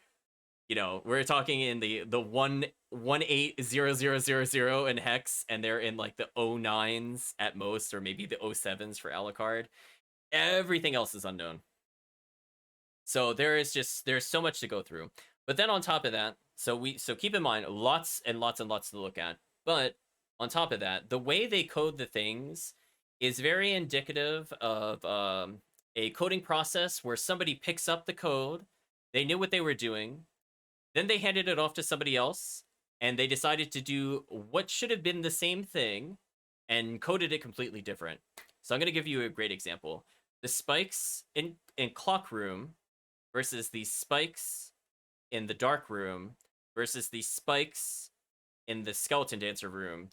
we're talking in the 1180000 in hex, and they're in like the 09s at most, or maybe the 07s for Alucard. Everything else is unknown. So there's so much to go through. But then on top of that, so keep in mind lots and lots and lots to look at. But on top of that, the way they code the things is very indicative of a coding process where somebody picks up the code, they knew what they were doing, then they handed it off to somebody else, and they decided to do what should have been the same thing and coded it completely different. So I'm going to give you a great example. The spikes in Clock Room versus the spikes in the Dark Room versus the spikes in the Skeleton Dancer room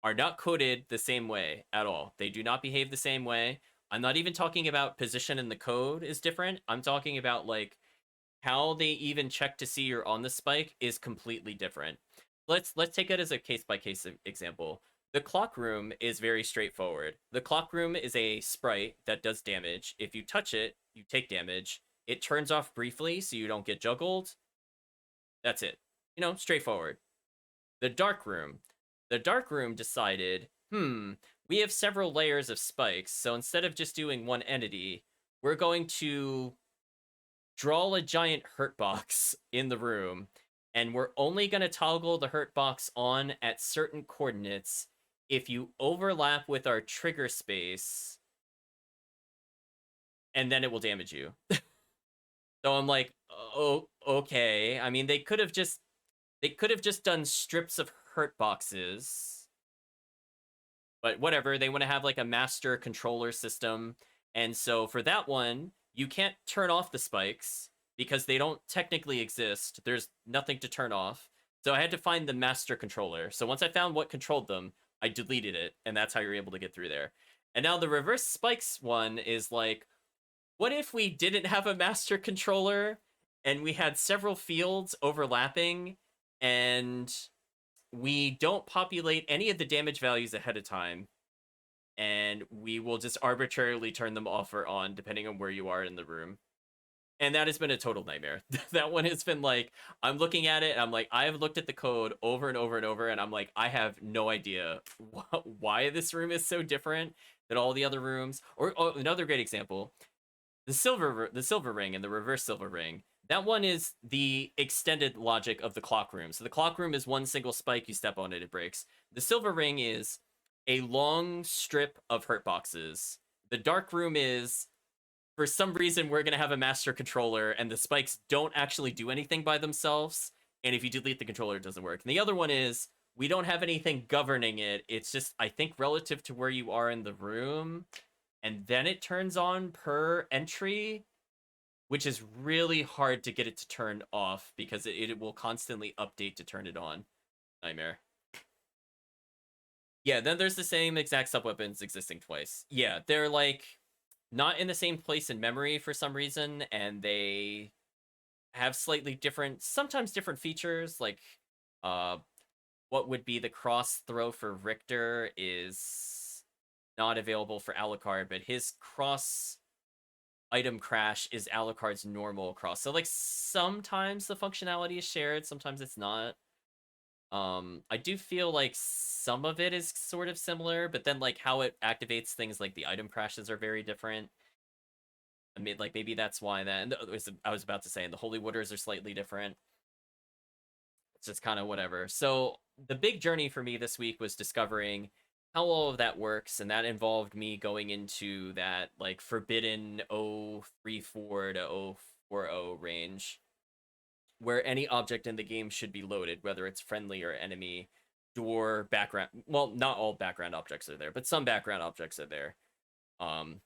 are not coded the same way at all. They do not behave the same way. I'm not even talking about position in the code is different. I'm talking about like how they even check to see you're on the spike is completely different. Let's take it as a case by case example. The Clock Room is very straightforward. The Clock Room is a sprite that does damage. If you touch it, you take damage. It turns off briefly so you don't get juggled. That's it. Straightforward. The Dark Room. The Dark Room decided, we have several layers of spikes, so instead of just doing one entity, we're going to draw a giant hurt box in the room, and we're only going to toggle the hurt box on at certain coordinates if you overlap with our trigger space, and then it will damage you. So I'm like, oh, okay. I mean, they could have just done strips of hurt boxes, but whatever. They want to have like a master controller system, and so for that one, you can't turn off the spikes because they don't technically exist. There's nothing to turn off. So I had to find the master controller. So once I found what controlled them, I deleted it, and that's how you're able to get through there. And now the reverse spikes one is like, what if we didn't have a master controller and we had several fields overlapping and we don't populate any of the damage values ahead of time, and we will just arbitrarily turn them off or on depending on where you are in the room. And that has been a total nightmare. That one has been like, I'm looking at it, and I'm like, I have looked at the code over and over and over, and I'm like, I have no idea why this room is so different than all the other rooms. Or another great example, the silver ring and the reverse silver ring. That one is the extended logic of the Clock Room. So the Clock Room is one single spike, you step on it, it breaks. The silver ring is a long strip of hurt boxes. The Dark Room is, for some reason, we're going to have a master controller, and the spikes don't actually do anything by themselves. And if you delete the controller, it doesn't work. And the other one is, we don't have anything governing it. It's just, I think, relative to where you are in the room. And then it turns on per entry, which is really hard to get it to turn off because it will constantly update to turn it on. Nightmare. Yeah, then there's the same exact subweapons existing twice. Yeah, they're like, not in the same place in memory for some reason, and they have slightly different, sometimes different features. Like, uh, what would be the cross throw for Richter is not available for Alucard, but his cross item crash is Alucard's normal cross. So like sometimes the functionality is shared, sometimes it's not. I do feel like some of it is sort of similar, but then like how it activates things like the item crashes are very different. I mean, like maybe that's why that. And I was about to say, and the holy waters are slightly different. It's just kind of whatever. So the big journey for me this week was discovering how all of that works, and that involved me going into that like forbidden 034 to 040 range, where any object in the game should be loaded, whether it's friendly or enemy. Door, background. Well, not all background objects are there, but some background objects are there. Um,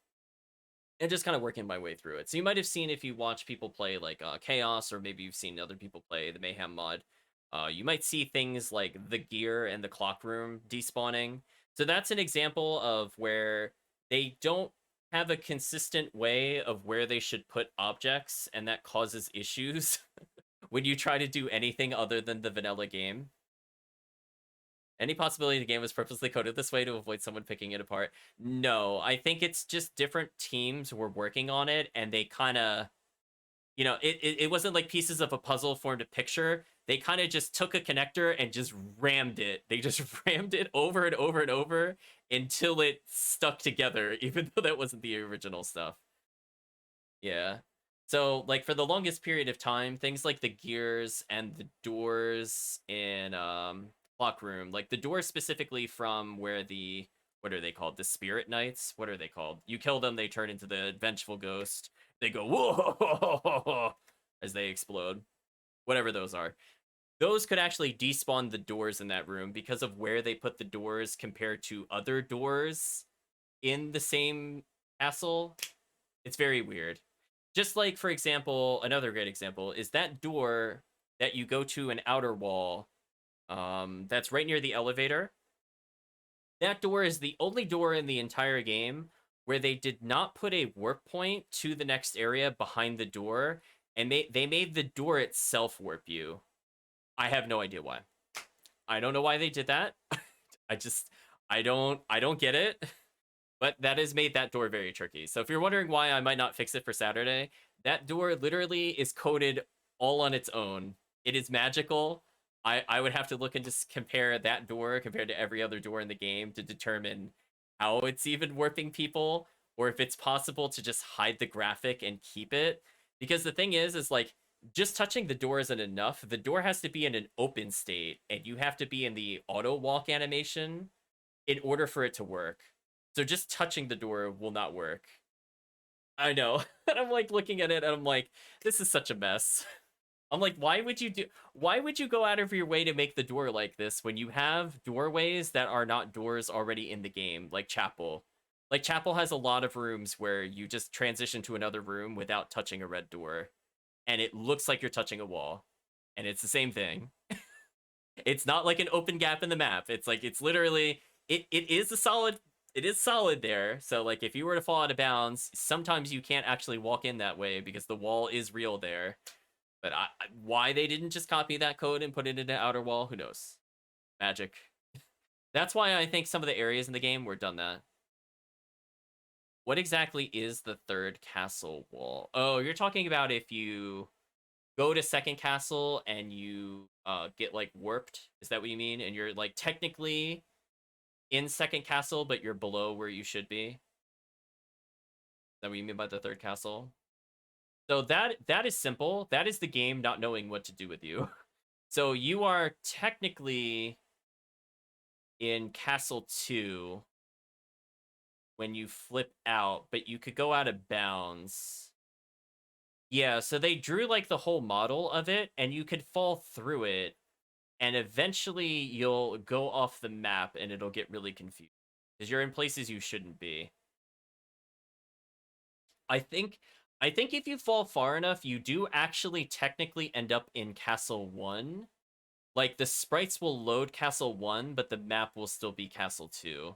and just kind of working my way through it. So you might have seen, if you watch people play like Chaos, or maybe you've seen other people play the Mayhem mod, you might see things like the gear and the clock room despawning. So that's an example of where they don't have a consistent way of where they should put objects, and that causes issues when you try to do anything other than the vanilla game. Any possibility the game was purposely coded this way to avoid someone picking it apart? No, I think it's just different teams were working on it, and they kind of, it wasn't like pieces of a puzzle formed a picture. They kind of just took a connector and just rammed it. They just rammed it over and over and over until it stuck together, even though that wasn't the original stuff. Yeah. So, like, for the longest period of time, things like the gears and the doors in Clock Room, like the doors specifically from where the, what are they called? The Spirit Knights? What are they called? You kill them, they turn into the Vengeful Ghost. They go, whoa, as they explode. Whatever those are. Those could actually despawn the doors in that room because of where they put the doors compared to other doors in the same castle. It's very weird. Just like, for example, another great example is that door that you go to an outer wall, that's right near the elevator. That door is the only door in the entire game where they did not put a warp point to the next area behind the door, and they made the door itself warp you. I have no idea why. I don't know why they did that. I just I don't get it. But that has made that door very tricky. So if you're wondering why I might not fix it for Saturday, that door literally is coded all on its own. It is magical. I would have to look and just compare that door compared to every other door in the game to determine how it's even warping people, or if it's possible to just hide the graphic and keep it. Because the thing is like, just touching the door isn't enough. The door has to be in an open state, and you have to be in the auto walk animation in order for it to work. So just touching the door will not work. I know. And I'm like looking at it and I'm like, this is such a mess. I'm like, why would you go out of your way to make the door like this when you have doorways that are not doors already in the game, like Chapel. Like Chapel has a lot of rooms where you just transition to another room without touching a red door, and it looks like you're touching a wall. And it's the same thing. It's not like an open gap in the map. It's like, it's literally, it is a solid, it is solid there. So like, if you were to fall out of bounds, sometimes you can't actually walk in that way because the wall is real there. But why they didn't just copy that code and put it into outer wall, who knows? Magic. That's why I think some of the areas in the game were done that. What exactly is the third castle wall? Oh, you're talking about if you go to second castle and you get like warped. Is that what you mean? And you're like technically in second castle, but you're below where you should be. Is that what you mean by the third castle? So that is simple. That is the game not knowing what to do with you. So you are technically in castle 2 when you flip out, but you could go out of bounds. Yeah, so they drew like the whole model of it, and you could fall through it, and eventually you'll go off the map and it'll get really confused because you're in places you shouldn't be. I think I think if you fall far enough, you do actually technically end up in Castle 1. Like the sprites will load Castle 1, but the map will still be Castle 2.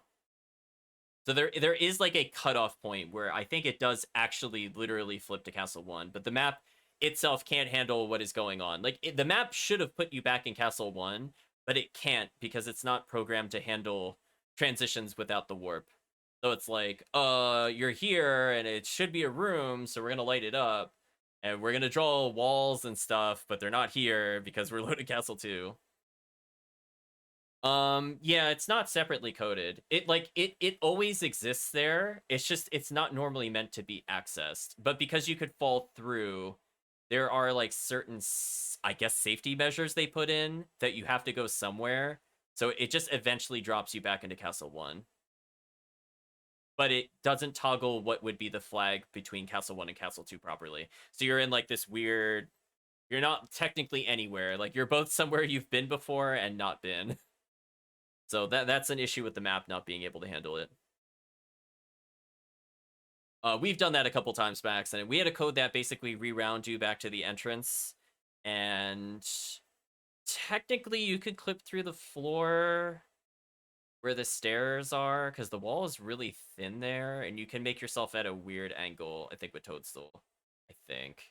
So there is like a cutoff point where I think it does actually literally flip to Castle 1, but the map itself can't handle what is going on. Like the map should have put you back in Castle 1, but it can't because it's not programmed to handle transitions without the warp. So it's like, you're here and it should be a room, so we're gonna light it up, and we're gonna draw walls and stuff, but they're not here because we're loaded Castle 2. Yeah, it's not separately coded. It always exists there. It's just it's not normally meant to be accessed. But because you could fall through, there are like certain I guess safety measures they put in that you have to go somewhere. So it just eventually drops you back into Castle 1. But it doesn't toggle what would be the flag between Castle 1 and Castle 2 properly. So you're in like this weird, you're not technically anywhere. Like you're both somewhere you've been before and not been. So that's an issue with the map not being able to handle it. We've done that a couple times by accident. We had a code that basically reround you back to the entrance, and technically you could clip through the floor where the stairs are, because the wall is really thin there, and you can make yourself at a weird angle, I think, with Toadstool. I think.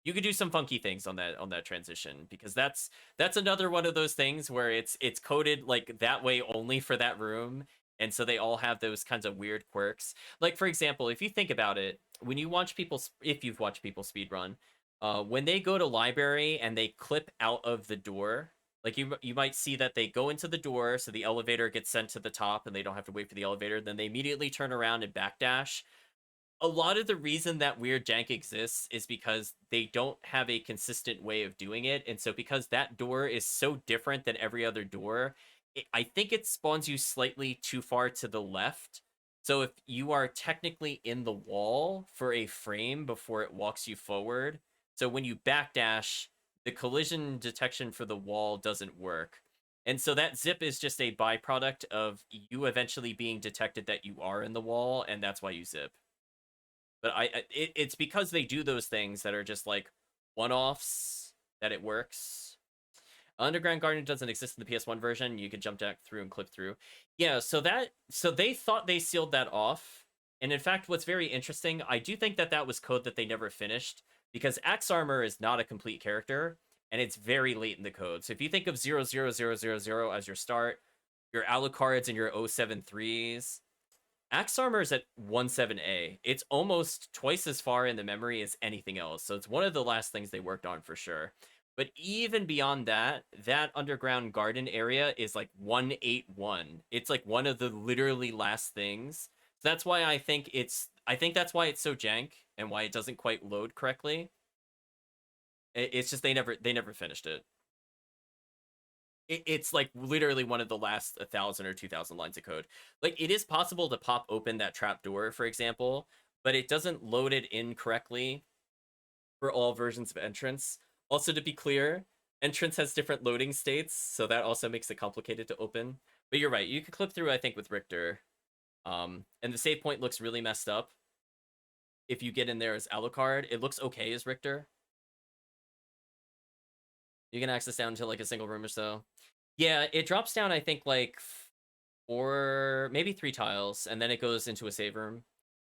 You could do some funky things on that transition, because that's another one of those things where it's coded like that way only for that room, and so they all have those kinds of weird quirks. Like for example, if you think about it, when you watch people, if you've watched people speedrun, when they go to library and they clip out of the door, like you might see that they go into the door, so the elevator gets sent to the top, and they don't have to wait for the elevator. Then they immediately turn around and backdash. A lot of the reason that weird jank exists is because they don't have a consistent way of doing it. And so because that door is so different than every other door, I think it spawns you slightly too far to the left. So if you are technically in the wall for a frame before it walks you forward, so when you backdash, the collision detection for the wall doesn't work. And so that zip is just a byproduct of you eventually being detected that you are in the wall, and that's why you zip. But it's because they do those things that are just like one-offs that it works. Underground Garden doesn't exist in the PS1 version. You could jump back through and clip through. Yeah, so they thought they sealed that off. And in fact, what's very interesting, I do think that was code that they never finished, because Axe Armor is not a complete character, and it's very late in the code. So if you think of 00000 as your start, your Alucards and your 073s, Axe Armor is at 17A. It's almost twice as far in the memory as anything else. So it's one of the last things they worked on for sure. But even beyond that, that underground garden area is like 181. It's like one of the literally last things. So that's why I think that's why it's so jank and why it doesn't quite load correctly. It's just they never finished it. It's like literally one of the last 1,000 or 2,000 lines of code. Like it is possible to pop open that trap door, for example, but it doesn't load it in correctly for all versions of Entrance. Also, to be clear, Entrance has different loading states, so that also makes it complicated to open. But you're right, you could clip through, I think, with Richter. And the save point looks really messed up. If you get in there as Alucard, it looks okay as Richter. You can access down to like a single room or so. Yeah, it drops down, I think, like 4, maybe 3 tiles, and then it goes into a save room.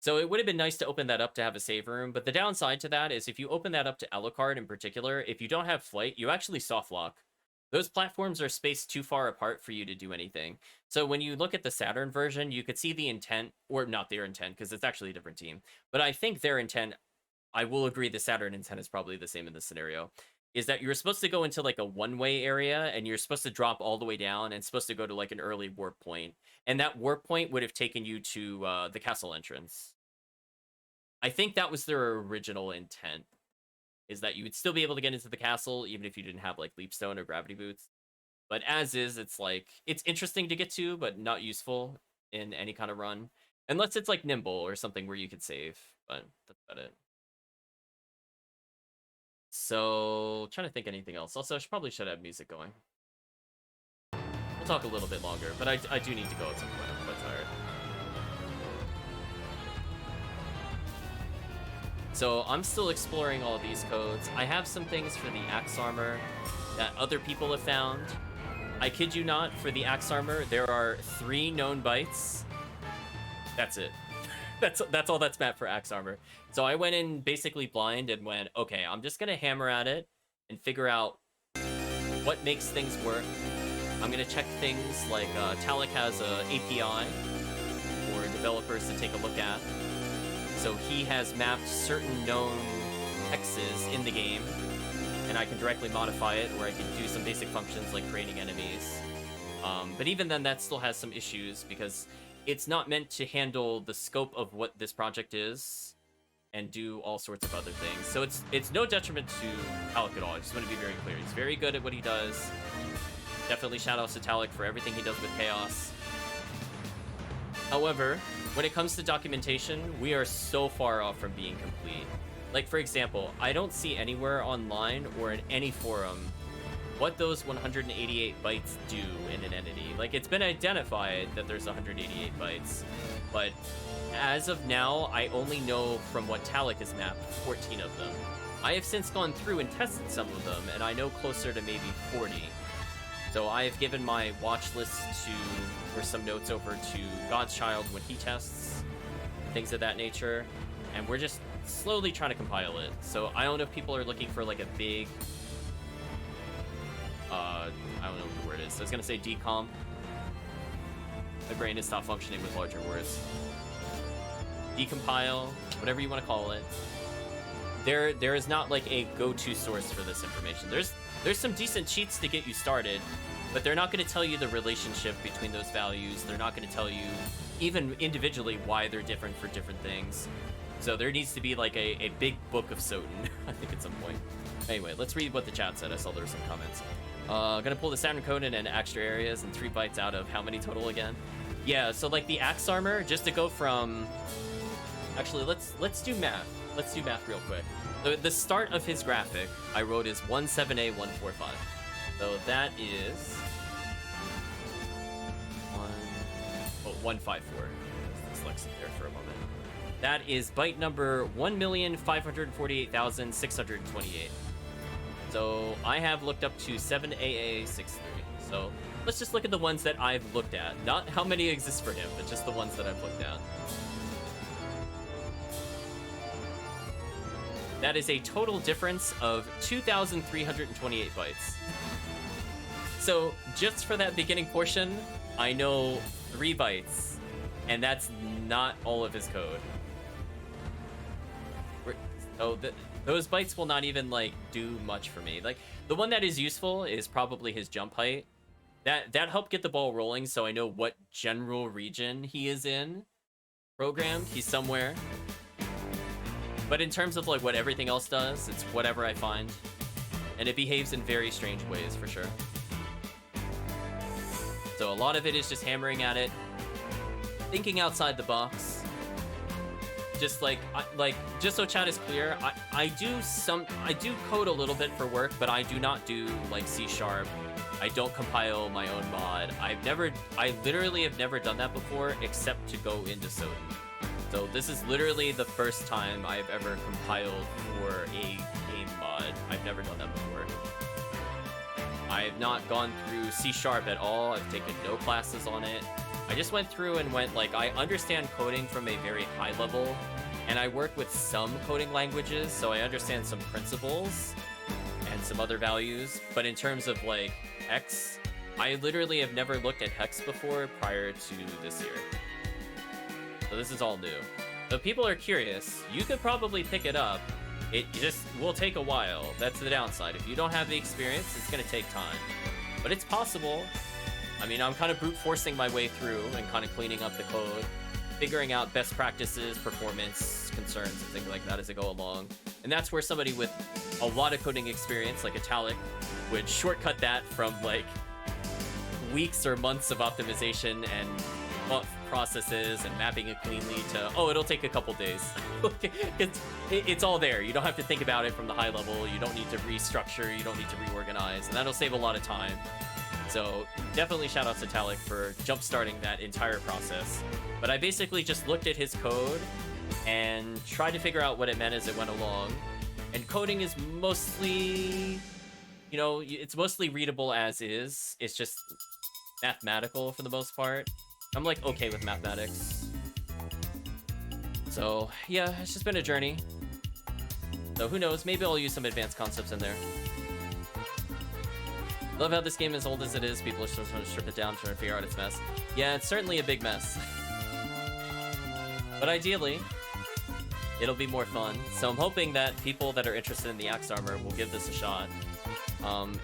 So it would have been nice to open that up to have a save room, but the downside to that is if you open that up to Alucard in particular, if you don't have flight, you actually soft lock. Those platforms are spaced too far apart for you to do anything. So when you look at the Saturn version, you could see the intent, or not their intent, because it's actually a different team. But I think their intent, I will agree the Saturn intent is probably the same in this scenario, is that you're supposed to go into like a one-way area, and you're supposed to drop all the way down and supposed to go to like an early warp point. And that warp point would have taken you to the castle entrance. I think that was their original intent, is that you would still be able to get into the castle even if you didn't have like leapstone or gravity boots. But as is, it's like, it's interesting to get to, but not useful in any kind of run. Unless it's like nimble or something where you could save, but that's about it. So, trying to think anything else. Also, I should have music going. We'll talk a little bit longer, but I do need to go at some point. I'm quite tired. So, I'm still exploring all these codes. I have some things for the Axe Armor that other people have found. I kid you not, for the Axe Armor, there are 3 known bytes That's it. That's all that's mapped for axe armor. So I went in basically blind and went, okay, I'm just gonna hammer at it and figure out what makes things work. I'm gonna check things like Talik has a API for developers to take a look at. So he has mapped certain known hexes in the game, and I can directly modify it, or I can do some basic functions like creating enemies. But even then, that still has some issues because it's not meant to handle the scope of what this project is and do all sorts of other things. So it's no detriment to Talik at all. I just want to be very clear. He's very good at what he does. Definitely shoutouts to Talik for everything he does with Chaos. However, when it comes to documentation, we are so far off from being complete. Like, for example, I don't see anywhere online or in any forum what those 188 bytes do in an entity. Like, it's been identified that there's 188 bytes, but as of now, I only know from what Talik has mapped 14 of them. I have since gone through and tested some of them, and I know closer to maybe 40. So I have given my watch list or some notes over to God's Child when he tests, things of that nature, and we're just slowly trying to compile it. So I don't know if people are looking for like a big, I don't know what the word is. I was gonna say decomp. My brain has stopped functioning with larger words. Decompile, whatever you want to call it. There is not like a go-to source for this information. There's some decent cheats to get you started, but they're not going to tell you the relationship between those values. They're not going to tell you, even individually, why they're different for different things. So there needs to be like a big book of SotN, I think, at some point. Anyway, let's read what the chat said. I saw there were some comments. Gonna pull the Saturn code in extra areas and 3 bytes out of how many total again? Yeah, so like the axe armor, just to go from... Actually, let's do math. Let's do math real quick. The start of his graphic, I wrote is 17A145. So that is... 154. Dyslexic there for a moment. That is byte number 1,548,628. So I have looked up to 7AA63. So let's just look at the ones that I've looked at. Not how many exist for him, but just the ones that I've looked at. That is a total difference of 2,328 bytes. So just for that beginning portion, I know 3 bytes, and that's not all of his code. So those bytes will not even like do much for me. Like the one that is useful is probably his jump height. That helped get the ball rolling, so I know what general region he is in. Programmed, he's somewhere. But in terms of like what everything else does, it's whatever I find. And it behaves in very strange ways, for sure. So a lot of it is just hammering at it, thinking outside the box. Just just so chat is clear, I do code a little bit for work, but I do not do like C#. I don't compile my own mod. I literally have never done that before, except to go into SotN. So this is literally the first time I've ever compiled for a game mod. I've never done that before. I have not gone through C# at all. I've taken no classes on it. I just went through and went like, I understand coding from a very high level, and I work with some coding languages, so I understand some principles and some other values. But in terms of like hex, I literally have never looked at hex before prior to this year. So this is all new. So if people are curious, you could probably pick it up. It just will take a while. That's the downside. If you don't have the experience, it's going to take time. But it's possible. I mean, I'm kind of brute forcing my way through and kind of cleaning up the code, figuring out best practices, performance concerns, and things like that as I go along. And that's where somebody with a lot of coding experience, like Talik, would shortcut that from like weeks or months of optimization and processes and mapping it cleanly to, oh, it'll take a couple days. It's all there. You don't have to think about it from the high level. You don't need to restructure. You don't need to reorganize. And that'll save a lot of time. So definitely shout out to Talik for jump-starting that entire process. But I basically just looked at his code and tried to figure out what it meant as it went along. And coding is mostly, you know, it's mostly readable as is. It's just mathematical for the most part. I'm like okay with mathematics. So yeah, it's just been a journey. So who knows? Maybe I'll use some advanced concepts in there. Love how this game, as old as it is, people are still trying to strip it down, trying to figure out its mess. Yeah, it's certainly a big mess. But ideally, it'll be more fun. So I'm hoping that people that are interested in the Axe Armor will give this a shot.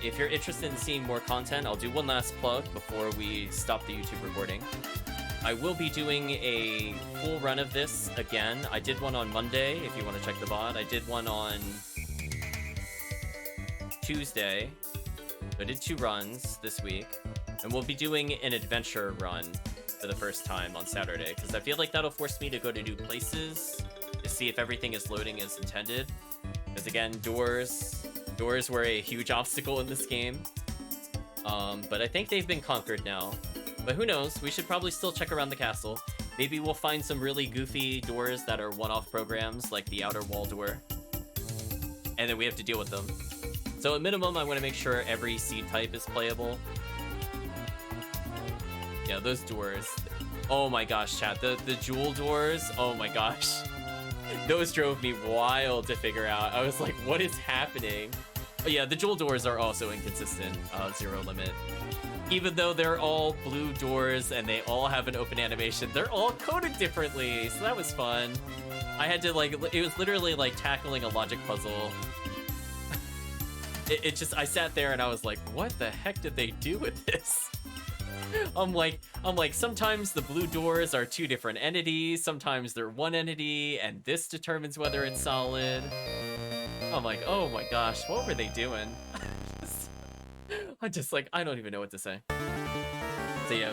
If you're interested in seeing more content, I'll do one last plug before we stop the YouTube recording. I will be doing a full run of this again. I did one on Monday, if you want to check the VOD. I did one on Tuesday. I did 2 runs this week. And we'll be doing an adventure run for the first time on Saturday, because I feel like that'll force me to go to new places to see if everything is loading as intended. Because again, doors were a huge obstacle in this game. But I think they've been conquered now. But who knows? We should probably still check around the castle. Maybe we'll find some really goofy doors that are one-off programs, like the outer wall door. And then we have to deal with them. So at minimum, I want to make sure every seed type is playable. Yeah, those doors. Oh my gosh, chat. The jewel doors, oh my gosh. Those drove me wild to figure out. I was like, what is happening? But yeah, the jewel doors are also inconsistent, zero limit. Even though they're all blue doors and they all have an open animation, they're all coded differently, so that was fun. I had to it was literally like tackling a logic puzzle. I sat there and I was like, what the heck did they do with this? I'm like, sometimes the blue doors are 2 different entities, sometimes they're one entity, and this determines whether it's solid. I'm like, oh my gosh, what were they doing? I'm just like, I don't even know what to say. So yeah,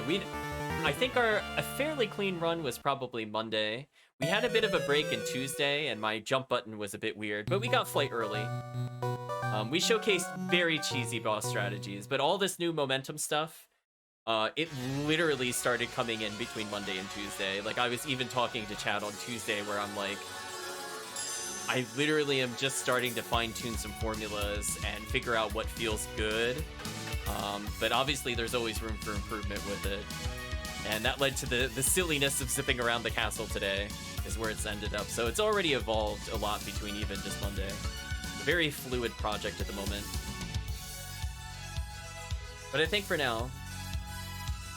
I think a fairly clean run was probably Monday. We had a bit of a break in Tuesday, and my jump button was a bit weird, but we got flight early. We showcased very cheesy boss strategies, but all this new momentum stuff, it literally started coming in between Monday and Tuesday. Like, I was even talking to Chad on Tuesday where I'm like, I literally am just starting to fine-tune some formulas and figure out what feels good. But obviously there's always room for improvement with it. And that led to the silliness of zipping around the castle today, is where it's ended up. So it's already evolved a lot between even just Monday. A very fluid project at the moment. But I think for now,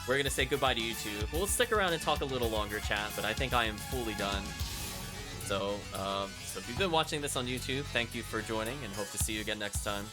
we're going to say goodbye to YouTube. We'll stick around and talk a little longer, chat, but I think I am fully done. So if you've been watching this on YouTube, thank you for joining, and hope to see you again next time.